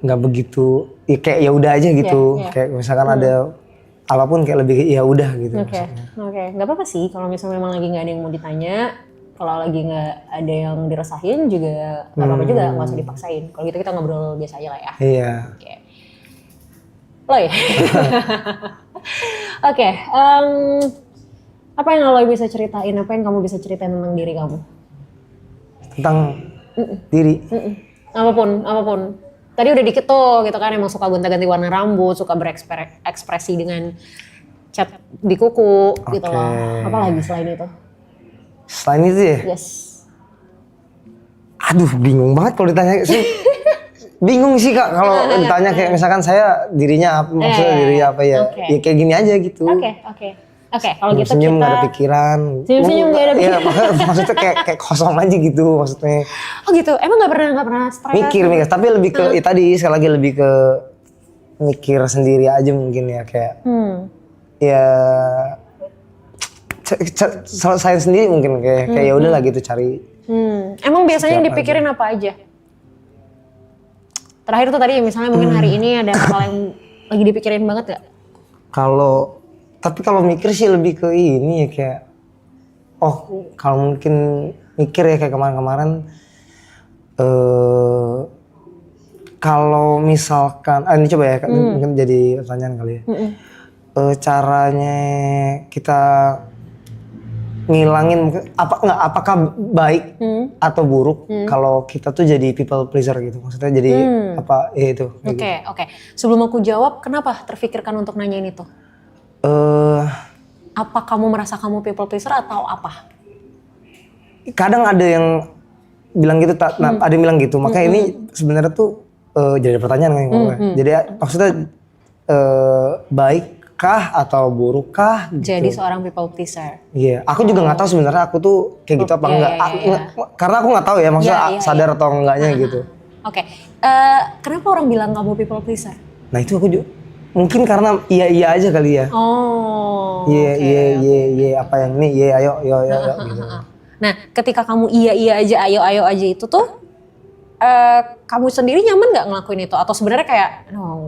nggak begitu. Ya kayak ya udah aja gitu. Kayak misalkan ada apapun kayak lebih ya udah gitu. Oke. Nggak apa-apa sih kalau misalnya memang lagi nggak ada yang mau ditanya. Kalau lagi nggak ada yang diresahin juga nggak apa-apa juga, nggak usah dipaksain. Kalau gitu kita ngobrol biasa aja lah ya. Iya. Oke. Loy. Oke. Apa yang Aloy bisa ceritain? Apa yang kamu bisa ceritain tentang diri kamu? Tentang diri. Apapun. Tadi udah dikit tuh gitu kan, emang suka gonta-ganti warna rambut, suka berekspresi dengan cat di kuku gitu loh. Apa lagi selain itu? Selain itu ya? Yes. Aduh, bingung banget kalau ditanya. Bingung sih Kak kalau ditanya kayak misalkan saya dirinya apa, maksudnya dirinya apa ya. Ya kayak gini aja gitu. Oke, kalau gitu senyum kita nggak ada pikiran. Senyum nggak ada pikiran. Iya, maksudnya kayak kosong aja gitu maksudnya. Oh gitu, emang nggak pernah stres? Mikir, tapi lebih ke ya tadi sekali lagi lebih ke mikir sendiri aja mungkin ya kayak. Ya saya sendiri mungkin kayak ya udahlah gitu cari. Emang biasanya yang dipikirin apa aja? Terakhir tuh tadi misalnya mungkin hari ini ada hal yang lagi dipikirin banget gak? Tapi kalau mikir sih lebih ke ini ya kayak, kalau mungkin mikir ya kayak kemarin-kemarin, kalau misalkan, ini coba ya, mungkin jadi pertanyaan kali ya. Caranya kita ngilangin apakah baik atau buruk kalau kita tuh jadi people pleaser gitu, maksudnya jadi apa ya itu. Oke. Sebelum aku jawab, kenapa terfikirkan untuk nanyain itu? Apa kamu merasa kamu people pleaser atau apa? Kadang ada yang bilang gitu, ada yang bilang gitu, makanya ini sebenarnya tuh jadi pertanyaan kan ngomongnya. Jadi maksudnya baikkah atau burukkah gitu. Jadi seorang people pleaser. Iya, aku juga nggak tahu sebenarnya aku tuh kayak gitu apa enggak. Karena aku nggak tahu ya, maksudnya sadar atau enggaknya gitu. Oke. Kenapa orang bilang kamu people pleaser? Nah itu aku juga mungkin karena iya aja kali ya. Oh. Iya apa yang ini, iya ayo gitu. Nah, ketika kamu iya aja, ayo aja itu tuh kamu sendiri nyaman nggak ngelakuin itu? Atau sebenarnya kayak,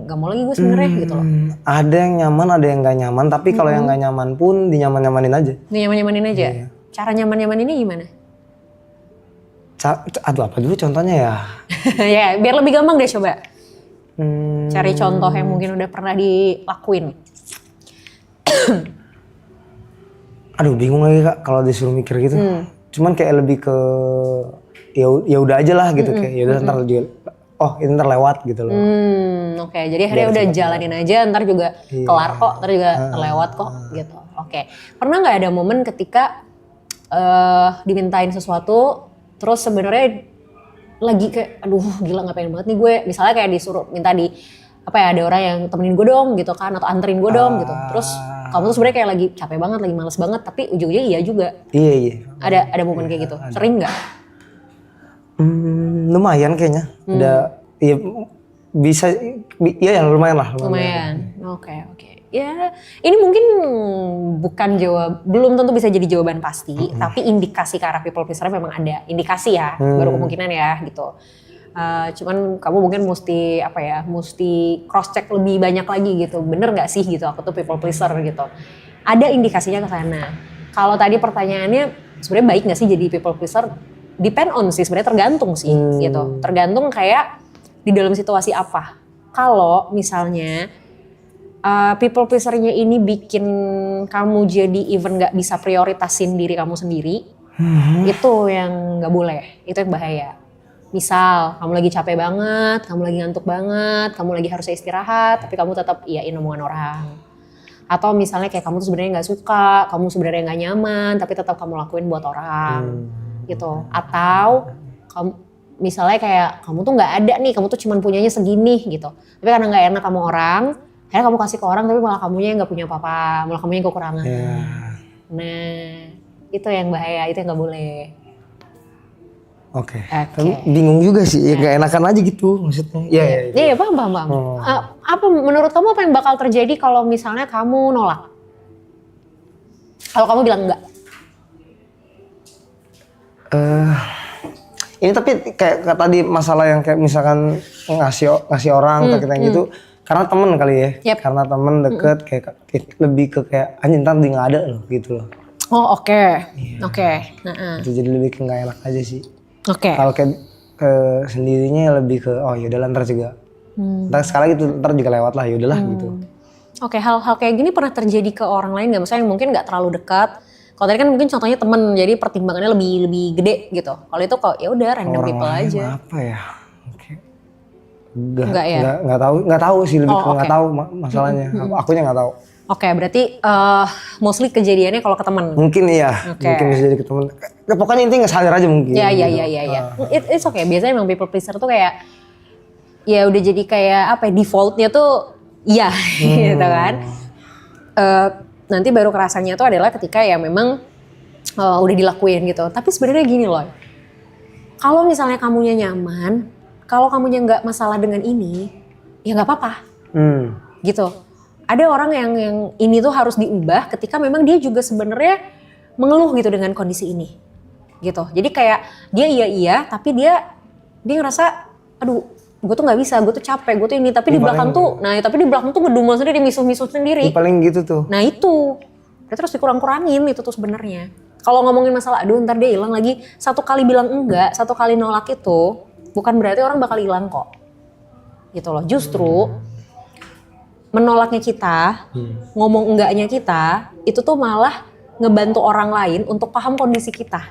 nggak mau lagi gue sebenarnya gitu loh? Ada yang nyaman, ada yang nggak nyaman. Tapi kalau yang nggak nyaman pun dinyaman-nyamanin aja. Dinyaman-nyamanin aja? Iya. Cara nyaman-nyamaninnya gimana? Aduh apa dulu contohnya ya? Ya, biar lebih gampang deh coba. Cari contoh yang mungkin udah pernah dilakuin. Aduh bingung lagi Kak kalau disuruh mikir gitu. Cuman kayak lebih ke ya udah aja lah gitu, kayak ya udah ntar juga ini ntar lewat gitu loh. Oke, jadi akhirnya udah jalanin aja, ntar juga kelar kok, ntar juga terlewat kok gitu. Oke. Pernah nggak ada momen ketika dimintain sesuatu terus sebenarnya lagi kayak aduh gila nggak pengen banget nih gue, misalnya kayak disuruh minta ada orang yang temenin gue dong gitu kan, atau anterin gue dong gitu, terus kamu tuh sebenarnya kayak lagi capek banget, lagi males banget, tapi ujung-ujungnya iya juga. Iya. Ada momen kayak gitu, sering nggak? Lumayan kayaknya. Ya bisa, ya lumayan lah. Lumayan. Oke. Ya, ini mungkin bukan belum tentu bisa jadi jawaban pasti, tapi indikasi ke arah people pleaser memang ada. Indikasi ya, baru kemungkinan ya gitu. Cuman kamu mungkin mesti cross check lebih banyak lagi gitu. Bener nggak sih gitu aku tuh people pleaser gitu. Ada indikasinya ke sana. Kalau tadi pertanyaannya sebenarnya baik nggak sih jadi people pleaser? Depend on sih, sebenarnya tergantung sih gitu. Tergantung kayak di dalam situasi apa. Kalau misalnya people pleaser-nya ini bikin kamu jadi even nggak bisa prioritasin diri kamu sendiri, itu yang nggak boleh, itu yang bahaya. Misal kamu lagi capek banget, kamu lagi ngantuk banget, kamu lagi harusnya istirahat, tapi kamu tetap iyain omongan orang. Atau misalnya kayak kamu tuh sebenarnya nggak suka, kamu sebenarnya nggak nyaman, tapi tetap kamu lakuin buat orang, gitu. Atau kamu misalnya kayak kamu tuh nggak ada nih, kamu tuh cuman punyanya segini gitu. Tapi karena nggak enak sama orang, akhirnya kamu kasih ke orang tapi malah kamunya nggak punya apa-apa, malah kamunya kekurangan. Nah, itu yang bahaya, itu yang nggak boleh. Oke. Tapi bingung juga sih, ya nggak enakan aja gitu maksudnya. Iya, paham. Apa menurut kamu apa yang bakal terjadi kalau misalnya kamu nolak? Kalau kamu bilang enggak? Ini tapi kayak tadi masalah yang kayak misalkan ngasih orang atau kita gitu, karena temen kali ya. Yep. Karena temen deket kayak lebih ke kayak anjing ntar dia nggak ada loh gitu loh. Oh oke. Itu jadi lebih ke nggak enak aja sih. Oke. Kalau kayak sendirinya lebih ke yaudahlah ntar juga. Ntar sekali gitu ntar juga lewat lah yaudahlah gitu. Oke, hal-hal kayak gini pernah terjadi ke orang lain nggak? Maksudnya yang mungkin nggak terlalu dekat. Kalau tadi kan mungkin contohnya temen, jadi pertimbangannya lebih gede gitu. Kalau itu kok ya udah random Orang people lain aja. apa ya? Enggak ya? Nggak tahu sih, lebih ke nggak oke. tahu masalahnya. Akunya nggak tahu. Oke, berarti mostly kejadiannya kalau ke teman. Mungkin iya, Oke. mungkin bisa jadi ke temen. Pokoknya intinya nggak sadar aja mungkin. Iya. gitu. It's okay. Biasanya emang people pleaser tuh kayak ya udah jadi kayak defaultnya tuh iya gitu kan. Nanti baru kerasanya tuh adalah ketika ya memang udah dilakuin gitu. Tapi sebenarnya gini loh. Kalau misalnya kamunya nyaman, kalau kamunya nggak masalah dengan ini, ya nggak apa-apa. Gitu. Ada orang yang ini tuh harus diubah ketika memang dia juga sebenarnya mengeluh gitu dengan kondisi ini. Gitu. Jadi kayak dia iya tapi dia ngerasa aduh gue tuh nggak bisa, gue tuh capek, gue tuh ini, tapi di belakang tuh, tapi di belakang tuh ngedumel sendiri, misuh-misuh sendiri. Paling gitu tuh. Nah itu, terus dikurang-kurangin itu tuh sebenarnya. Kalau ngomongin masalah, aduh ntar dia hilang lagi, satu kali bilang enggak, satu kali nolak itu, bukan berarti orang bakal hilang kok. Gitu loh, justru menolaknya kita, ngomong enggaknya kita, itu tuh malah ngebantu orang lain untuk paham kondisi kita.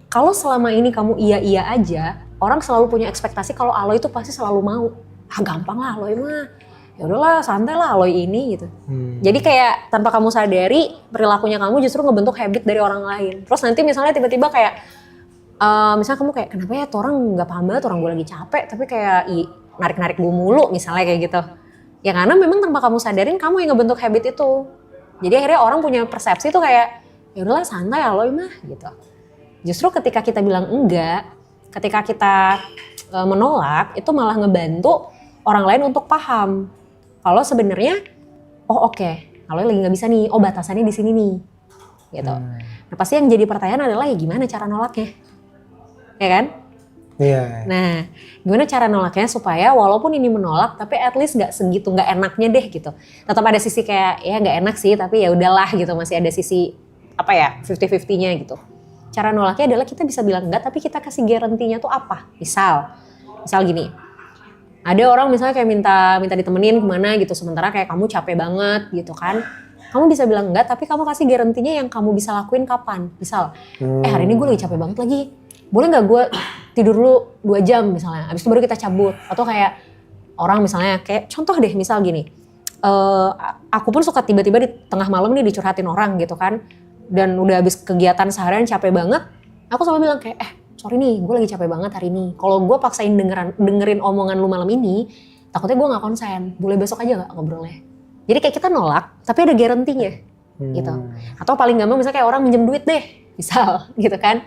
Kalau selama ini kamu iya-iya aja, orang selalu punya ekspektasi kalau Aloy itu pasti selalu mau. Ah gampang lah Aloy mah, ya udahlah santai lah Aloy ini gitu. Jadi kayak tanpa kamu sadari, perilakunya kamu justru ngebentuk habit dari orang lain. Terus nanti misalnya tiba-tiba kayak, misalnya kamu kayak, kenapa ya tuh orang gak paham banget, orang gue lagi capek, tapi kayak narik-narik gue mulu misalnya kayak gitu. Ya karena memang tanpa kamu sadarin kamu yang ngebentuk habit itu. Jadi akhirnya orang punya persepsi tuh kayak ya udahlah santai Aloy mah gitu. Justru ketika kita bilang enggak, ketika kita menolak itu malah ngebantu orang lain untuk paham kalau sebenarnya oh oke, Aloy lagi nggak bisa nih, oh batasannya di sini nih gitu. Nah pasti yang jadi pertanyaan adalah ya gimana cara nolaknya, ya kan? Iya. Nah, gimana cara nolaknya supaya walaupun ini menolak, tapi at least nggak segitu, nggak enaknya deh gitu. Tetap ada sisi kayak ya nggak enak sih, tapi ya udahlah gitu, masih ada sisi apa ya 50-50-nya gitu. Cara nolaknya adalah kita bisa bilang enggak, tapi kita kasih garantinya tuh apa? Misal gini, ada orang misalnya kayak minta ditemenin kemana gitu, sementara kayak kamu capek banget gitu kan. Kamu bisa bilang enggak, tapi kamu kasih garantinya yang kamu bisa lakuin kapan. Misal, hari ini gue lagi capek banget lagi. Boleh nggak gue tidur dulu 2 jam misalnya, abis itu baru kita cabut. Atau kayak orang misalnya kayak contoh deh misal gini, aku pun suka tiba-tiba di tengah malam nih dicurhatin orang gitu kan, dan udah habis kegiatan seharian capek banget, aku selalu bilang kayak sorry nih gue lagi capek banget hari ini, kalau gue paksain dengerin omongan lu malam ini takutnya gue gak konsen, boleh besok aja gak ngobrolnya. Jadi kayak kita nolak tapi ada garantinya gitu. Atau paling gampang misalnya kayak orang minjem duit deh misal gitu kan,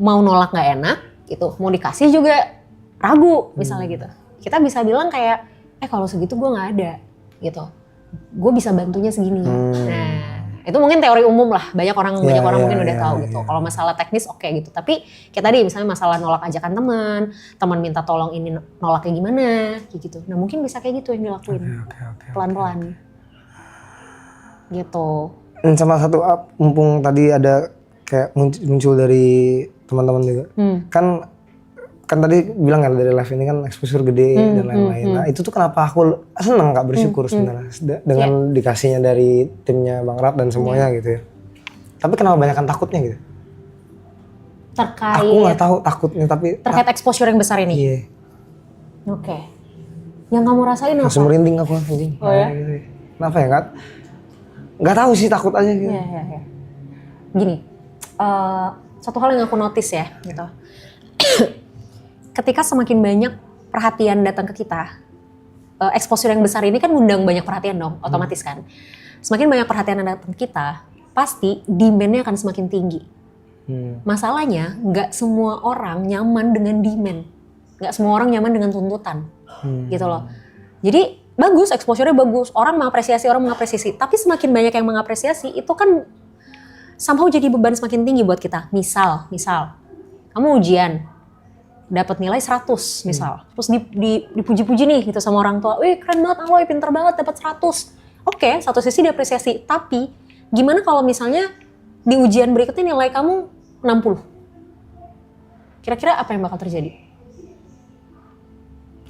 mau nolak gak enak gitu, mau dikasih juga ragu misalnya gitu. Kita bisa bilang kayak, kalau segitu gue gak ada gitu, gue bisa bantunya segini. Nah itu mungkin teori umum lah, banyak orang mungkin udah tahu gitu. Kalau masalah teknis oke gitu, tapi kayak tadi misalnya masalah nolak ajakan teman minta tolong ini nolaknya gimana kayak gitu. Nah mungkin bisa kayak gitu yang dilakuin pelan-pelan gitu. Dan sama satu mumpung tadi ada kayak muncul dari teman-teman juga. Kan tadi bilang kan dari live ini kan exposure gede dan lain-lain. Nah itu tuh kenapa aku seneng Kak, bersyukur sebenarnya dengan dikasihnya dari timnya Bang Rap dan semuanya gitu ya. Tapi kenapa banyakan takutnya gitu? Terkait. Aku nggak tahu takutnya tapi. Terkait exposure yang besar ini. Iya. Oke. Yang kamu rasain apa? Langsung merinding aku anjing. Oh ya? Gitu. Kenapa ya Kak? Nggak tahu sih, takut aja gitu. Iya. Gini, satu hal yang aku notice ya gitu. Ketika semakin banyak perhatian datang ke kita, exposure yang besar ini kan ngundang banyak perhatian dong, otomatis kan. Semakin banyak perhatian yang datang ke kita, pasti demand-nya akan semakin tinggi. Masalahnya, nggak semua orang nyaman dengan demand. Nggak semua orang nyaman dengan tuntutan, gitu loh. Jadi bagus, exposure-nya bagus, orang mengapresiasi. Tapi semakin banyak yang mengapresiasi, itu kan somehow jadi beban semakin tinggi buat kita. Misal, kamu ujian, dapat nilai 100 misal, terus dipuji-puji nih gitu sama orang tua, wih keren banget Aloy, pinter banget dapat 100. Oke, satu sisi diapresiasi, tapi gimana kalau misalnya di ujian berikutnya nilai kamu 60? Kira-kira apa yang bakal terjadi?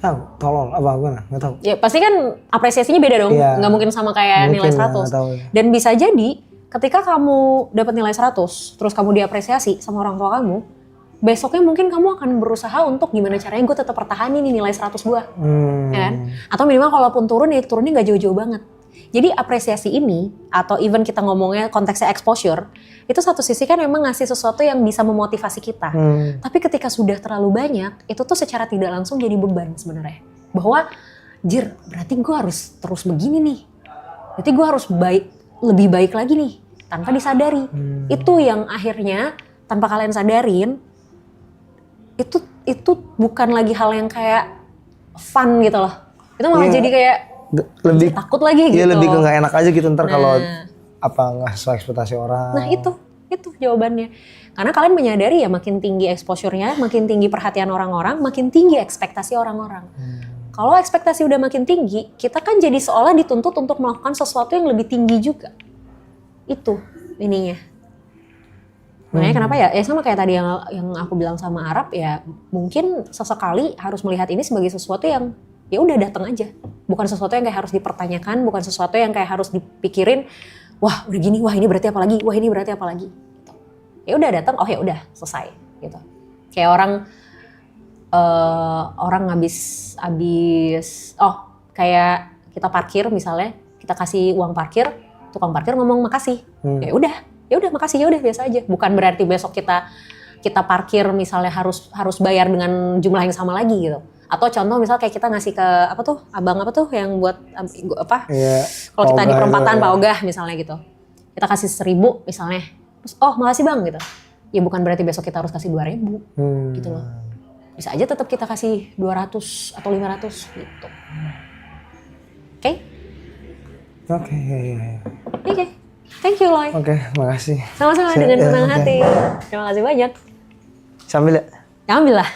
Tahu, tolong apa gue nggak tahu. Ya pasti kan apresiasinya beda dong, nggak mungkin sama kayak nilai 100. Dan bisa jadi ketika kamu dapat nilai 100, terus kamu diapresiasi sama orang tua kamu, besoknya mungkin kamu akan berusaha untuk gimana caranya gue tetap pertahanin nih nilai 100 gue, kan? Atau minimal kalaupun turun ya turunnya nggak jauh-jauh banget. Jadi apresiasi ini atau even kita ngomongnya konteksnya exposure, itu satu sisi kan memang ngasih sesuatu yang bisa memotivasi kita. Tapi ketika sudah terlalu banyak, itu tuh secara tidak langsung jadi beban sebenarnya. Bahwa, berarti gue harus terus begini nih. Berarti gue harus lebih baik lagi nih, tanpa disadari. Itu yang akhirnya tanpa kalian sadarin, itu bukan lagi hal yang kayak fun gitu loh. Itu malah jadi kayak takut lagi gitu. Iya, lebih ke nggak enak aja gitu ntar kalau apa nggak sesuai ekspektasi orang. Nah itu. Itu jawabannya. Karena kalian menyadari ya makin tinggi exposure-nya, makin tinggi perhatian orang-orang, makin tinggi ekspektasi orang-orang. Kalau ekspektasi udah makin tinggi, kita kan jadi seolah dituntut untuk melakukan sesuatu yang lebih tinggi juga. Itu ininya. Makanya kenapa ya sama kayak tadi yang aku bilang sama Arab ya, mungkin sesekali harus melihat ini sebagai sesuatu yang ya udah datang aja. Bukan sesuatu yang kayak harus dipertanyakan, bukan sesuatu yang kayak harus dipikirin, wah udah gini, wah ini berarti apa lagi, wah ini berarti apa lagi. Gitu. Ya udah datang, oh ya udah selesai gitu. Kayak orang habis kayak kita parkir misalnya, kita kasih uang parkir, tukang parkir ngomong makasih. Ya udah makasih, ya udah biasa aja. Bukan berarti besok kita parkir misalnya harus bayar dengan jumlah yang sama lagi gitu. Atau contoh misal kayak kita ngasih ke abang yang buat kalau kita di perempatan Pak Ogah misalnya gitu, kita kasih 1.000 misalnya, terus makasih bang gitu, ya bukan berarti besok kita harus kasih 2.000 gitu loh, bisa aja tetap kita kasih 200 atau 500 gitu. Oke, thank you Loy. Oke, makasih. Sama-sama dengan senang hati. Terima kasih banyak. Sambil ya? Ambil lah.